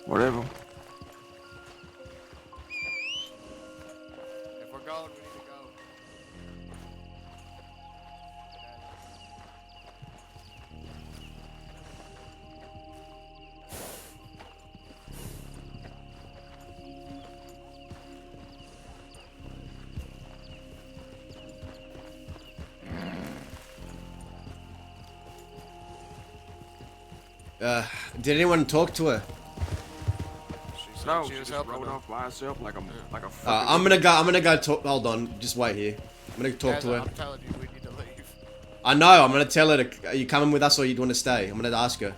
Whatever. If we're going, we need to go. Did anyone talk to her? No, she just rode off by herself like a fucking... I'm gonna go talk. Hold on, just wait here. I'm gonna talk to her. I'm telling you, we need to leave. I know. I'm gonna tell her to. Are you coming with us or you want to stay? I'm gonna ask her.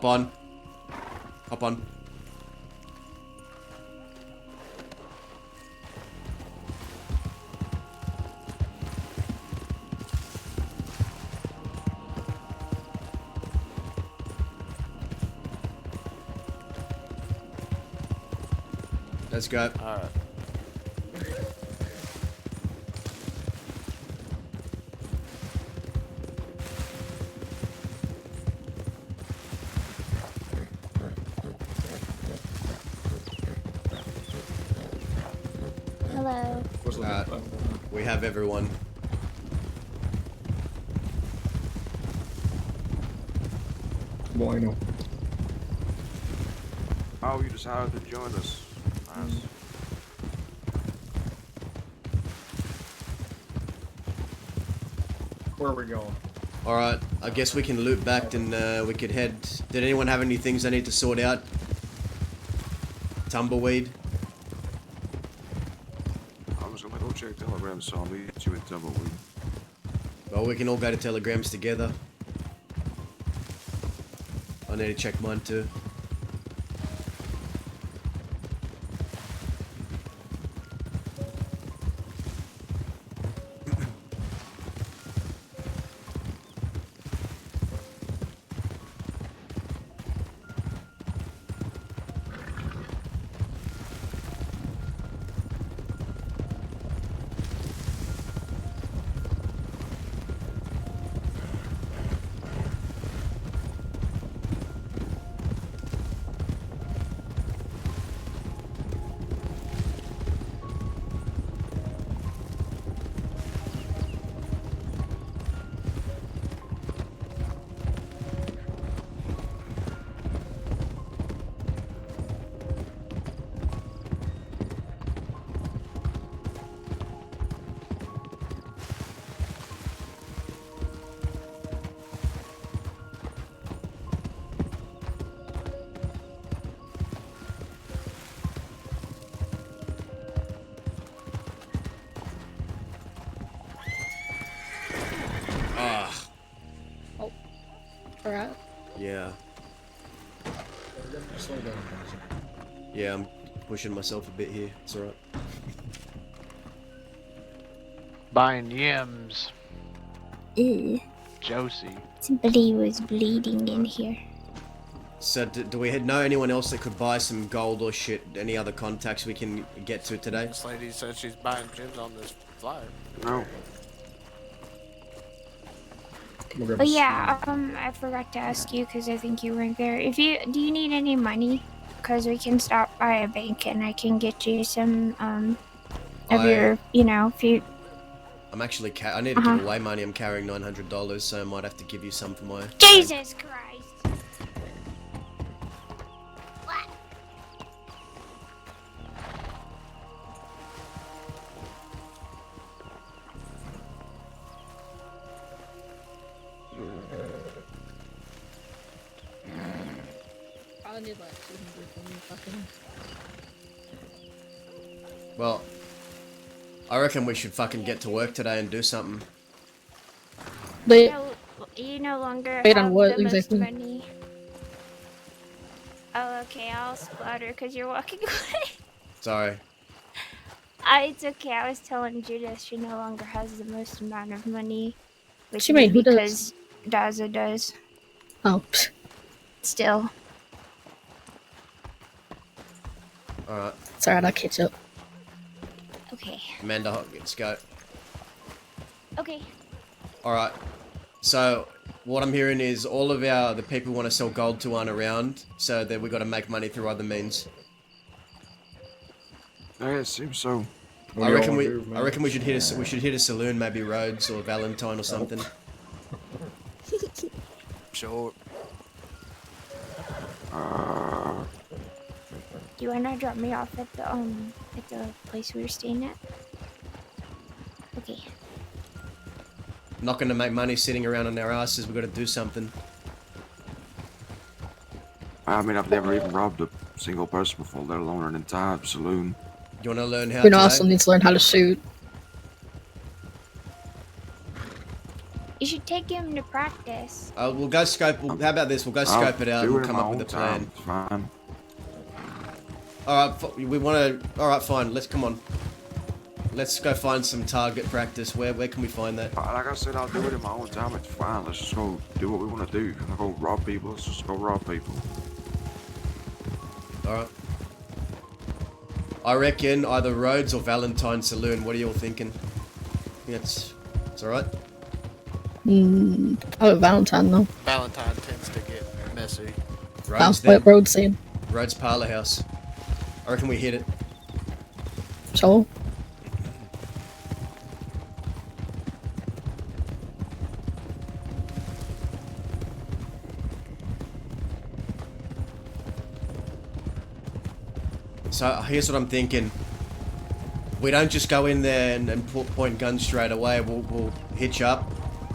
Hop on. Hop on. Let's go. Alright. Hello. We have everyone. Bueno. Oh, you decided to join us. Nice. Where are we going? Alright, I guess we can loop back and we could head... Did anyone have any things they need to sort out? Tumbleweed? I'm just gonna go check Telegram, so I'll meet you in Tumbleweed. Well, we can all go to Telegrams together. I need to check mine too. Alright. Yeah. Slow down, guys. Yeah, I'm pushing myself a bit here. It's alright. Buying yams. Ew. Josie. Somebody was bleeding in here. So, do we know anyone else that could buy some gold or shit? Any other contacts we can get to today? This lady said she's buying gems on this flyer. No. Oh yeah, I forgot to ask you because I think you weren't there. Do you need any money? Because we can stop by a bank and I can get you some of your, if you. I'm actually I need to give away money. I'm carrying $900, so I might have to give you some for my. Jesus Christ! What? I need like 200 from you fucking. Well, I reckon we should fucking get to work today and do something. Wait. You no longer Wait, have on what the most exactly? money. Oh, okay, I'll splatter because you're walking away. Sorry. It's okay. I was telling Judith she no longer has the most amount of money. Which She mean, who because Daza does. Oh. Still. Alright. It's alright, I'll catch up. Okay. Amanda, let's go. Okay. Alright. So, what I'm hearing is all of the people who want to sell gold to aren't around, so that we got to make money through other means. Yeah, it seems so. I reckon we should hit a saloon, maybe Rhodes or Valentine or something. Sure. Do you wanna drop me off at the place we were staying at? Okay. Not gonna make money sitting around on our asses. We got to do something. I mean, I've never even robbed a single person before, let alone an entire saloon. You want to learn how? We also need to learn how to shoot. You should take him to practice. We'll go scope. How about this? We'll go scope it out and come up with a plan. Fine. All right, we want to. All right, fine. Let's come on. Let's go find some target practice. Where can we find that? Like I said, I'll do it in my own time. It's fine. Let's just go do what we want to do. I'll go rob people. Let's just go rob people. All right. I reckon either Rhodes or Valentine Saloon. What are you all thinking? It's all right. Oh, Valentine though. Valentine tends to get messy. Rhodes, What road scene? Rhodes Parlor House. I reckon we hit it. So. So here's what I'm thinking. We don't just go in there and point guns straight away. We'll hitch up,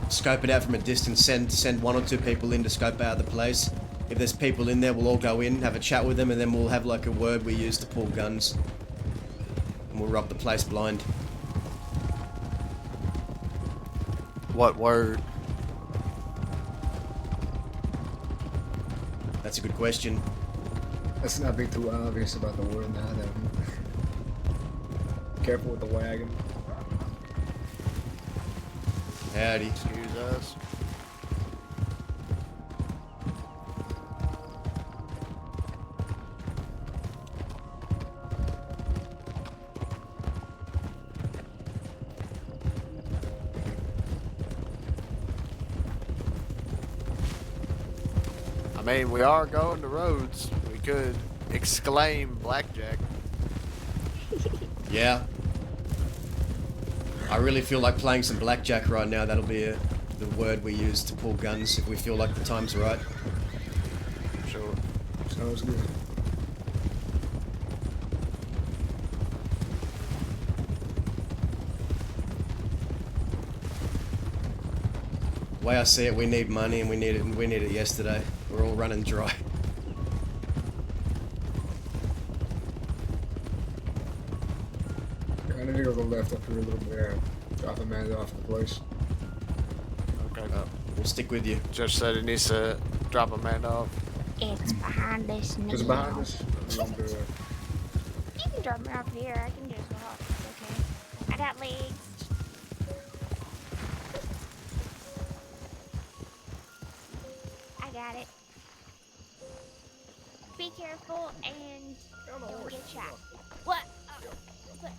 scope it out from a distance, send 1 or 2 people in to scope out the place. If there's people in there, we'll all go in, have a chat with them, and then we'll have like a word we use to pull guns. And we'll rob the place blind. What word? That's a good question. Let's not be too obvious about the word now, then. Careful with the wagon. Howdy. Excuse us. I mean, we are going to Rhodes. We could exclaim blackjack. Yeah. I really feel like playing some blackjack right now. That'll be the word we use to pull guns if we feel like the time's right. Sure. Sounds good. The way I see it, we need money and we need it yesterday. We're all running dry. I need to go left up here a little bit. Drop a man off the place. Okay. We'll stick with you. Judge said he needs to drop a man off. It's behind us now. It's behind us. You can drop me off here. I can just walk. It's okay. I got legs. I got it. Be careful and don't get shot. What? What?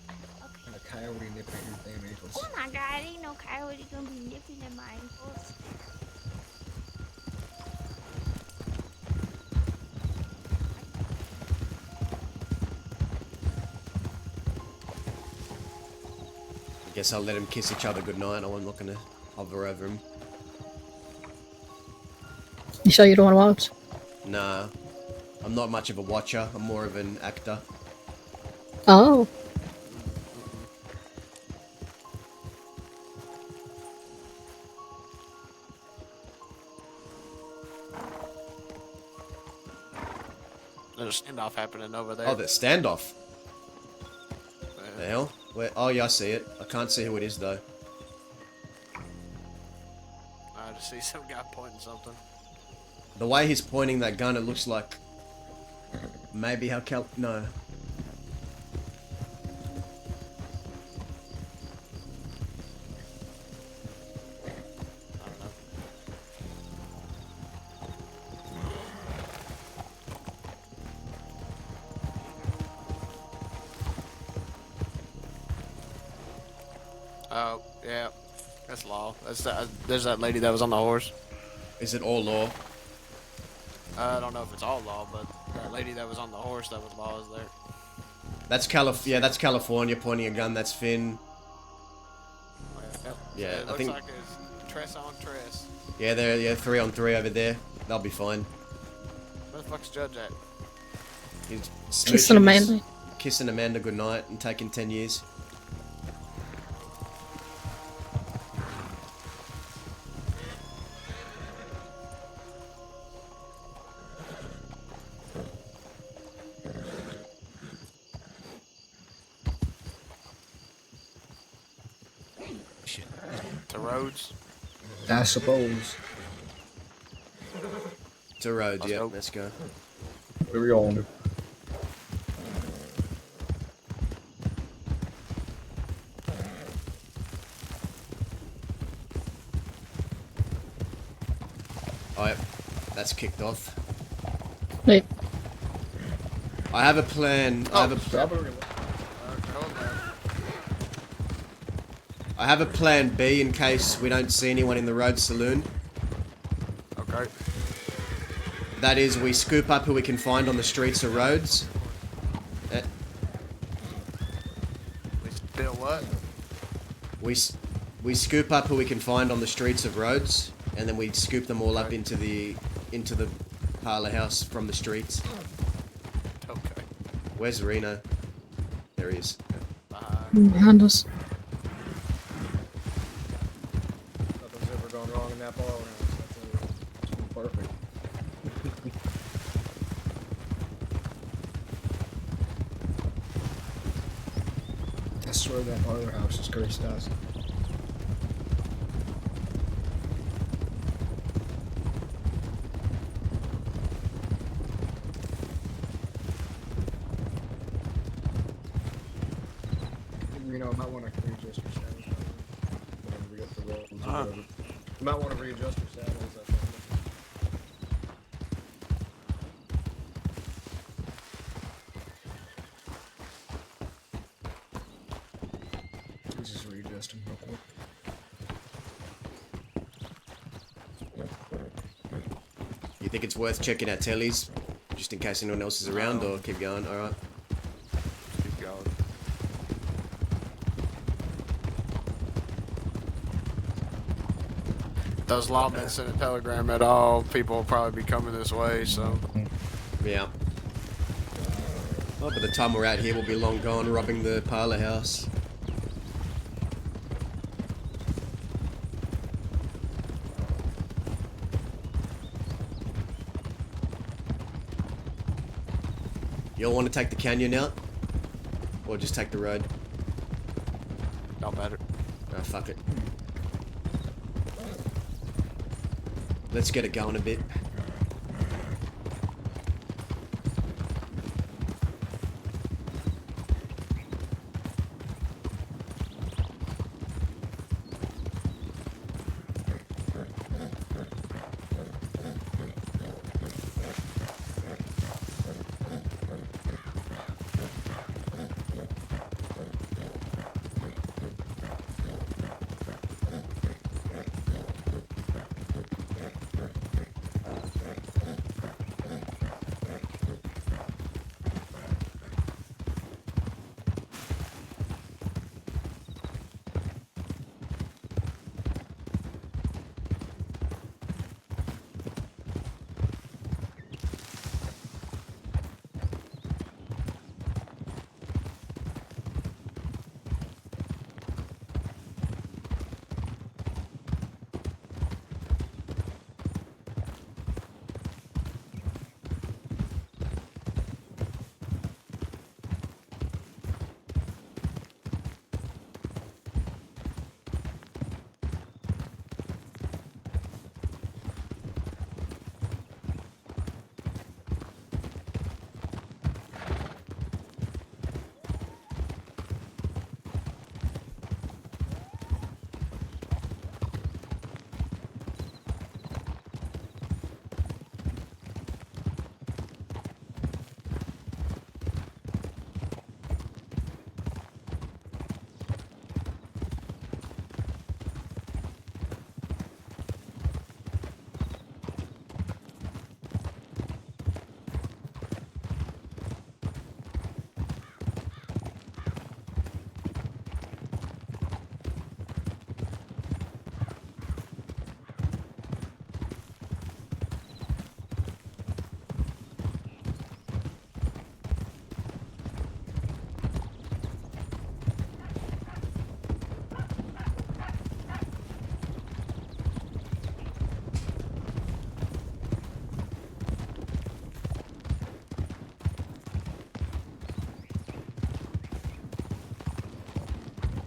And a coyote nipping at your damn ankles. Oh my god, ain't no coyote gonna be nipping at my ankles. I guess I'll let them kiss each other goodnight. I'm not gonna hover over them. You sure you don't want to watch? Nah. I'm not much of a watcher. I'm more of an actor. Oh. There's a standoff happening over there. Oh, the standoff. The hell? Where? Oh, yeah, I see it. I can't see who it is though. I just see some guy pointing something. The way he's pointing that gun, it looks like maybe how no. Oh, yeah. That's law. That's there's that lady that was on the horse. Is it all law? I don't know if it's all law, but that lady that was on the horse that was law is there. That's that's California pointing a gun. That's Finn. Yeah, It I looks think. like it's tress on tress. Yeah, they're 3 on 3 over there. They'll be fine. Where the fuck's Judge at? He's Kissing Amanda. Kissing Amanda goodnight and taking 10 years. To Rhodes. I suppose. It's a road, yeah. Let's go. Where we going? Alright, that's kicked off. Wait. I have a plan. I have a plan B in case we don't see anyone in the road saloon. Okay. That is, we scoop up who we can find on the streets or roads. We still what? We scoop up who we can find on the streets of roads, and then we scoop them all up into the parlor house from the streets. Okay. Where's Reno? There he is. Behind us. Nothing's ever gone wrong in that bar house. That's perfect. I swear that parlor house is cursed us. You know, I might want to readjust your saddles. Whenever we get the roads or whatever. You might want to readjust your saddles. I think. Let's just readjust them real quick. You think it's worth checking out tellies, just in case anyone else is around, or keep going? All right. Keep going. Those lawmen sent a telegram at all. People will probably be coming this way, so. Yeah. Oh, by the time we're out here, we'll be long gone robbing the parlor house. You all want to take the canyon out? Or just take the road? Don't matter. Oh, fuck it. Let's get it going a bit.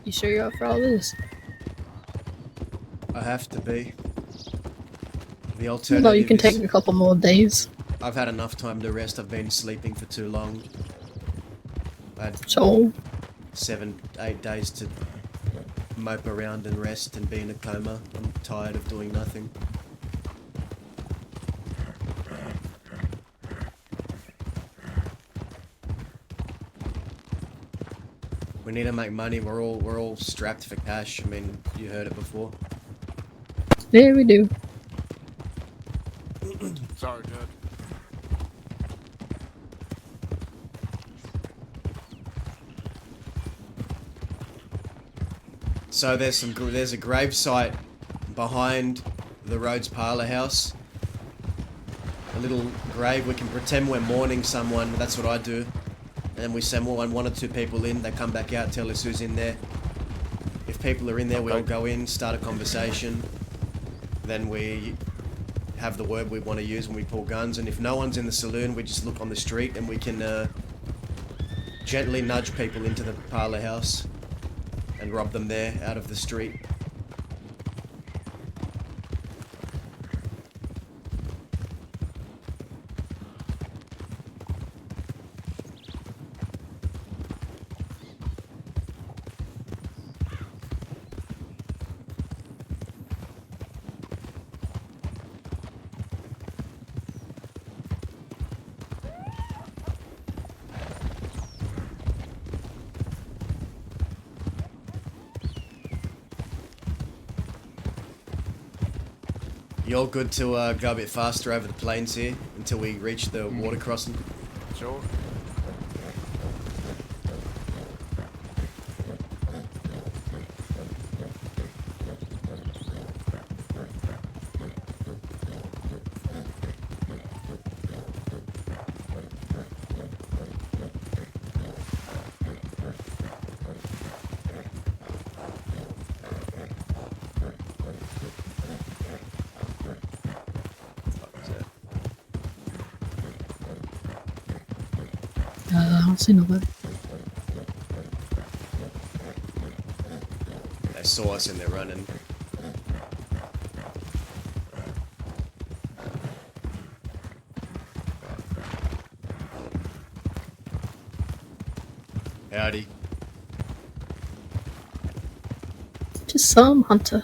You sure you're up for all this? I have to be. The alternative No, you can is, take a couple more days. I've had enough time to rest. I've been sleeping for too long. I had So 7, 8 days to mope around and rest and be in a coma. I'm tired of doing nothing. We need to make money. We're all strapped for cash. I mean, you heard it before. there we do. Sorry, Judge. So there's a grave site behind the Rhodes Parlour house. A little grave. We can pretend we're mourning someone. That's what I do. And we send one or two people in. They come back out, tell us who's in there. If people are in there, we all go in, start a conversation. Then we have the word we want to use when we pull guns. And if no one's in the saloon, we just look on the street and we can gently nudge people into the parlour house and rob them there out of the street. You're good to go a bit faster over the plains here until we reach the water crossing. Sure. I don't see nobody. They saw us and they're running. Howdy. Just some hunter.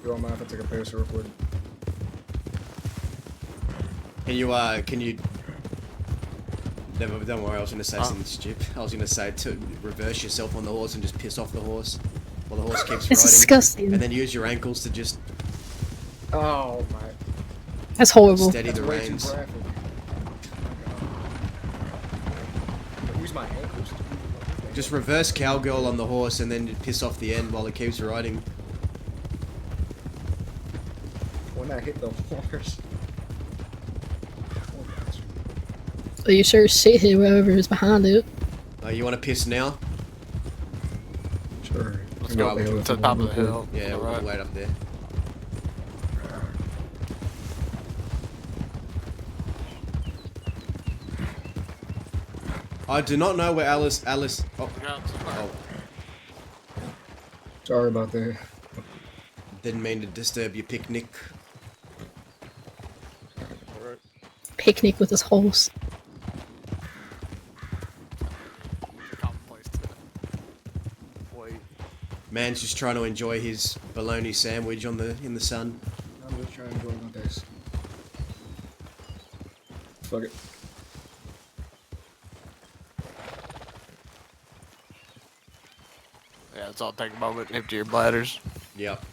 You want my if I take a picture real quick? Can you never, don't worry, I was gonna say something stupid. I was gonna say to reverse yourself on the horse and just piss off the horse while the horse keeps riding. It's disgusting. And then use your ankles to just Oh my. That's horrible. steady the Way too reins. graphic. Use my ankles. Just reverse cowgirl on the horse and then piss off the end while it keeps riding. When I hit the horse. So you sure sit here wherever is behind it. Oh, you want to piss now? Sure. Let's go to the top of the hill. Yeah, All we'll right. wait up there. I do not know where Alice. Oh. Oh. Sorry about that. Didn't mean to disturb your picnic. Picnic with his horse. Man's just trying to enjoy his bologna sandwich in the sun. I'm just trying to enjoy my days. Fuck it. Yeah, let's all take a moment, empty your bladders. Yep.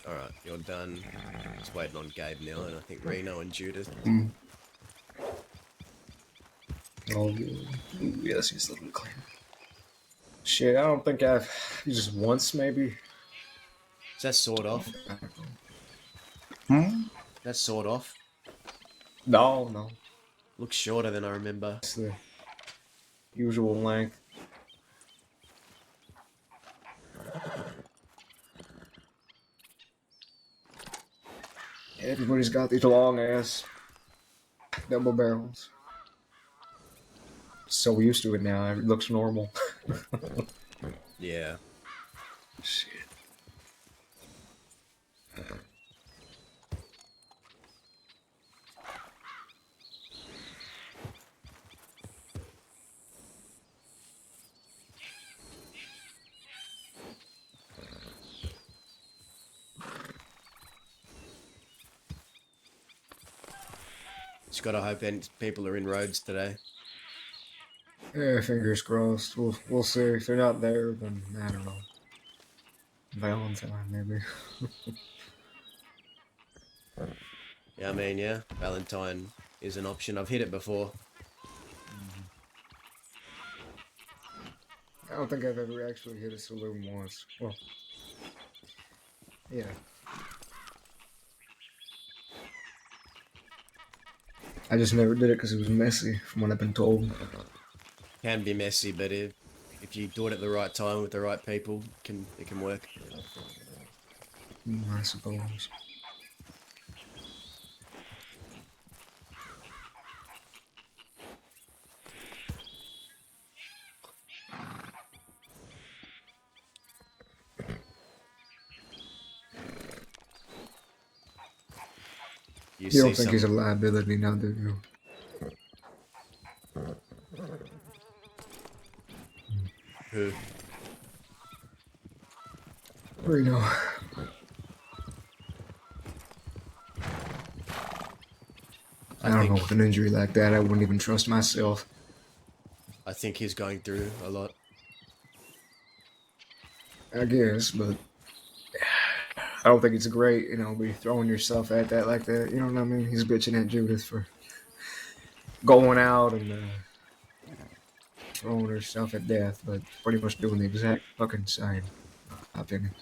Alright, you're done. Just waiting on Gabe now, and I think Reno and Judith. Oh, yeah, this is a little clean. Shit, I don't think I've just once maybe. Is that sword off? That's sword off? No. Looks shorter than I remember. It's the usual length. Everybody's got these long ass double barrels. So used to it now, it looks normal. Yeah. Shit. Just gotta hope people are in roads today. Yeah, fingers crossed. We'll see. If they're not there, then I don't know. Valentine, maybe. Yeah, I mean, yeah, Valentine is an option. I've hit it before. I don't think I've ever actually hit a saloon once. Well, yeah. I just never did it because it was messy, from what I've been told. Can be messy, but if you do it at the right time with the right people, it can work. I suppose. You don't think he's a liability now, do you? Who? Reno. I don't know, with an injury like that, I wouldn't even trust myself. I think he's going through a lot. I guess, but I don't think it's great, be throwing yourself at that like that. You know what I mean? He's bitching at Judith for going out and throwing herself at death, but pretty much doing the exact fucking same, in my opinion.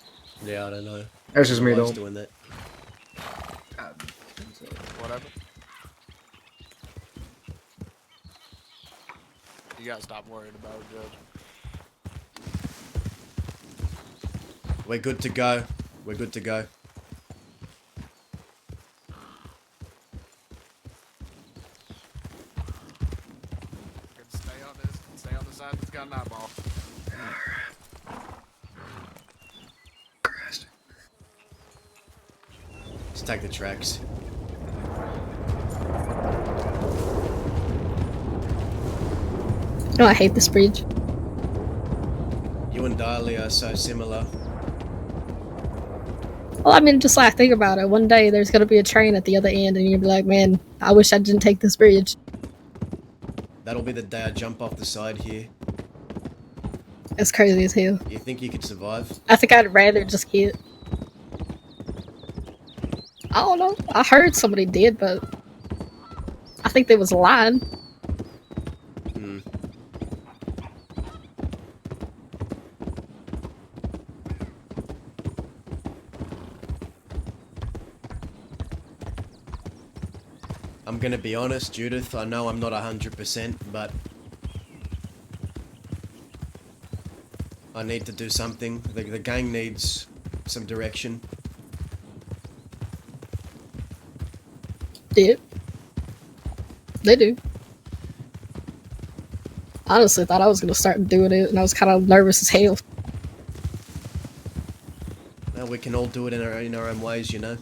Yeah, I don't know. That's just me, Why though. he's doing that. Whatever. You gotta stop worrying about it, Judge. We're good to go. We're good to go. Stay on the side that's got an eyeball. Let's take the tracks. I hate this bridge. You and Darley are so similar. Well, I mean, just think about it. One day there's gonna be a train at the other end, and you'll be like, man, I wish I didn't take this bridge. That'll be the day I jump off the side here. It's crazy as hell. You think you could survive? I think I'd rather just get. I don't know. I heard somebody did, but I think they was lying. Hmm. I'm gonna be honest, Judith, I know I'm not 100%, but I need to do something. The gang needs some direction. Yeah. They do. Honestly, thought I was gonna start doing it, and I was kind of nervous as hell. Well, we can all do it in our own ways, you know?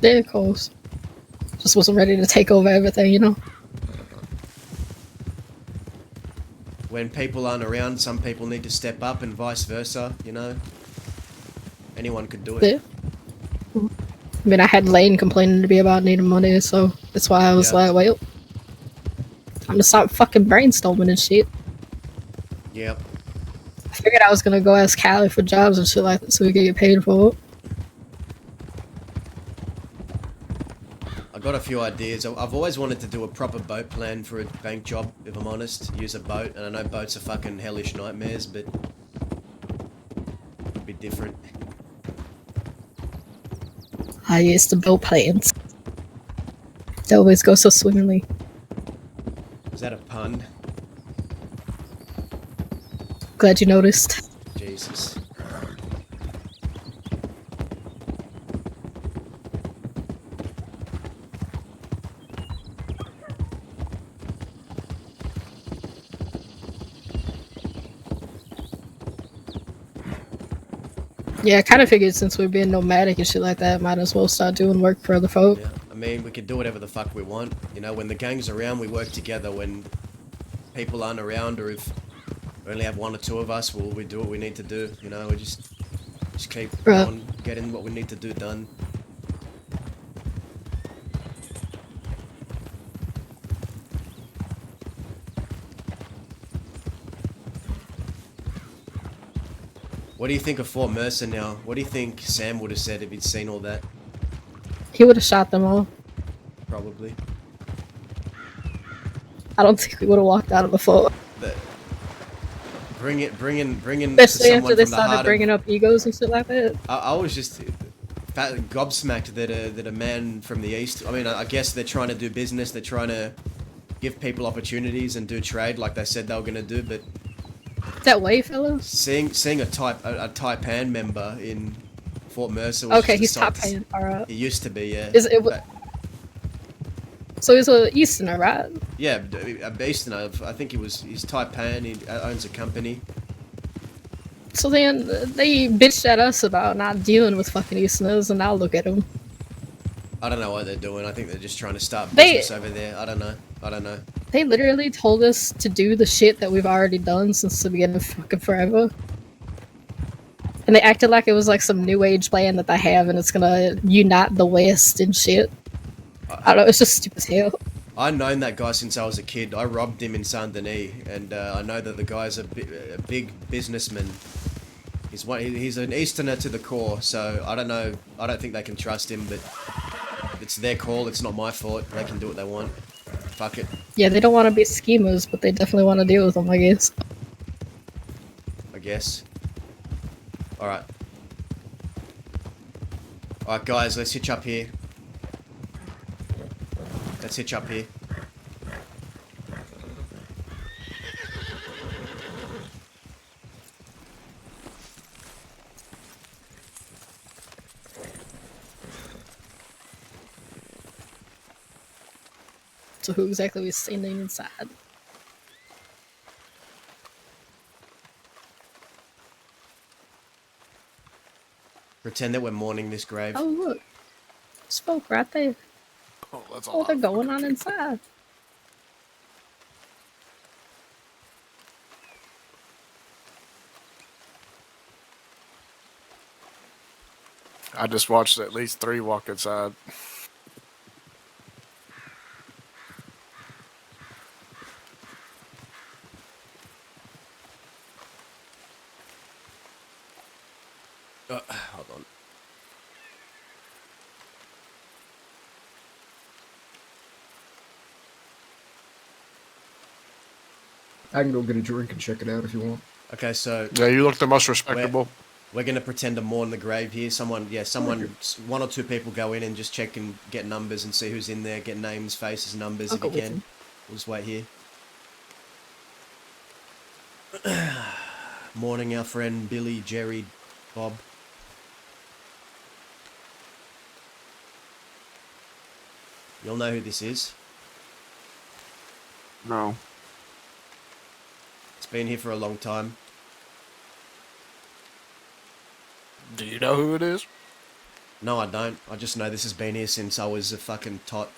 Yeah, of course. Just wasn't ready to take over everything, you know? When people aren't around, some people need to step up and vice versa, you know? Anyone could do it. Yeah. I mean, I had Lane complaining to me about needing money, so that's why I was like, well, time to stop fucking brainstorming and shit. Yep. I figured I was gonna go ask Callie for jobs and shit like that so we could get paid for it. I got a few ideas. I've always wanted to do a proper boat plan for a bank job, if I'm honest. Use a boat, and I know boats are fucking hellish nightmares, but it would be different. I used the boat plans. They always go so swimmingly. Is that a pun? Glad you noticed. Jesus. Yeah, I kind of figured since we're being nomadic and shit like that, might as well start doing work for other folk. Yeah. I mean, we can do whatever the fuck we want. You know, when the gang's around, we work together. When people aren't around, or if we only have one or two of us, well, we do what we need to do. You know, we just keep on getting what we need to do done. What do you think of Fort Mercer now? What do you think Sam would have said if he'd seen all that? He would have shot them all. Probably. I don't think we would have walked out of the fort. But bring in Especially someone after they from the heart started of- bringing up egos and shit like that. I was just gobsmacked that a man from the east. I mean, I guess they're trying to do business. They're trying to give people opportunities and do trade like they said they were going to do. But That way, fellow? seeing a Taipan member in Fort Mercer was Okay, just a he's sight to Taipan, alright. He used to be, yeah. Is it? But- So he's a Easterner, right? yeah, a Easterner. I think he's Taipan. He owns a company. So then they bitched at us about not dealing with fucking Easterners, and now look at them. I don't know what they're doing. I think they're just trying to start They- business over there. I don't know. They literally told us to do the shit that we've already done since the beginning of fucking forever. And they acted like it was like some new age plan that they have and it's gonna unite the West and shit. I don't know, it's just stupid as hell. I've known that guy since I was a kid. I robbed him in Saint Denis, and I know that the guy's a big businessman. He's an Easterner to the core, so I don't know. I don't think they can trust him, but it's their call. It's not my fault. They can do what they want. Fuck it. Yeah, they don't want to be schemers, but they definitely want to deal with them, I guess. I guess. Alright. Alright, guys, let's hitch up here. Let's hitch up here. So who exactly was standing inside? Pretend that we're mourning this grave. Oh look, smoke right there. Oh, that's Oh, they're going on inside. I just watched at least 3 walk inside. I can go get a drink and check it out if you want. Okay, so Yeah, you look the most respectable. We're gonna pretend to mourn the grave here. Someone, one or two people go in and just check and get numbers and see who's in there. Get names, faces, numbers if you can. We'll just wait here. Mourning our friend Billy, Jerry, Bob. You'll know who this is. No. It's been here for a long time. Do you know who it is? No, I don't. I just know this has been here since I was a fucking tot.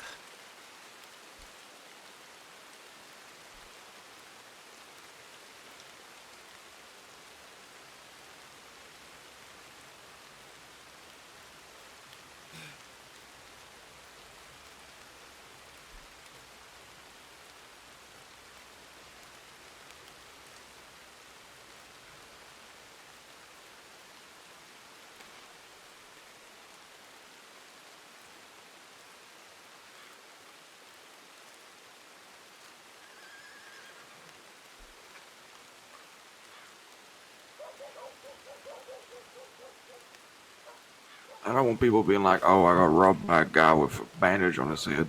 I don't want people being like, oh, I got robbed by a guy with a bandage on his head.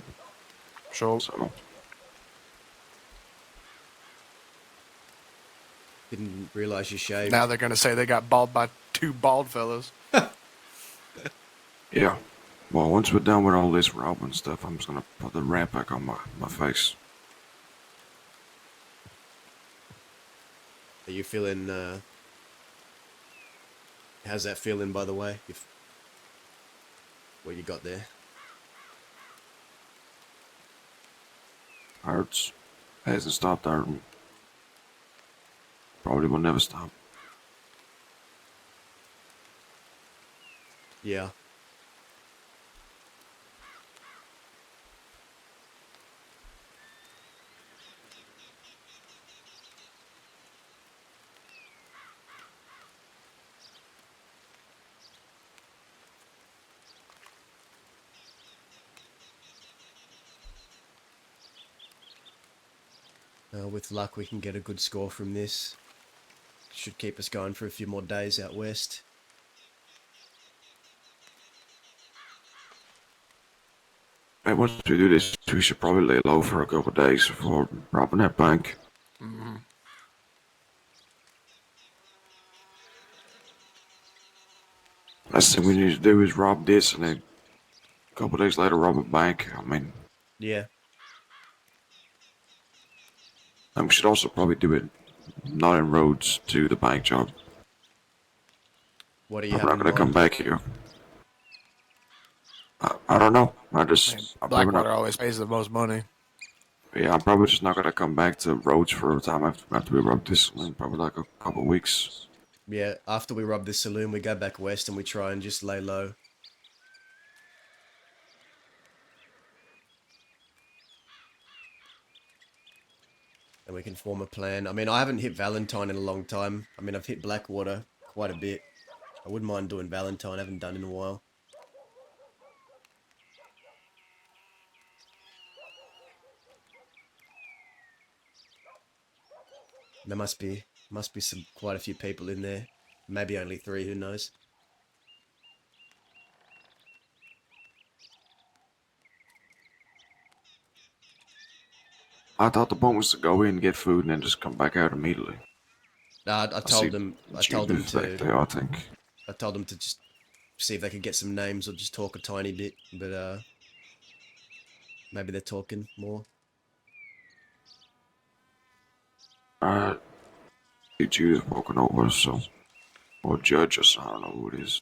Sure. So, Didn't realize you shaved. Now they're gonna say they got bald by two bald fellas. yeah. Well, once we're done with all this robbing stuff, I'm just gonna put the wrap back on my face. Are you feeling, how's that feeling, by the way? What you got there? Hurts. Hasn't stopped hurting. Probably will never stop. Yeah. With luck, we can get a good score from this. Should keep us going for a few more days out west. Hey, once we do this, we should probably lay low for a couple of days before robbing that bank. Mm-hmm. Last thing we need to do is rob this and then a couple of days later rob a bank. I mean, Yeah. and we should also probably do it not in roads to the bank job. What do you I'm have not in gonna come mind? back here. I don't know. I'm probably Blackwater not. always pays the most money. Yeah, I'm probably just not gonna come back to roads for a time after we rob this. Probably like a couple of weeks. Yeah, after we rob this saloon, we go back west and we try and just lay low. And we can form a plan. I mean, I haven't hit Valentine in a long time. I mean, I've hit Blackwater quite a bit. I wouldn't mind doing Valentine. I haven't done in a while. There must be quite a few people in there. Maybe only 3, who knows? I thought the point was to go in, get food, and then just come back out immediately. I told them to. I think. I told them to just see if they could get some names or just talk a tiny bit, but maybe they're talking more. Judy's walking over, so or judge us. I don't know who it is.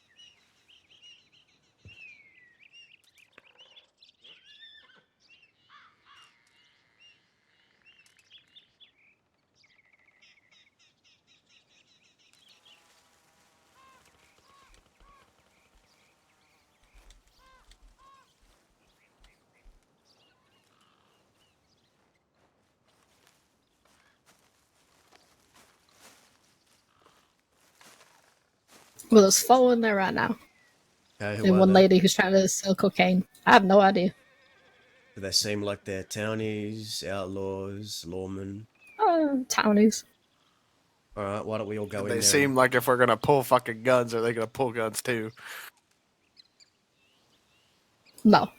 Well, there's 4 in there right now. Okay, And one lady who's trying to sell cocaine. I have no idea. Do they seem like they're townies, outlaws, lawmen? Townies. Alright, why don't we all go in They there? seem like if we're gonna pull fucking guns, are they gonna pull guns too? No.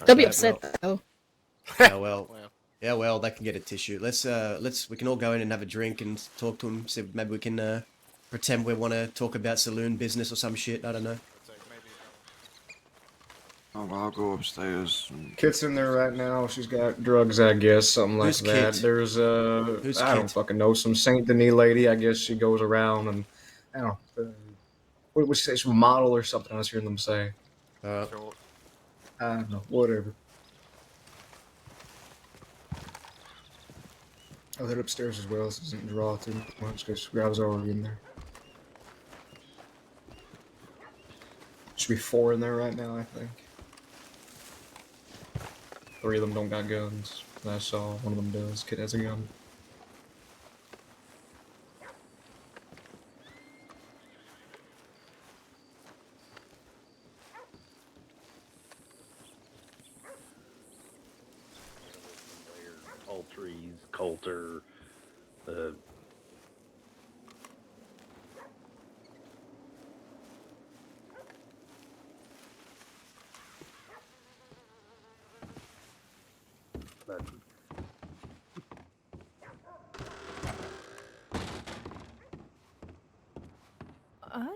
They'll be Okay, upset though. Yeah, well, they can get a tissue. We can all go in and have a drink and talk to them. See, if maybe we can pretend we want to talk about saloon business or some shit. I don't know. Oh, I'll go upstairs. Kit's in there right now. She's got drugs, I guess, something like Who's that. Kit? There's Who's I don't Kit? fucking know, some Saint Denis lady. I guess she goes around and I don't know. What would she say? She's a model or something. I was hearing them say. I don't know. Whatever. I'll head upstairs as well. This doesn't draw too much because I was already in there. Should be 4 in there right now, I think. 3 of them don't got guns. I saw one of them does. Kid has a gun. All trees, Coulter,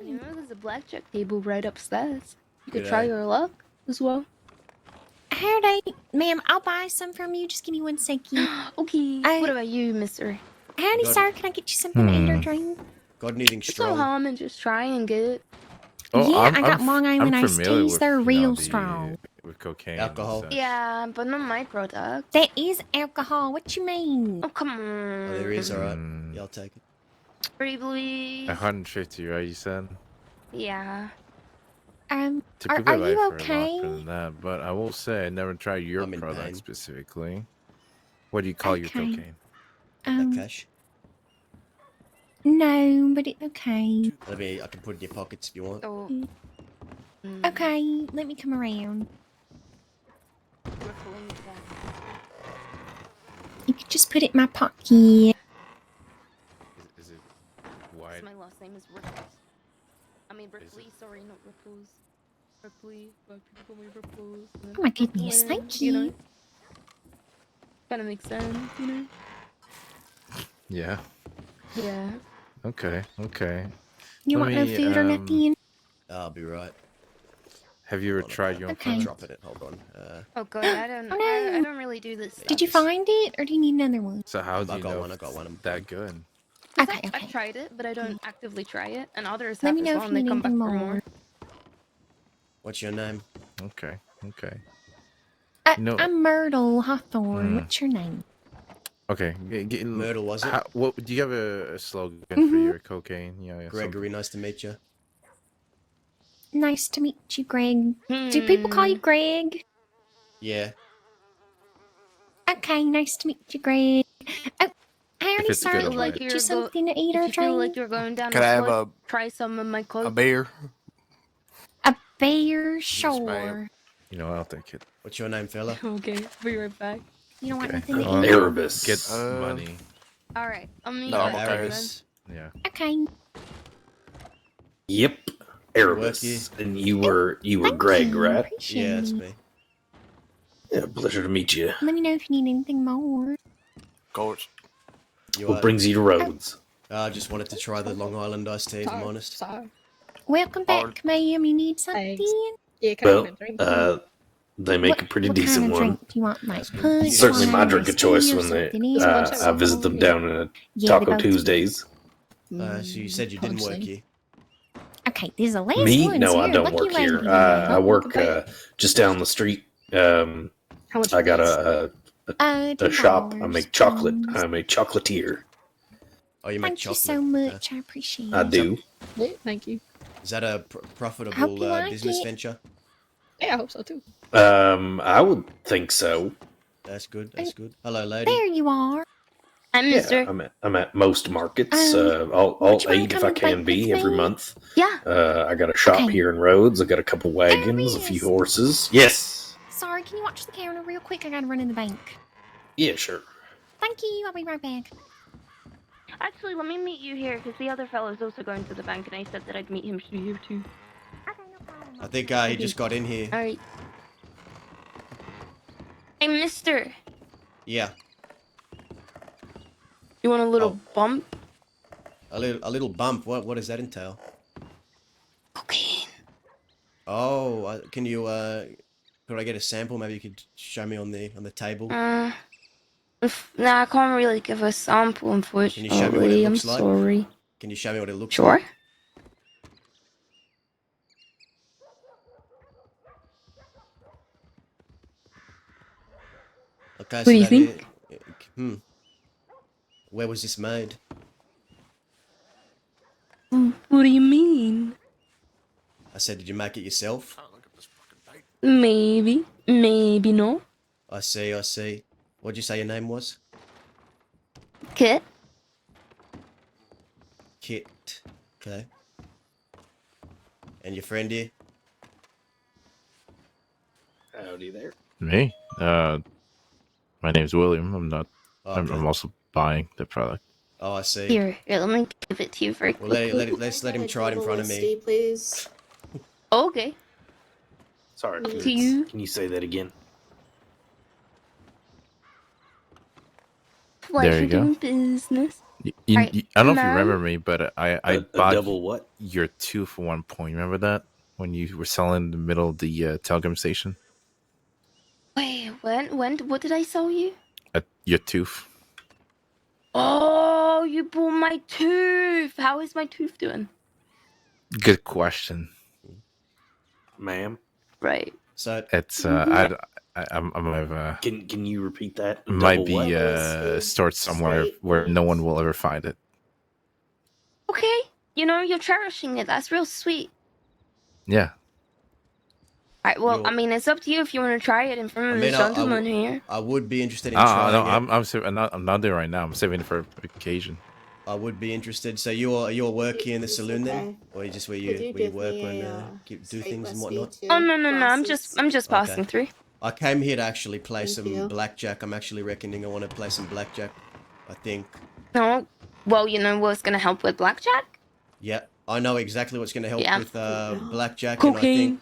You know, there's a blackjack table right upstairs. You could Good try eye. your luck as well. Howdy, ma'am. I'll buy some from you. Just give me 1 second. Okay. What about you, mister? Howdy, Got- sir. Can I get you something to eat or drink? God, anything It's no strong? harm in just try and get it. Oh, Yeah, I got Long Island iced familiar teas. with, They're you know, real the- strong. with cocaine. Alcohol. Yeah, but not my product. That is alcohol. What you mean? Oh, come on. Oh, there is. Alright. Yeah, I'll take it. Pretty please. 150, right? You said. Yeah. Typically, are I you for a lot okay? better than that, but I will say I never tried your I'm in product pain. specifically. What do you call your Okay. cocaine? Cash. No, but it's okay. I can put it in your pockets if you want. Oh. Okay, let me come around. You could just put it in my pocket. Is it white? My last name is Ripples. I mean Ripley, sorry, not Ripples. Ripley, but people call me Ripples. Oh my goodness, thank you. know? Kind of makes sense, you know? Yeah. Yeah. Okay. Okay. You Let want no me, food or nothing? I'll be right. Have you ever tried your own Okay. product? Dropping it. Hold on. Oh god, I don't. Oh, no. I don't really do this. Did you find it, or do you need another one? So how do I you got know one, I if got one. it's that good? Okay, I've tried it, but I don't actively try it, and others Let have me as know well, if and you they need come back anything for more. more. What's your name? Okay. Okay. No. I'm Myrtle Hawthorne. Mm. What's your name? Okay. Myrtle, was it? What do you have a slogan for Mhm. your cocaine? Yeah. Gregory, nice to meet you. Nice to meet you, Greg. Do people call you Greg? Yeah. Okay, nice to meet you, Greg. Oh, howdy, it's sir. good, Can I like- get you're you something to eat if or you feel like drink? you're going down Could a I have slope, try some of my coke. a beer? A bear, ma'am. sure. You know, I'll take it. What's your name, fella? Okay, be right back. You don't want Okay. nothing to I'll eat? Erebus. Get money. All right, I'll meet No, you I'm guys okay. then. Erebus. Yeah. Okay. Yep, Erebus. And you were Greg, right? Appreciate Yeah, it's it. me. Yeah, pleasure to meet you. Let me know if you need anything more. Coach. You What brings you to Rhodes? I just wanted to try the Long Island iced tea, if I'm honest. Sorry. Welcome back, ma'am. You need something? Yeah, can I Well, get a drink? they make a pretty what decent kind of one. drink do you want? Like punch, Certainly my wine, drink of iced choice tea, or when they something else? I visit them down in Yeah, they Taco both do. Tuesdays. So you said you didn't punch work thing. here. Okay, this is the last Me? one. No, so I you're a don't lucky work here. lady. I work look at just down the street. How much I got is a shop. I $2, make chocolate. please. I'm a chocolatier. Oh, you make Thank you chocolate. so much. I appreciate I it. do. Yeah, thank you. Is that a Hope profitable you like business it. venture? Yeah, I hope so too. I would think so. That's good. That's good. Hello, lady. There you are. I'm Yeah, Mister. I'm at most markets. I'll would you mind eat if I coming can back be with every me? month. Yeah. I got a shop Okay. here in Rhodes. I got a couple wagons, a few yes. horses. Yes. Sorry, can you watch the counter real quick? I gotta run in the bank. Yeah, sure. Thank you. I'll be right back. Actually, let me meet you here because the other fellow's also going to the bank, and I said that I'd meet him here too. I think he just got in here. All right. Hey, Mister. Yeah. You want a little bump? A little bump. What does that entail? Cocaine. Oh, can you could I get a sample? Maybe you could show me on the table. Nah, I can't really give a sample, unfortunately. Can you show me what it looks I'm like? sorry. Can you show me what it looks Sure. like? Okay, What do you think? Where was this made? What do you mean? I said, did you make it yourself? Maybe. Maybe no. I see, I see. What'd you say your name was? Kit. Kit. Okay. And your friend here? Howdy there. Me? My name's William. I'm not. Okay. I'm also buying the product. Oh, I see. Here, let me give it to you very Well, quickly. let's let him try it in front of me. Please. Okay. Sorry, To you. can you say that again? Pleasure you go. doing business. I don't know if you ma'am? remember me, but I A bought double what? your tooth for 1 point. Remember that when you were selling in the middle of the telegram station? Wait, when? What did I sell you? Your tooth. Oh, you bought my tooth. How is my tooth doing? Good question. Ma'am? Right. So it's I'm Can you repeat that? might Double be what? stored somewhere where no one will ever find it. Okay. You know, you're cherishing it. That's real sweet. Yeah. Alright, well, I mean, it's up to you if you want to try it in front I of mean, the gentleman here. I would be interested in No, trying it. I'm not there right now. I'm saving it for occasion. I would be interested. So you're work here in the saloon then, or you just where you work and do things and whatnot? Oh no, I'm just passing through. I came here to actually play some blackjack. I'm actually reckoning I want to play some blackjack. I think. No, well, you know what's gonna help with blackjack? Yeah, I know exactly what's going to help Yeah. with blackjack, Cocaine. and I think.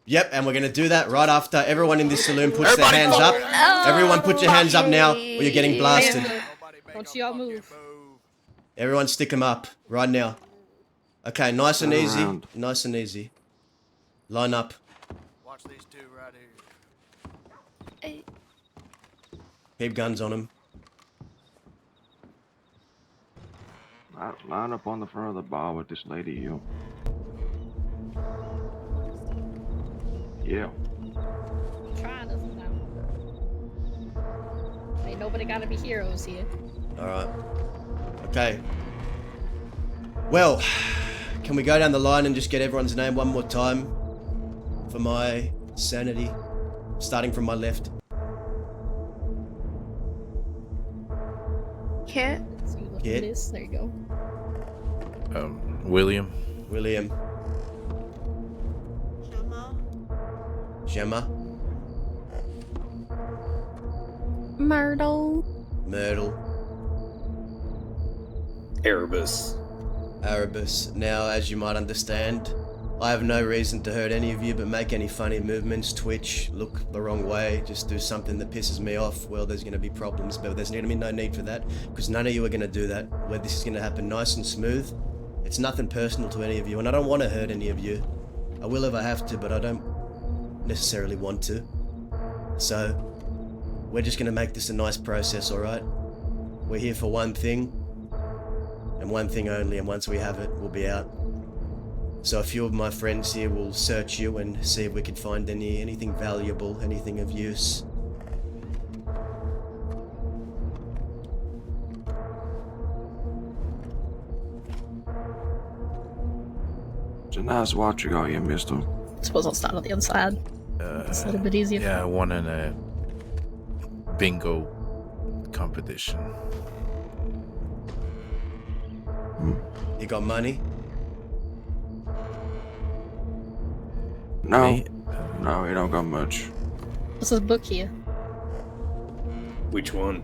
Yep, and we're going to do that right after everyone in this saloon puts their hands up. Everyone put your hands up now, or you're getting blasted. Don't y'all move. Everyone stick them up right now. Okay, nice and Turn easy. around. Nice and easy. Line up. Watch these two right here. Keep guns on them. Line up on the front of the bar with this lady, you. Yeah. Trying us now. Ain't nobody gotta be heroes here. Alright. Okay. Well, can we go down the line and just get everyone's name one more time? For my sanity. Starting from my left. Kit. So you look Kit. at this. There you go. William. William. Gemma. Myrtle. Myrtle. Erebus. Erebus. Now, as you might understand, I have no reason to hurt any of you, but make any funny movements, twitch, look the wrong way, just do something that pisses me off, well, there's going to be problems, but there's going to be no need for that, because none of you are going to do that, where this is going to happen nice and smooth. It's nothing personal to any of you, and I don't want to hurt any of you. I will if I have to, but I don't necessarily want to. So, we're just going to make this a nice process, alright? We're here for one thing, and one thing only, and once we have it, we'll be out. So a few of my friends here will search you and see if we can find anything valuable, anything of use. It's a nice watch you got here, mister. Suppose I'll start on the other side. It's a little bit easier. Yeah, I won in a bingo competition. You got money? No. No, he don't got much. What's this book here? Which one?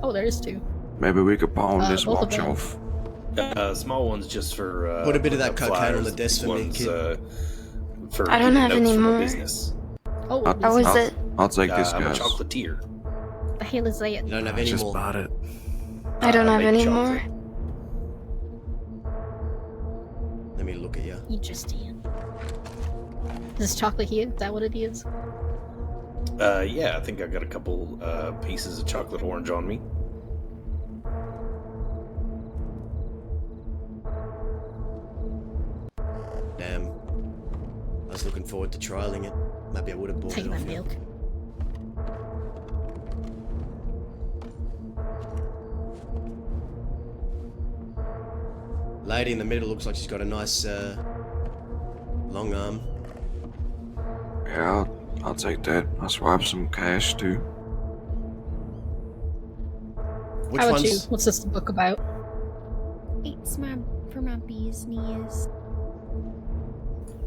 Oh, there is 2. Maybe we could pawn this both of watch them. off. Small one's just for. Put a bit of that putting up cocaine on flyers. the desk These for me, ones, kid. For I don't keeping have notes any for my more. business. Oh, How is it? I'll take this, I'm a guys. chocolatier. The hell is that? You don't have any more. Bought it. I don't have make any chocolate. more. Let me look at you. Interesting. Is chocolate here? Is that what it is? Yeah, I think I got a couple pieces of chocolate orange on me. Damn. I was looking forward to trialing it. Maybe I would have bought Take it my off you. milk. Lady in the middle looks like she's got a nice, long arm. Yeah, I'll take that. I'll swap some cash too. Which How about one's... you? What's this book about? It's for my business.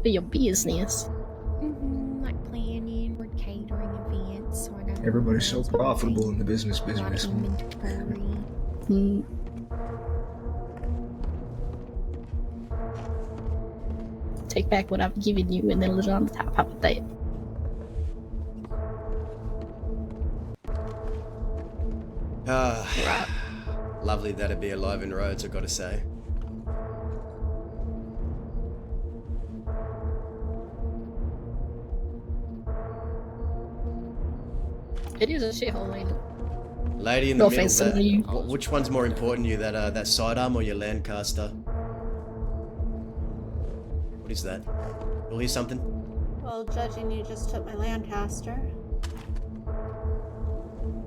For your business. Like planning or catering events. So I got Everybody's so profitable in the business. a lot of inventory. Hmm. Take back what I've given you and then leave it on the top. How about that? Lovely that'd be alive in roads, I gotta say. It is a shithole, ain't it? Lady in the No middle offense there. to you. Which one's more important to you, that sidearm or your Lancaster? What is that? You'll hear something? Well, judging you just took my Lancaster.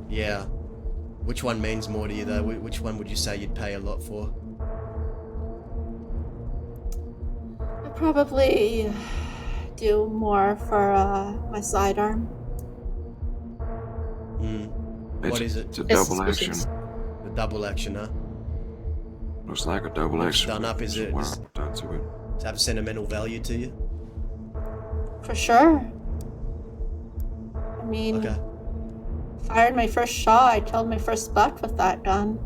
Yeah. Which one means more to you though? Which one would you say you'd pay a lot for? I'd probably do more for my sidearm. What is it? It's a double action. The double action, huh? Looks like a double action. Done up, is it? What I've done to it. Does it have sentimental value to you? For sure. I mean, Okay. fired my first shot. I killed my first buck with that gun.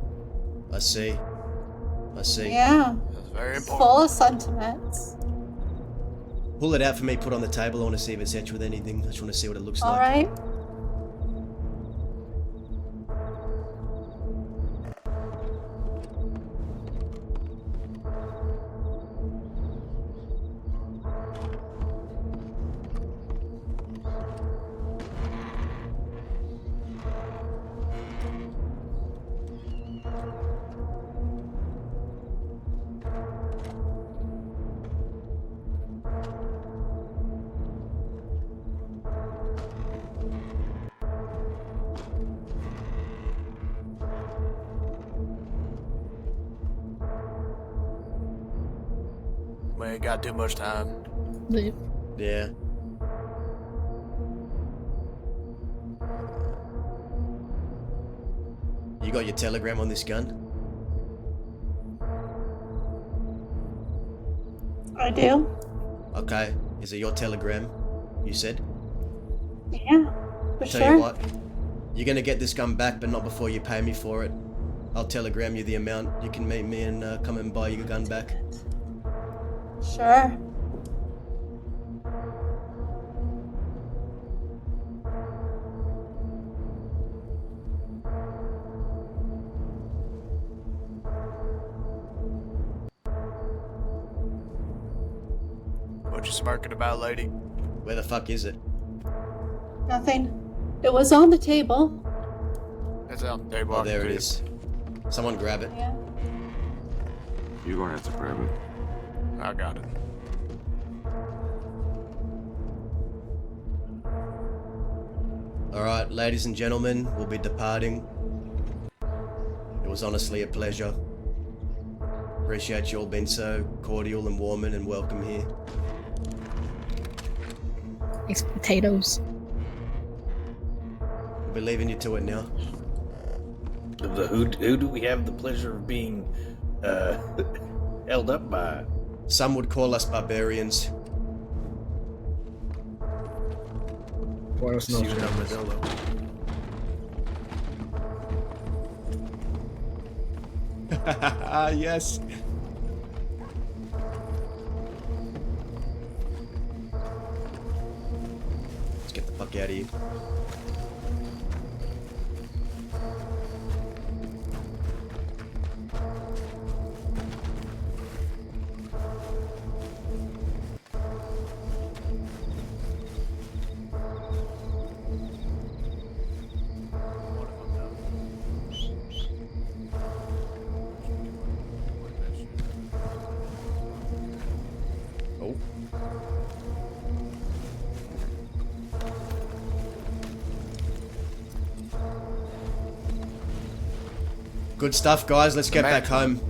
I see. I see. Yeah. That's very It's important. full of sentiments. Pull it out for me, put it on the table. I want to see if it's etched with anything. I just want to see what it looks All like. right. We ain't got too much time. Yeah. You got your telegram on this gun? I do. Okay. Is it your telegram? You said? Yeah, for Tell sure. you what, you're gonna get this gun back, but not before you pay me for it. I'll telegram you the amount. You can meet me and come and buy your gun back. Sure. What you smirking about, lady? Where the fuck is it? Nothing. It was on the table. It's on the table. Oh, there it is. Someone grab it. Yeah. You're gonna have to grab it. I got it. Alright, ladies and gentlemen, we'll be departing. It was honestly a pleasure. Appreciate you all being so cordial and warm and welcome here. Thanks, potatoes. We'll be leaving you to it now. Who do we have the pleasure of being held up by? Some would call us barbarians. Buenos See you in noches. Armadillo. Yes. Let's get the fuck out of here. Oh. Good stuff, guys. Let's get back home.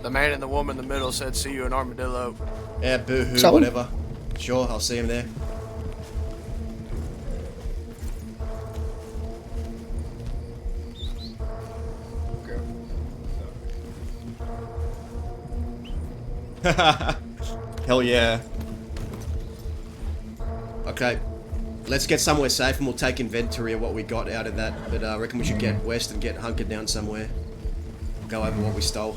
The man and the woman in the middle said, "See you in Armadillo." Yeah, boo-hoo, So? whatever. Sure, I'll see him there. Hell yeah. Okay. Let's get somewhere safe and we'll take inventory of what we got out of that. But I reckon we should get west and get hunkered down somewhere. Go over what we stole.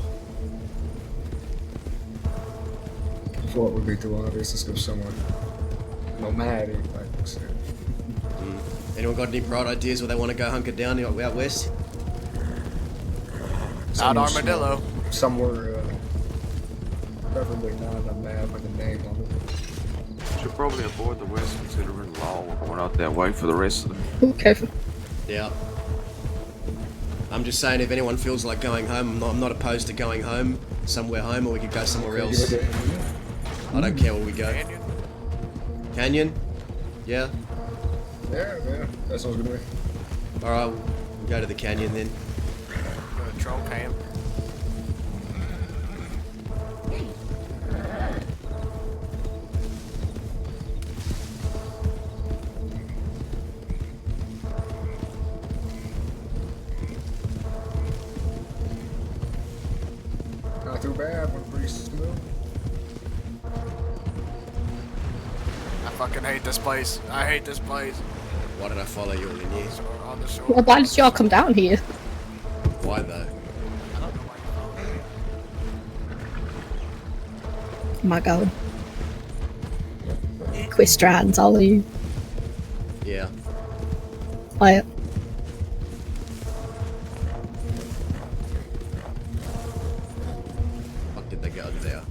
What would be too obvious? Let's go somewhere nomadic, like I said. Anyone got any bright ideas where they want to go hunker down out west? Not Armadillo. Somewhere, preferably not on a map with a name on it. Should probably avoid the west considering law. We're going out that way for the rest of the... Okay. Yeah. I'm just saying if anyone feels like going home, I'm not opposed to going home, somewhere home, or we could go somewhere else. I don't care where we go. Canyon? Yeah? Yeah, that sounds good to me. Alright, we'll go to the canyon then. Go to troll camp. Not too bad, went pretty smooth. I fucking hate this place. I hate this place. Why did I follow you all in here? On the shore. Well, why did y'all come down here? Why though? Oh my god. Equestrians, all of you. Yeah. Like, Fuck did they go there?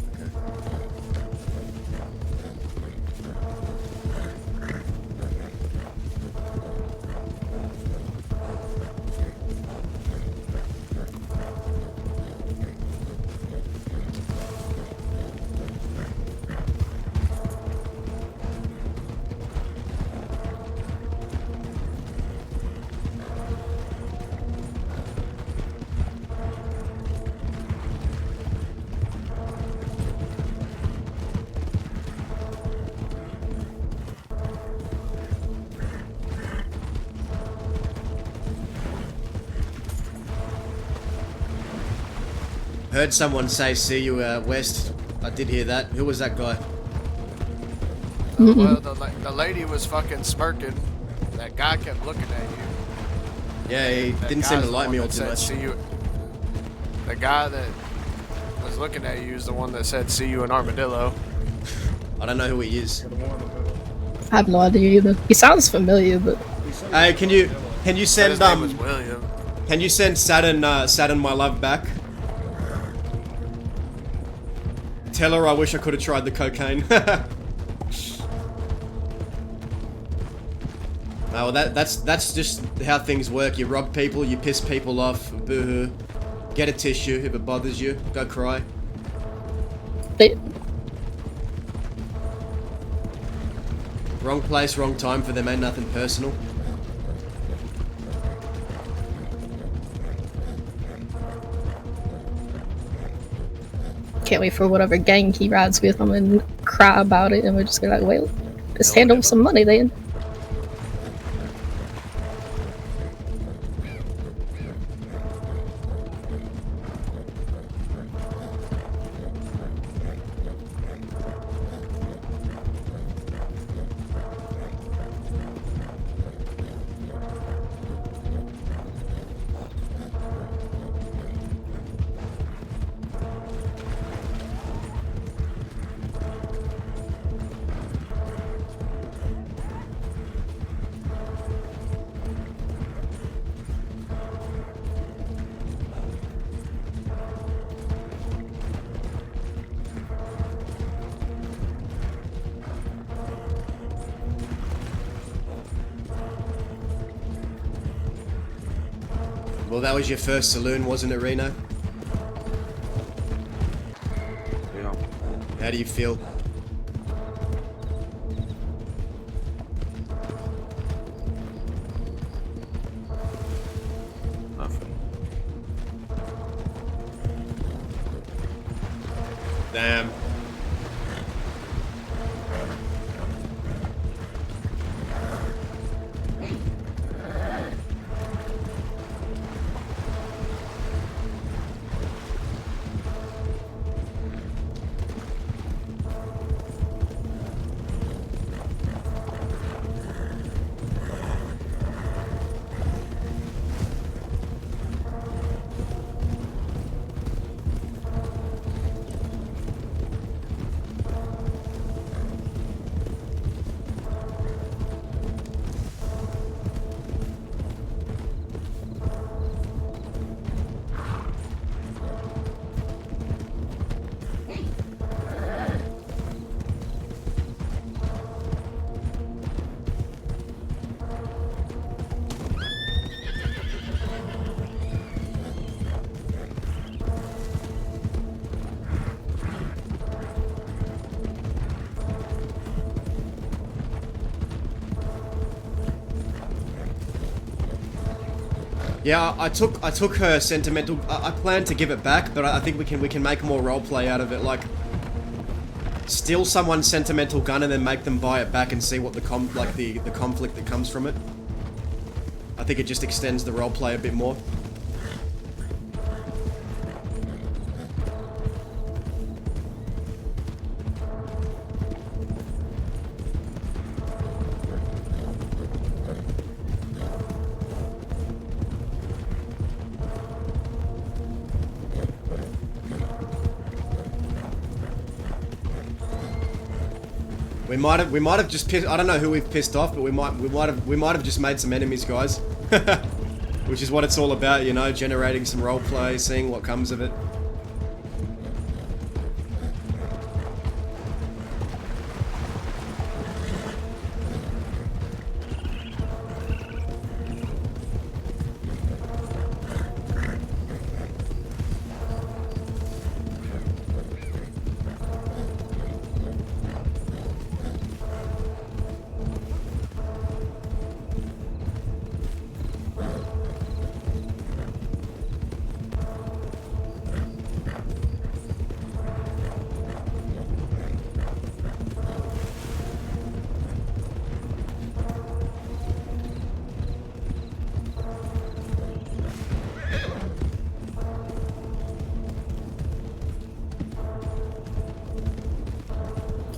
Heard someone say, "See you west." I did hear that. Who was that guy? Well, the lady was fucking smirking. That guy kept looking at you. Yeah, he That didn't seem guy's to the like one me all that too said, much. "See you." The guy that was looking at you is the one that said, "See you in Armadillo." I don't know who he is. I have no idea either. He sounds familiar, but Hey, can you send His name was William. Can you send Saturn my love back? Tell her I wish I could have tried the cocaine. Oh, well, that's just how things work. You rob people, you piss people off, boo-hoo. Get a tissue if it bothers you. Go cry. Wrong place, wrong time for them, ain't nothing personal. can't wait for whatever gang he rides with. I'm gonna cry about it, and we're just gonna like, well, just hand him some money then. Well, that was your first saloon, wasn't it, Reno? Yeah. How do you feel? Nothing. Damn. Yeah, I took her sentimental. I planned to give it back, but I think we can make more roleplay out of it. Like, steal someone's sentimental gun and then make them buy it back and see what the conflict that comes from it. I think it just extends the roleplay a bit more. We might have just pissed. I don't know who we've pissed off, but we might have just made some enemies, guys. Which is what it's all about, you know, generating some roleplay, seeing what comes of it.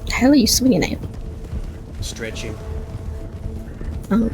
The hell are you swinging at? Stretching. Oh.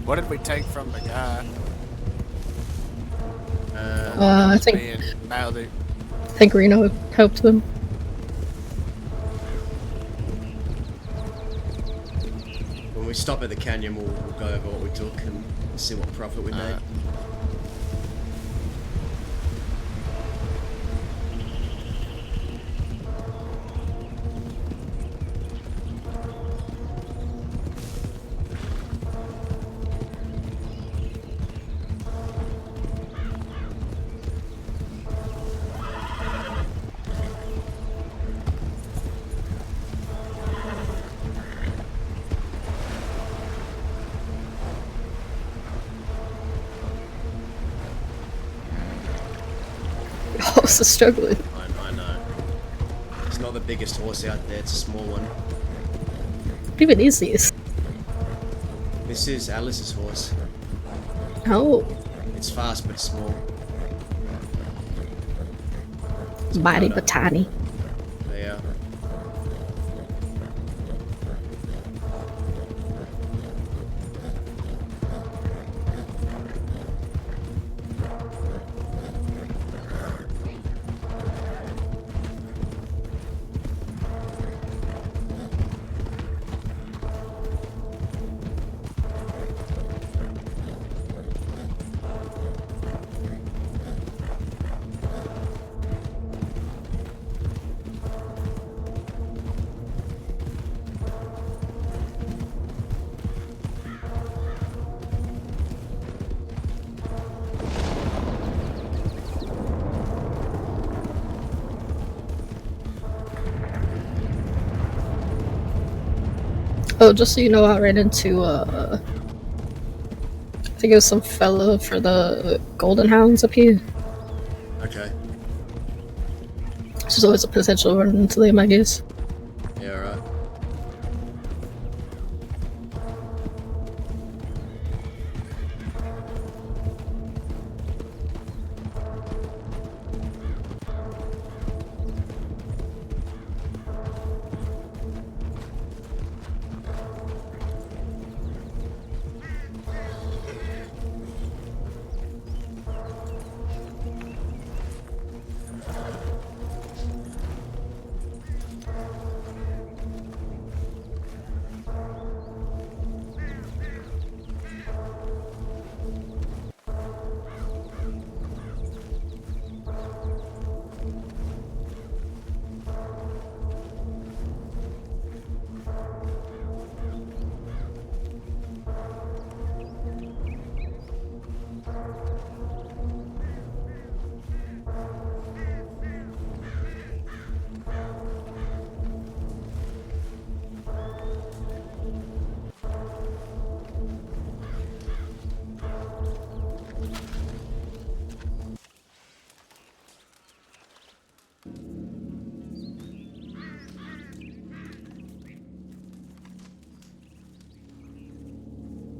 What did we take from the guy? I think Being mouthy. Reno helped them. When we stop at the canyon, we'll go over what we took and see what profit we made. Also struggling. I know. It's not the biggest horse out there, it's a small one. What even is this? This is Alice's horse. Oh. It's fast but small. Mighty but tiny. Yeah. Oh, just so you know, I ran into, I think it was some fella for the Golden Hounds up here. Okay. There's always a potential run into them, I guess. Yeah, right.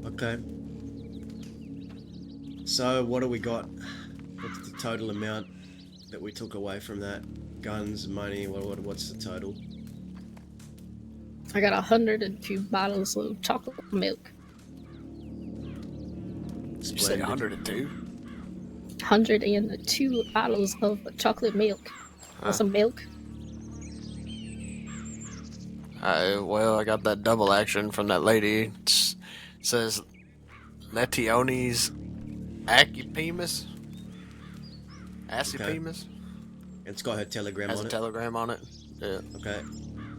Okay. So what do we got? What's the total amount that we took away from that? Guns, money, what's the total? I got 102 bottles of chocolate milk. Did you say 102? 102 bottles of chocolate milk. Want some milk? Well, I got that double action from that lady. It says Letiones Acupemus. Acupemus. It's got her telegram Has on a it. telegram on it. Yeah. Okay.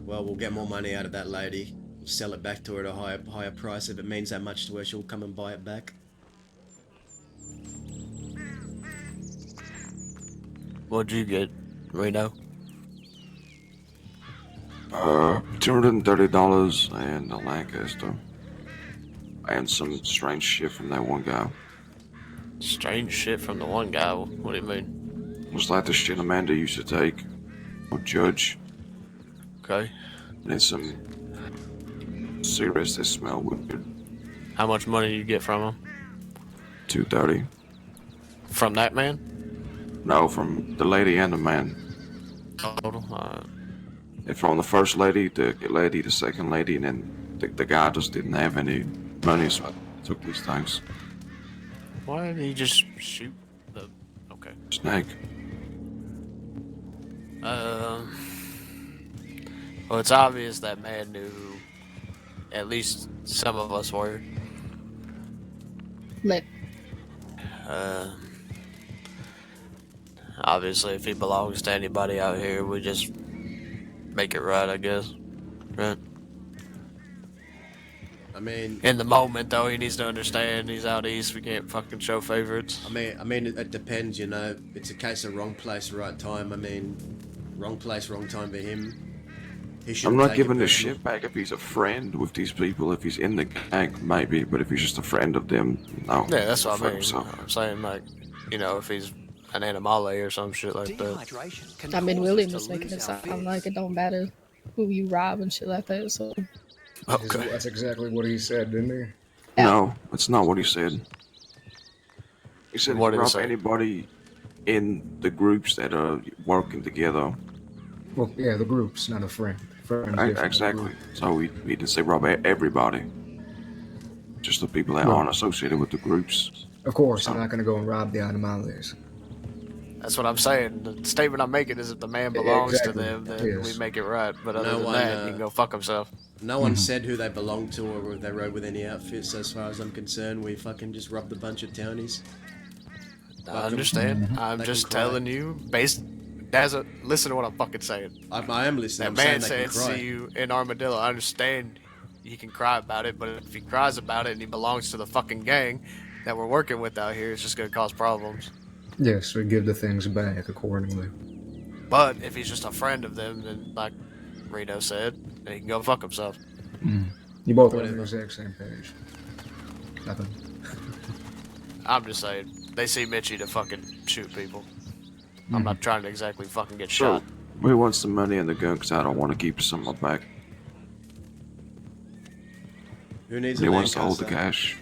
Well, we'll get more money out of that lady. We'll sell it back to her at a higher price. If it means that much to her, she'll come and buy it back. What'd you get, Reno? $230 and a Lancaster. And some strange shit from that one guy. Strange shit from the one guy? What do you mean? It was like the shit Amanda used to take. Or Judge. Okay. And some cigarettes that smell weird. How much money did you get from him? $230. From that man? No, from the lady and the man. Total? And from the first lady, the second lady, and then the guy just didn't have any money, so took these things. Why didn't he just shoot the... Okay. Snake. Well, it's obvious that man knew who at least some of us were. Lit. Obviously, if he belongs to anybody out here, we just make it right, I guess. Right? I mean, in the moment, though, he needs to understand he's out east. We can't fucking show favorites. I mean, it depends. You know, it's a case of wrong place, right time. I mean, wrong place, wrong time for him. He I'm not take it giving this personal. shit back if he's a friend with these people. If he's in the gang, maybe. But if he's just a friend of them, no. Yeah, that's what I Fuck mean. himself. I'm saying, like, you know, if he's an animale or some shit like that. I mean, William was making it sound like it don't matter who you rob and shit like that, so... Okay. That's exactly what he said, didn't he? No, that's not what he said. He said What if did you he rob say? anybody in the groups that are working together. Well, yeah, the group's not a friend. Friend's different than Exactly. group. So he didn't say rob everybody. Just the people that Right. aren't associated with the groups. Of course, I'm not going to go and rob the animales. That's what I'm saying. The statement I'm making is if the man Yeah, belongs exactly. to them, then Yes. we make it right. But other No than one, that, he can go fuck himself. No one said who they belonged to or if they rode with any outfits. As far as I'm concerned, we fucking just robbed a bunch of townies. I understand. I'm They just can cry. telling you, listen to what I'm fucking saying. I am listening. That I'm man saying they said, can cry. see you in Armadillo. I understand he can cry about it, but if he cries about it and he belongs to the fucking gang that we're working with out here, it's just going to cause problems. Yes, we give the things back accordingly. But if he's just a friend of them, then like Reno said, then he can go fuck himself. You both are on the Whatever. exact same page. Nothing. I'm just saying, they see Mitchie to fucking shoot people. I'm not trying to exactly fucking get So, shot. who wants the money and the gun? Because I don't want to keep some of my back. Who needs He a wants to hold the Lancaster? cash.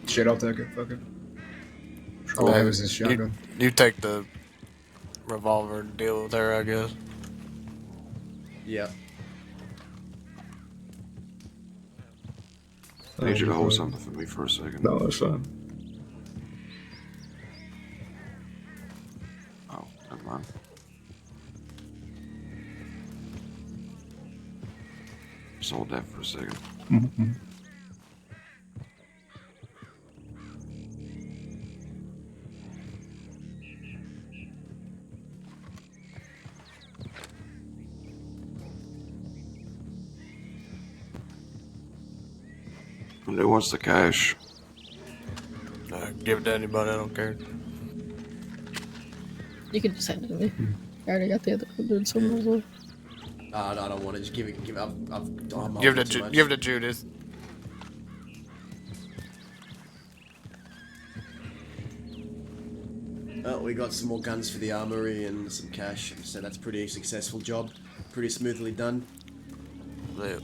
Shit, I'll take it. Fuck it. All I have is this shotgun. You take the revolver and deal with her, I guess. Yeah. I need you to hold something for me for a second. No, that's fine. Oh, never mind. Just hold that for a second. And who wants the cash? Give it to anybody, I don't care. You can just hand it to me. I already got the other $100 somewhere as well. I don't want to. Just give it. Give it. I'm Give holding it too to much. give it to Judith. Oh, we got some more guns for the armory and some cash, so that's pretty successful job. Pretty smoothly done. Yeah.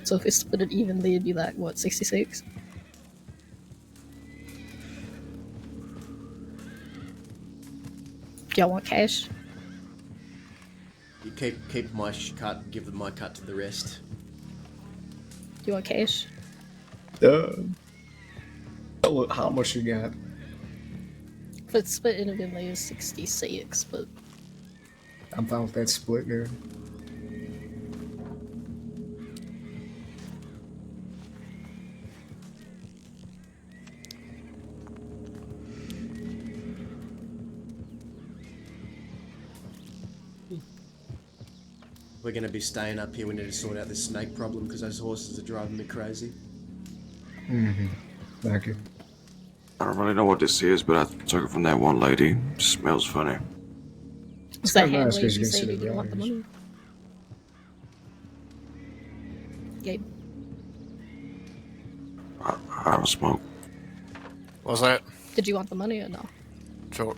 So if we split it evenly, it'd be like, what, 66? Do y'all want cash? You keep my cut. Give my cut to the rest. Do you want cash? How much you got? If it's split evenly, it's 66, but I'm fine with that split there. We're gonna be staying up here. We need to sort out this snake problem because those horses are driving me crazy. Thank you. I don't really know what this is, but I took it from that one lady. It smells funny. it's that kinda hand nice 'cause wave you you can say see that the you want the values. money. Gabe, I don't smoke. What's that? Did you want the money or no? Sure.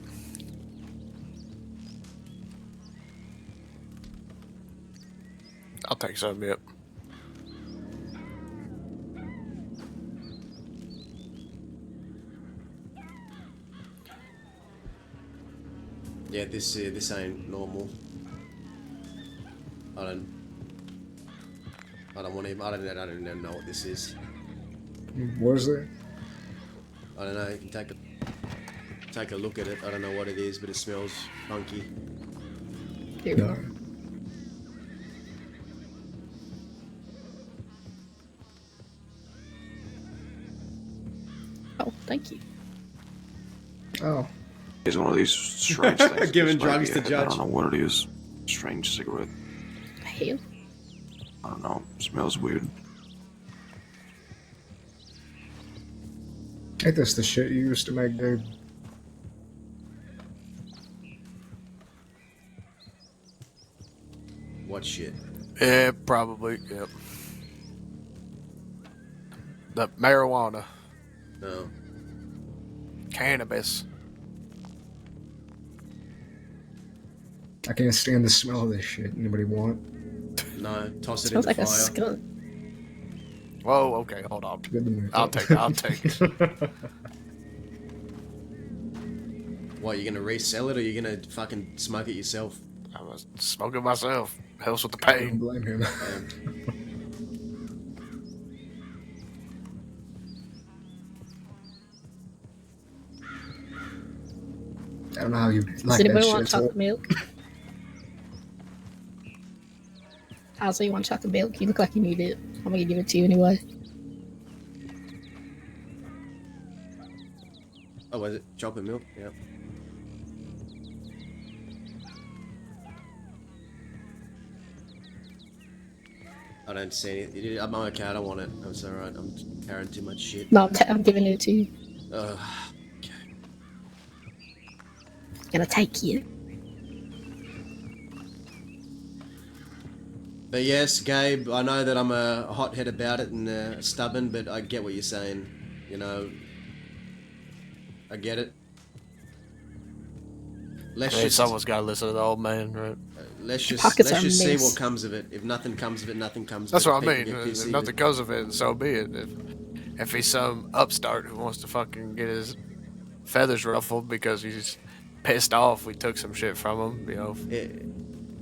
I'll take some, yep. Yeah, this ain't normal. I don't want to. I don't even know what this is. What is it? I don't know. You can take a look at it. I don't know what it is, but it smells funky. Here we are. Oh, thank you. Oh. It's one of these strange things. Giving This might drugs be to it. I Judge. don't know what it is. Strange cigarette. Hell. I don't know. Smells weird. I think that's the shit you used to make, dude. What shit? Yeah, probably, yep. The marijuana. No. Cannabis. I can't stand the smell of this shit. Anybody want? No, toss it Smells in like the a fire. skunk. Whoa, okay, hold on. Good to me. I'll take it, I'll take it. What, you gonna resell it or you gonna fucking smoke it yourself? I was smoking myself. Helps with the I don't pain. blame him. I don't know how you Does like that anybody shit. want chocolate milk? I'll say you want chocolate milk. You look like you need it. I'm gonna give it to you anyway. Oh, was it chocolate milk? Yeah. I don't see it. I'm okay. I don't want it. It's alright. I'm carrying too much shit. No, I'm giving it to you. Ugh. Gonna take you. But yes, Gabe, I know that I'm a hothead about it and stubborn, but I get what you're saying. You know, I get it. Let's Hey, just someone's got to listen to the old man, right? let's just pockets let's are a just see mess. what comes of it. If nothing comes of it, nothing comes That's of it. what I People mean. get If pissy, nothing comes of it, so be it. If he's some upstart who wants to fucking get his feathers ruffled because he's pissed off we took some shit from him, you know,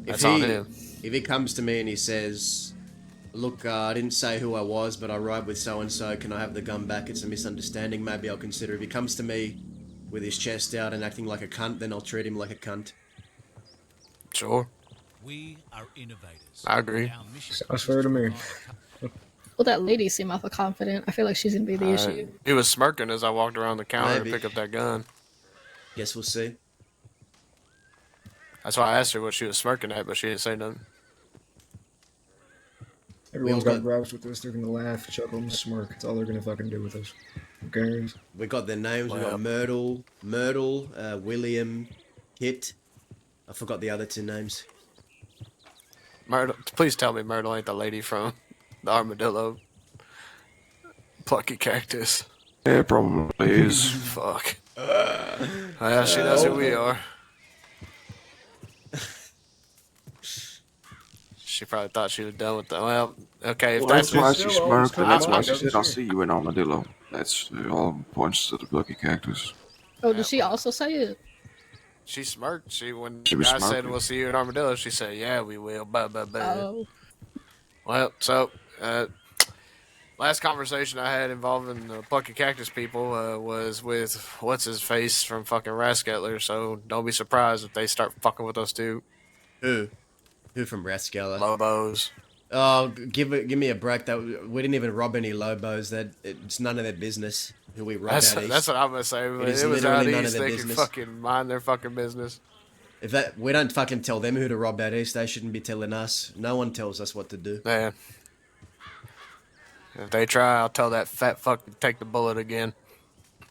that's on him. If he comes to me and he says, look, I didn't say who I was, but I ride with so-and-so, can I have the gun back? It's a misunderstanding, maybe I'll consider. If he comes to me with his chest out and acting like a cunt, then I'll treat him like a cunt. Sure. We are innovators. I agree. Sounds fair to me. Well, that lady seemed awful confident. I feel like she's gonna be the issue. He was smirking as I walked around the counter Maybe. to pick up that gun. Guess we'll see. That's why I asked her what she was smirking at, but she didn't say nothing. Everyone's We all got grabs with us. They're gonna laugh, chuckle, and smirk. That's all they're gonna fucking do with us. Who cares? We got their names. We Wow. got Myrtle, William, Kit. I forgot the other two names. Myrtle, please tell me Myrtle ain't the lady from the armadillo. Plucky cactus. Yeah, it probably is. Fuck. Yeah, she knows who we are. She probably thought she was done with that. Well, okay, if Well, that's that's why just, she smirked, and that's why she Doesn't said, I'll she? see you in Armadillo. That's all points to the Lucky Cactus. Oh, did she also say it? she smirked. When She the was guy said, smirking. we'll see you in Armadillo, she said, yeah, we will. Blah, blah, blah. Oh, Well, so, last conversation I had involving the Plucky Cactus people was with what's-his-face from fucking Rasketler, so don't be surprised if they start fucking with us too. Who? Who from Raskella? Lobos. Oh, give me a break. We didn't even rob any Lobos. It's none of their business who we robbed That's out east. what I'm gonna say. It It, is was literally out none of east. their They business. can fucking mind their fucking business. If we don't fucking tell them who to rob out east, they shouldn't be telling us. No one tells us what to do. Man. If they try, I'll tell that fat fuck to take the bullet again.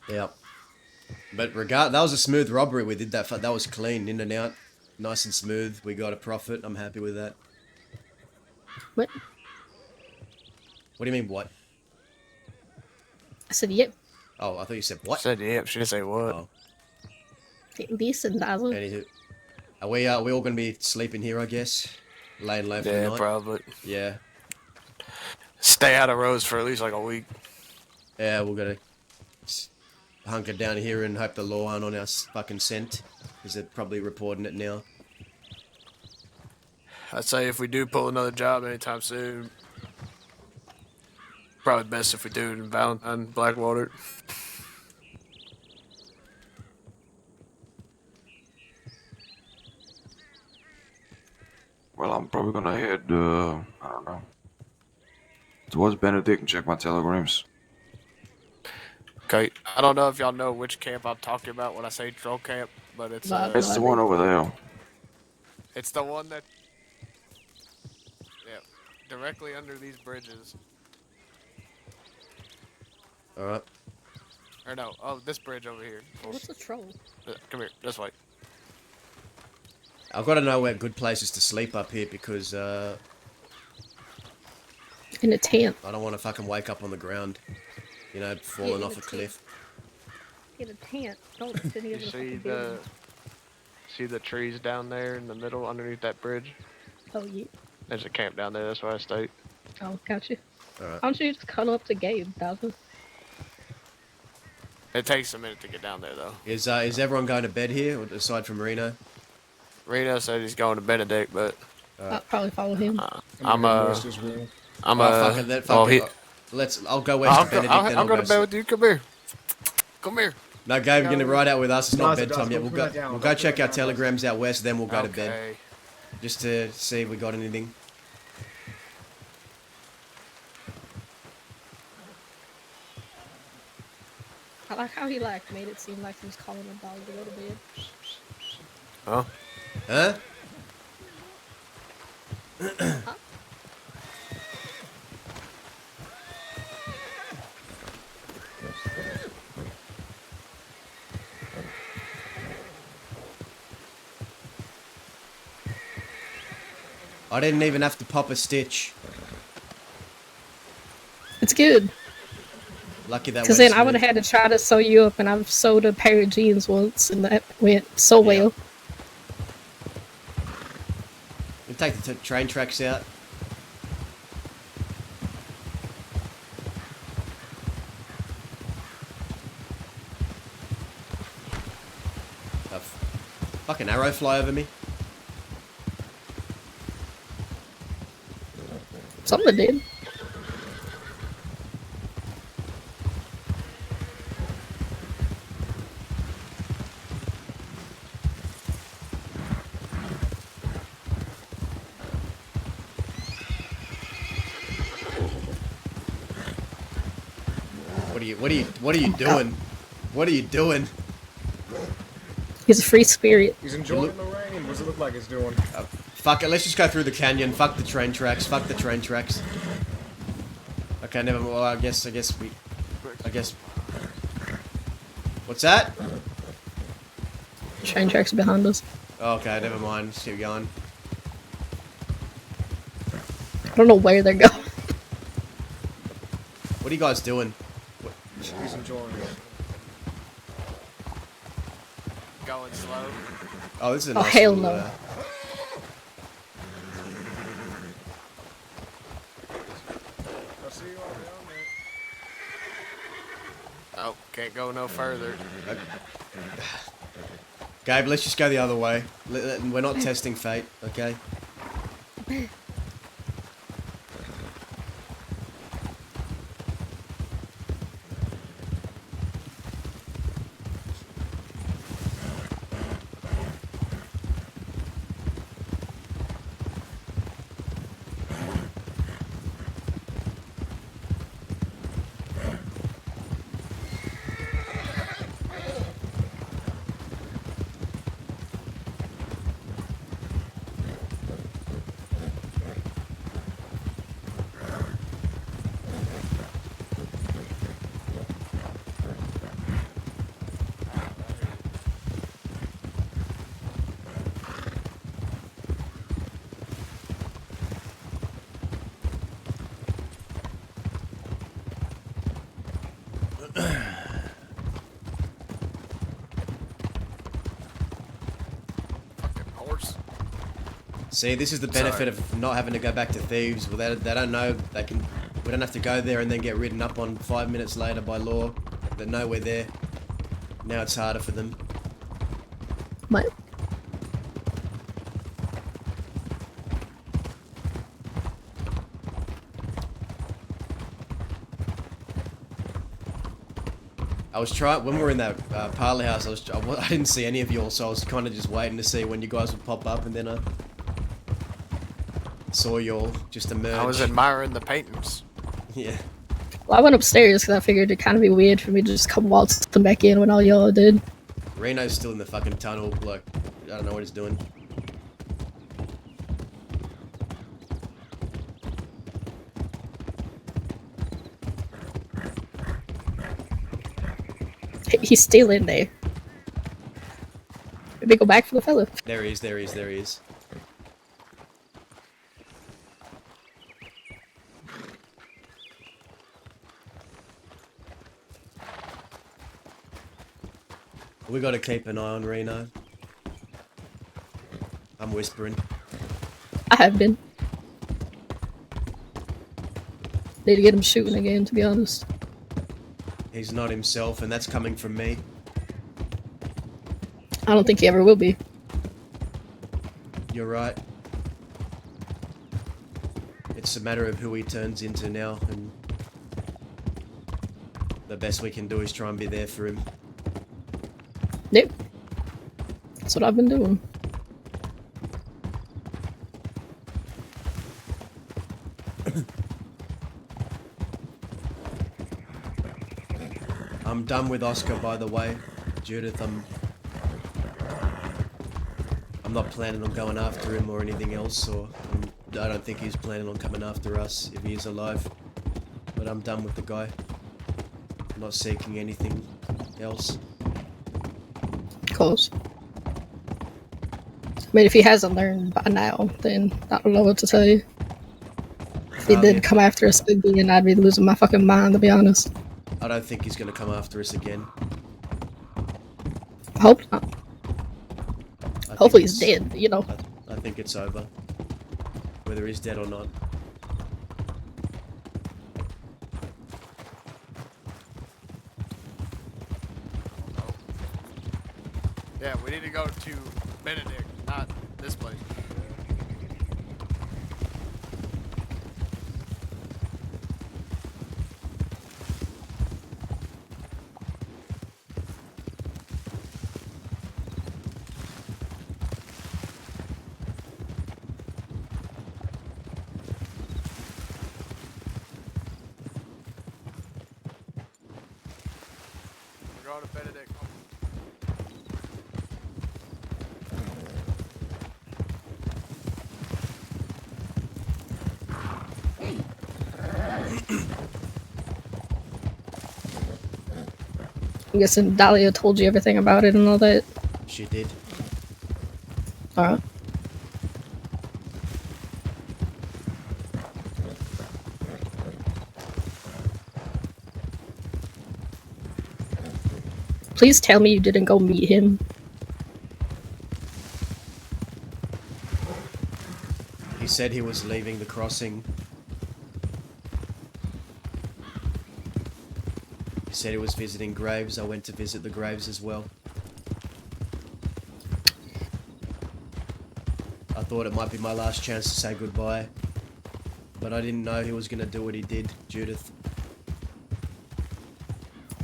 Yep. But that was a smooth robbery. We did that. That was clean, in and out, nice and smooth. We got a profit. I'm happy with that. what? What do you mean, what? I said, yep. Oh, I thought you said what? I said yep. She didn't say what. Oh. Listen, Dazzle. Anywho, are we all gonna be sleeping here? I guess, laying low for the Yeah, night. probably. Yeah. Stay out of Rose for at least like a week. Yeah, we're gonna hunker down here and hope the law aren't on our fucking scent, because they're probably reporting it now. I'd say if we do pull another job anytime soon, probably best if we do it in Valentine, Blackwater. Well, I'm probably gonna head, I don't know, towards Benedict and check my telegrams. Okay, I don't know if y'all know which camp I'm talking about when I say troll camp, but it's It's the one over there. It's the one that, yeah, directly under these bridges. All right. Or no, oh, this bridge over here. What's a troll? Come here, this way. I've got to know where good places to sleep up here because in a tent. I don't want to fucking wake up on the ground, you know, falling off a cliff. In a tent. Don't sit here. You see the trees down there in the middle underneath that bridge? Oh yeah. There's a camp down there. That's where I stayed. Oh, gotcha. All right. Why don't you just cuddle up to Gabe, Dazzle? It takes a minute to get down there though. Is everyone going to bed here, aside from Reno? Reno said he's going to Benedict, but I'll probably follow him. I'm fuck it, fuck it. I'll go west to Benedict. I'll go to bed with you. Come here. Come here. No, Gabe, you're gonna ride out with us. It's No, not it's bedtime yet. dusk. We'll go check our telegrams out west, then we'll go to bed. Okay. Just to see if we got anything. I like how he like made it seem like he was calling a dog to go to bed. Huh? Huh? I didn't even have to pop a stitch. It's good. Lucky that. Because then I would have had to try to sew you up, and I've sewed a pair of jeans once, and that went so well. You take the train tracks out. A fucking arrow fly over me. Something did. What are you doing? What are you doing? He's a free spirit. He's enjoying the rain. What does it look like he's doing? Fuck it, let's just go through the canyon. Fuck the train tracks. Fuck the train tracks. Okay, never mind. Well, I guess. What's that? Train tracks behind us. Okay, never mind. Just keep going. I don't know where they're going. What are you guys doing? He's enjoying it. Going slow. Oh, this is a Oh, nice hell little, no. I'll see you all down there. Oh, can't go no further. Gabe, let's just go the other way. We're not testing fate, okay? See, this is the benefit of not having to go back to thieves. Well, they don't know they can. We don't have to go there and then get written up on 5 minutes later by law. They know we're there. Now it's harder for them. What? I was trying when we were in that parlor house. I didn't see any of you all, so I was kind of just waiting to see when you guys would pop up, and then I saw you all just emerge. I was admiring the paintings. Yeah. Well, I went upstairs because I figured it'd kind of be weird for me to just come waltzing back in when all y'all did. Reno's still in the fucking tunnel. Like, I don't know what he's doing. He's still in there. Maybe go back for the fella. There he is, there he is, there he is. We gotta keep an eye on Reno. I'm whispering. I have been. Need to get him shooting again, to be honest. He's not himself, and that's coming from me. I don't think he ever will be. You're right. It's a matter of who he turns into now, and the best we can do is try and be there for him. Yep. That's what I've been doing. I'm done with Oscar, by the way. Judith, I'm not planning on going after him or anything else, or I don't think he's planning on coming after us if he is alive. But I'm done with the guy. I'm not seeking anything else. Of course. I mean, if he hasn't learned by now, then I don't know what to tell you. If he did come after us again, I'd be losing my fucking mind, to be honest. I don't think he's gonna come after us again. I hope not. Hopefully he's dead, you know. I think it's over. Whether he's dead or not. Yeah, we need to go to Benedict, not this place. We're going to Benedict. I'm guessing Dahlia told you everything about it and all that. She did. Alright. Please tell me you didn't go meet him. He said he was leaving the crossing. He said he was visiting graves. I went to visit the graves as well. I thought it might be my last chance to say goodbye. But I didn't know he was going to do what he did, Judith.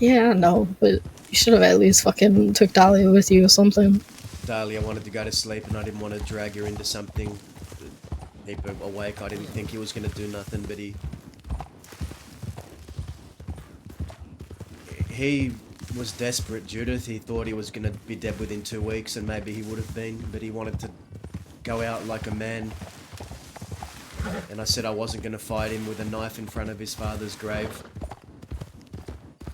Yeah, I know, but you should have at least fucking took Dahlia with you or something. Dahlia wanted to go to sleep and I didn't want to drag her into something to keep her awake. I didn't think he was going to do nothing, but he was desperate, Judith. He thought he was going to be dead within 2 weeks, and maybe he would have been, but he wanted to go out like a man. And I said I wasn't going to fight him with a knife in front of his father's grave.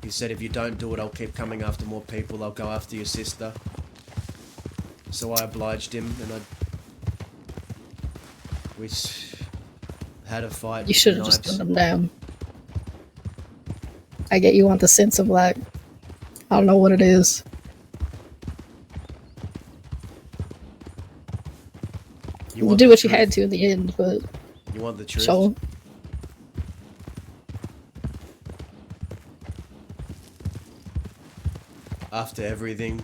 He said, if you don't do it, I'll keep coming after more people. I'll go after your sister. So I obliged him, and we had a fight. You should have just gunned him down. I get you want the sense of like, I don't know what it is. You want did the what you truth? had to in the end, but You want the truth? so After everything,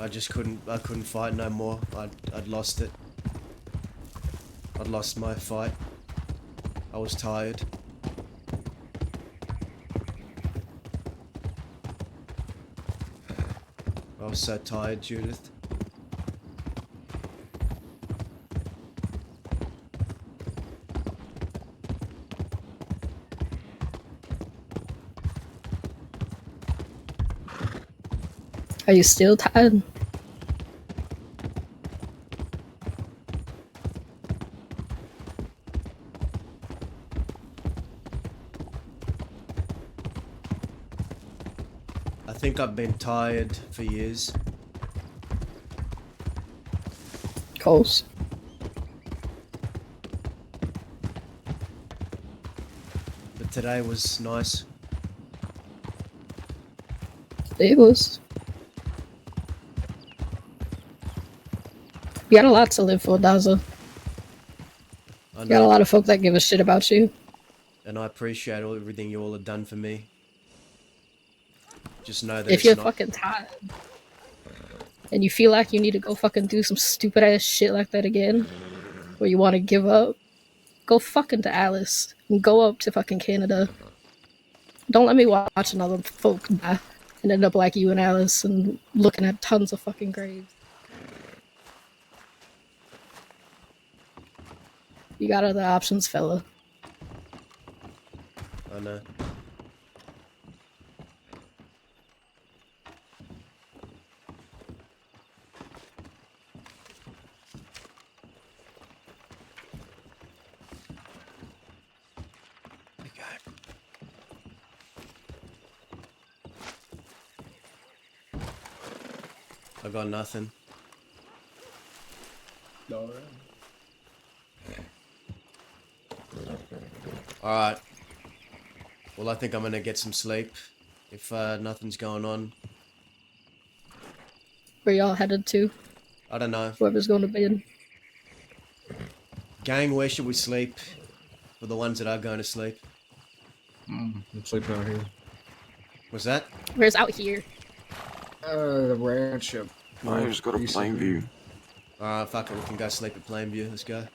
I couldn't fight no more. I'd lost it. I'd lost my fight. I was tired. I was so tired, Judith. are you still tired? I think I've been tired for years. Coles. But today was nice. It was. You got a lot to live for, Daza. I You got a lot of folk that give a shit about you. And I appreciate everything you all have done for me. Just know that If it's you're not... fucking tired and you feel like you need to go fucking do some stupid ass shit like that again, or you want to give up, go fucking to Alice and go up to fucking Canada. Don't let me watch another folk die and end up like you and Alice and looking at tons of fucking graves. You got other options, fella. I know. I got nothing. Alright. Well, I think I'm gonna get some sleep. If nothing's going on. Where y'all headed to? I don't know. Whoever's going to bed. Gang, where should we sleep? For the ones that are going to sleep. I'm sleeping out here. What's that? Where's out here? The ranch up. I just go to Plainview. Alright, fuck it, we can go sleep at Plainview. Let's go.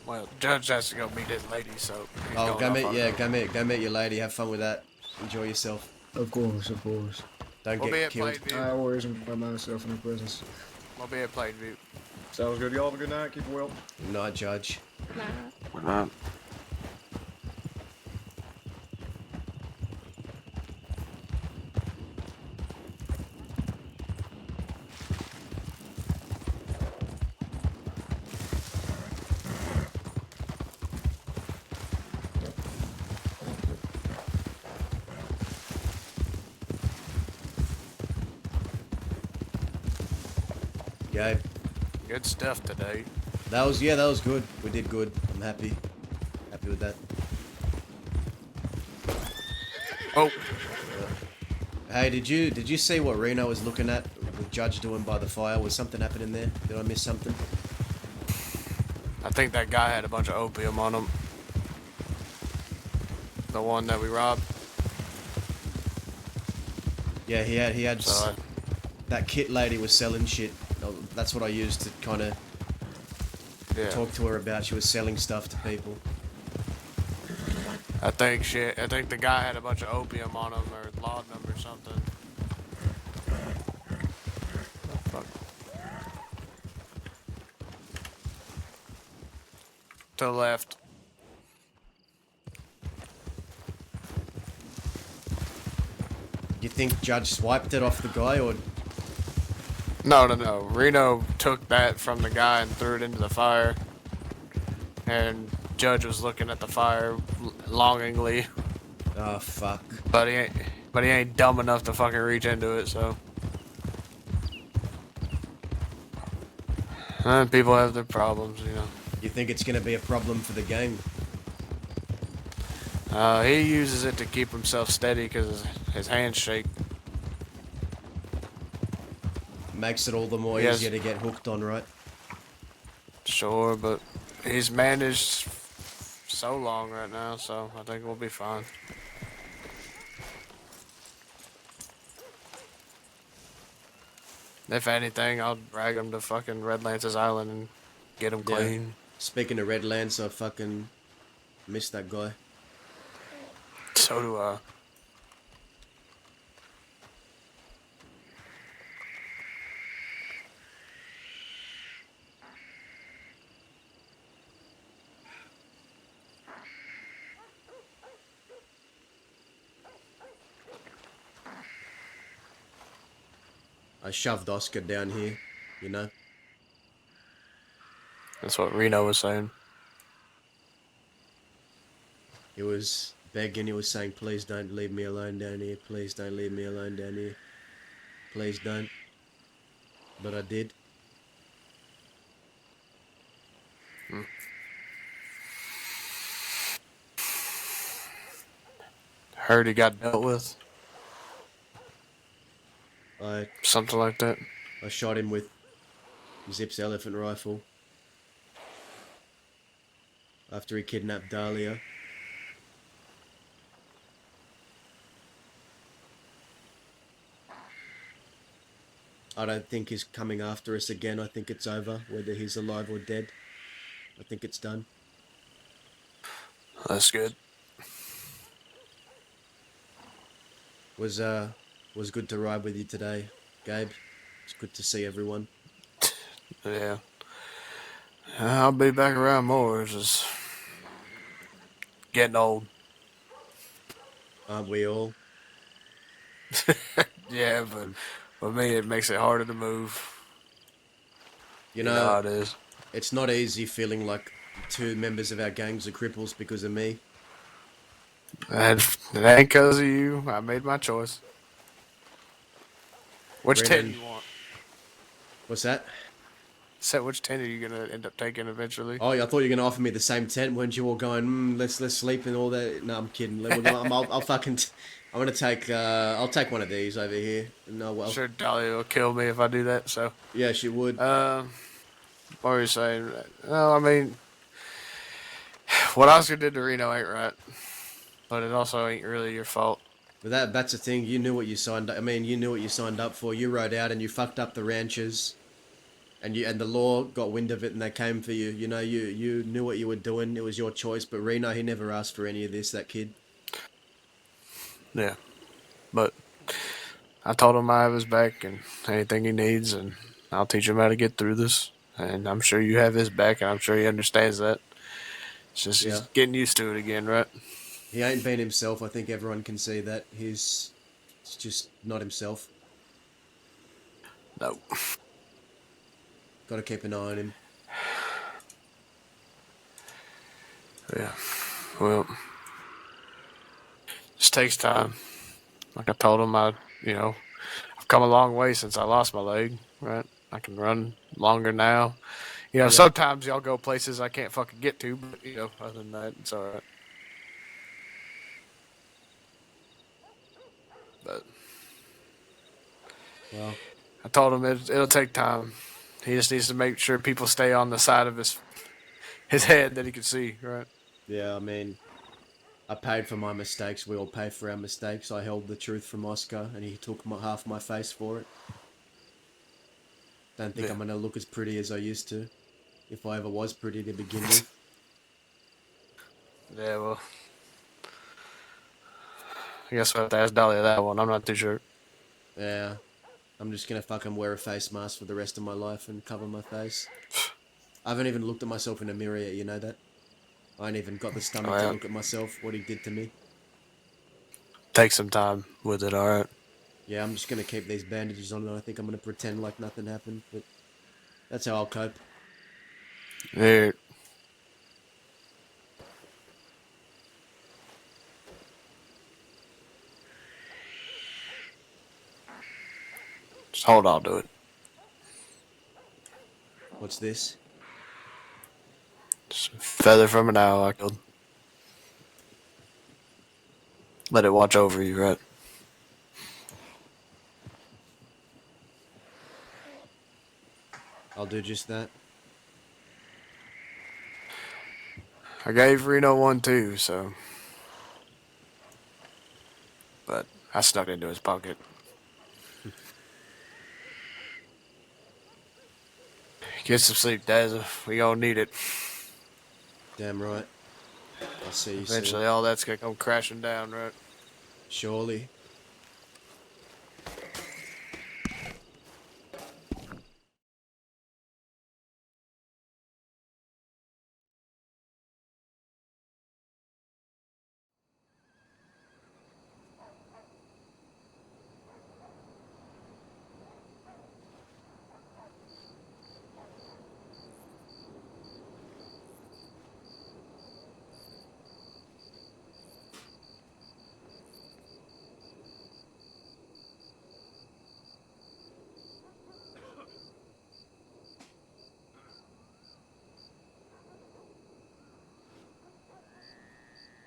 Well, Judge has to go meet his lady, so he's Oh, going go off meet, on yeah, her. go meet your lady. Have fun with that. Enjoy yourself. Of course, of course. Don't We'll be get at killed. Plainview. I always enjoy myself in her presence. We'll be at Plainview. Sounds good. Y'all have a good night. Keep well. Not Judge. We're not. Gabe. Good stuff today. That was good. We did good. I'm happy. Happy with that. Oh. Hey, did you see what Reno was looking at? The Judge doing by the fire? Was something happening there? Did I miss something? I think that guy had a bunch of opium on him. The one that we robbed. Yeah, he had. So That kit lady was selling shit. That's what I used to kind of talk to her about. She was selling stuff to people. I think the guy had a bunch of opium on him or laudanum or something. Fuck. To the left. You think Judge swiped it off the guy, or? No. Reno took that from the guy and threw it into the fire. And Judge was looking at the fire longingly. Oh fuck. But he ain't dumb enough to fucking reach into it, so. People have their problems, you know. You think it's gonna be a problem for the gang? He uses it to keep himself steady because his hands shake. Makes it all the more Yes. easier to get hooked on, right? Sure, but he's managed so long right now, so I think we'll be fine. If anything, I'll drag him to fucking Red Lance's Island and get him Yeah. clean. Speaking of Red Lance, I fucking miss that guy. So do I. I shoved Oscar down here, you know? That's what Reno was saying. He was begging, he was saying, please don't leave me alone down here, please don't leave me alone down here. Please don't. But I did. Heard he got dealt with. I Something like that. I shot him with Zip's elephant rifle. After he kidnapped Dahlia. I don't think he's coming after us again. I think it's over, whether he's alive or dead. I think it's done. That's good. Was good to ride with you today, Gabe. It's good to see everyone. Yeah. I'll be back around more. It's just getting old. Aren't we all? Yeah, but for me, it makes it harder to move. You know know how it is. It's not easy feeling like 2 members of our gangs are cripples because of me. And it ain't because of you. I made my choice. Which Brennan. 10 you want? What's that? So which 10 are you going to end up taking eventually? Oh, I thought you were gonna offer me the same tent. Weren't you all going? Let's sleep and all that. No, I'm kidding. I'll fucking. I'm gonna take. I'll take one of these over here. No, well. Sure, Dahlia will kill me if I do that. So. Yeah, she would. What were you saying? Well, I mean, what Oscar did to Reno ain't right, but it also ain't really your fault. But that's the thing. You knew what you signed. I mean, you knew what you signed up for. You rode out and you fucked up the ranches, and the law got wind of it and they came for you. You know, you knew what you were doing. It was your choice. But Reno, he never asked for any of this. That kid. Yeah, but I told him I have his back and anything he needs, and I'll teach him how to get through this. And I'm sure you have his back, and I'm sure he understands that. It's just he's getting used to it again, right? He ain't been himself. I think everyone can see that. He's just not himself. No. Got to keep an eye on him. Yeah. Well, just takes time. Like I told him, I've come a long way since I lost my leg, right? I can run longer now. Sometimes y'all go places I can't fucking get to, but, other than that, it's alright. But well, I told him it'll take time. He just needs to make sure people stay on the side of his head that he can see, right? Yeah, I mean, I paid for my mistakes. We all pay for our mistakes. I held the truth from Oscar, and he took half my face for it. Don't think I'm gonna look as pretty as I used to, if I ever was pretty to begin with. Yeah, well, I guess we'll have to ask Dahlia that one. I'm not too sure. Yeah, I'm just gonna fucking wear a face mask for the rest of my life and cover my face. I haven't even looked at myself in a mirror yet, you know that? I ain't even got the stomach to look at myself, what he did to me. Take some time with it, alright? Yeah, I'm just gonna keep these bandages on and I think I'm gonna pretend like nothing happened, but that's how I'll cope. Yeah. Just hold on to it. What's this? Just a feather from an owl I killed. Let it watch over you, right? I'll do just that. I gave Reno one too, so. But I stuck it into his pocket. Get some sleep, Dazzle. We gonna need it. Damn right. I'll see you soon. Eventually, all that's gonna come crashing down, right? Surely.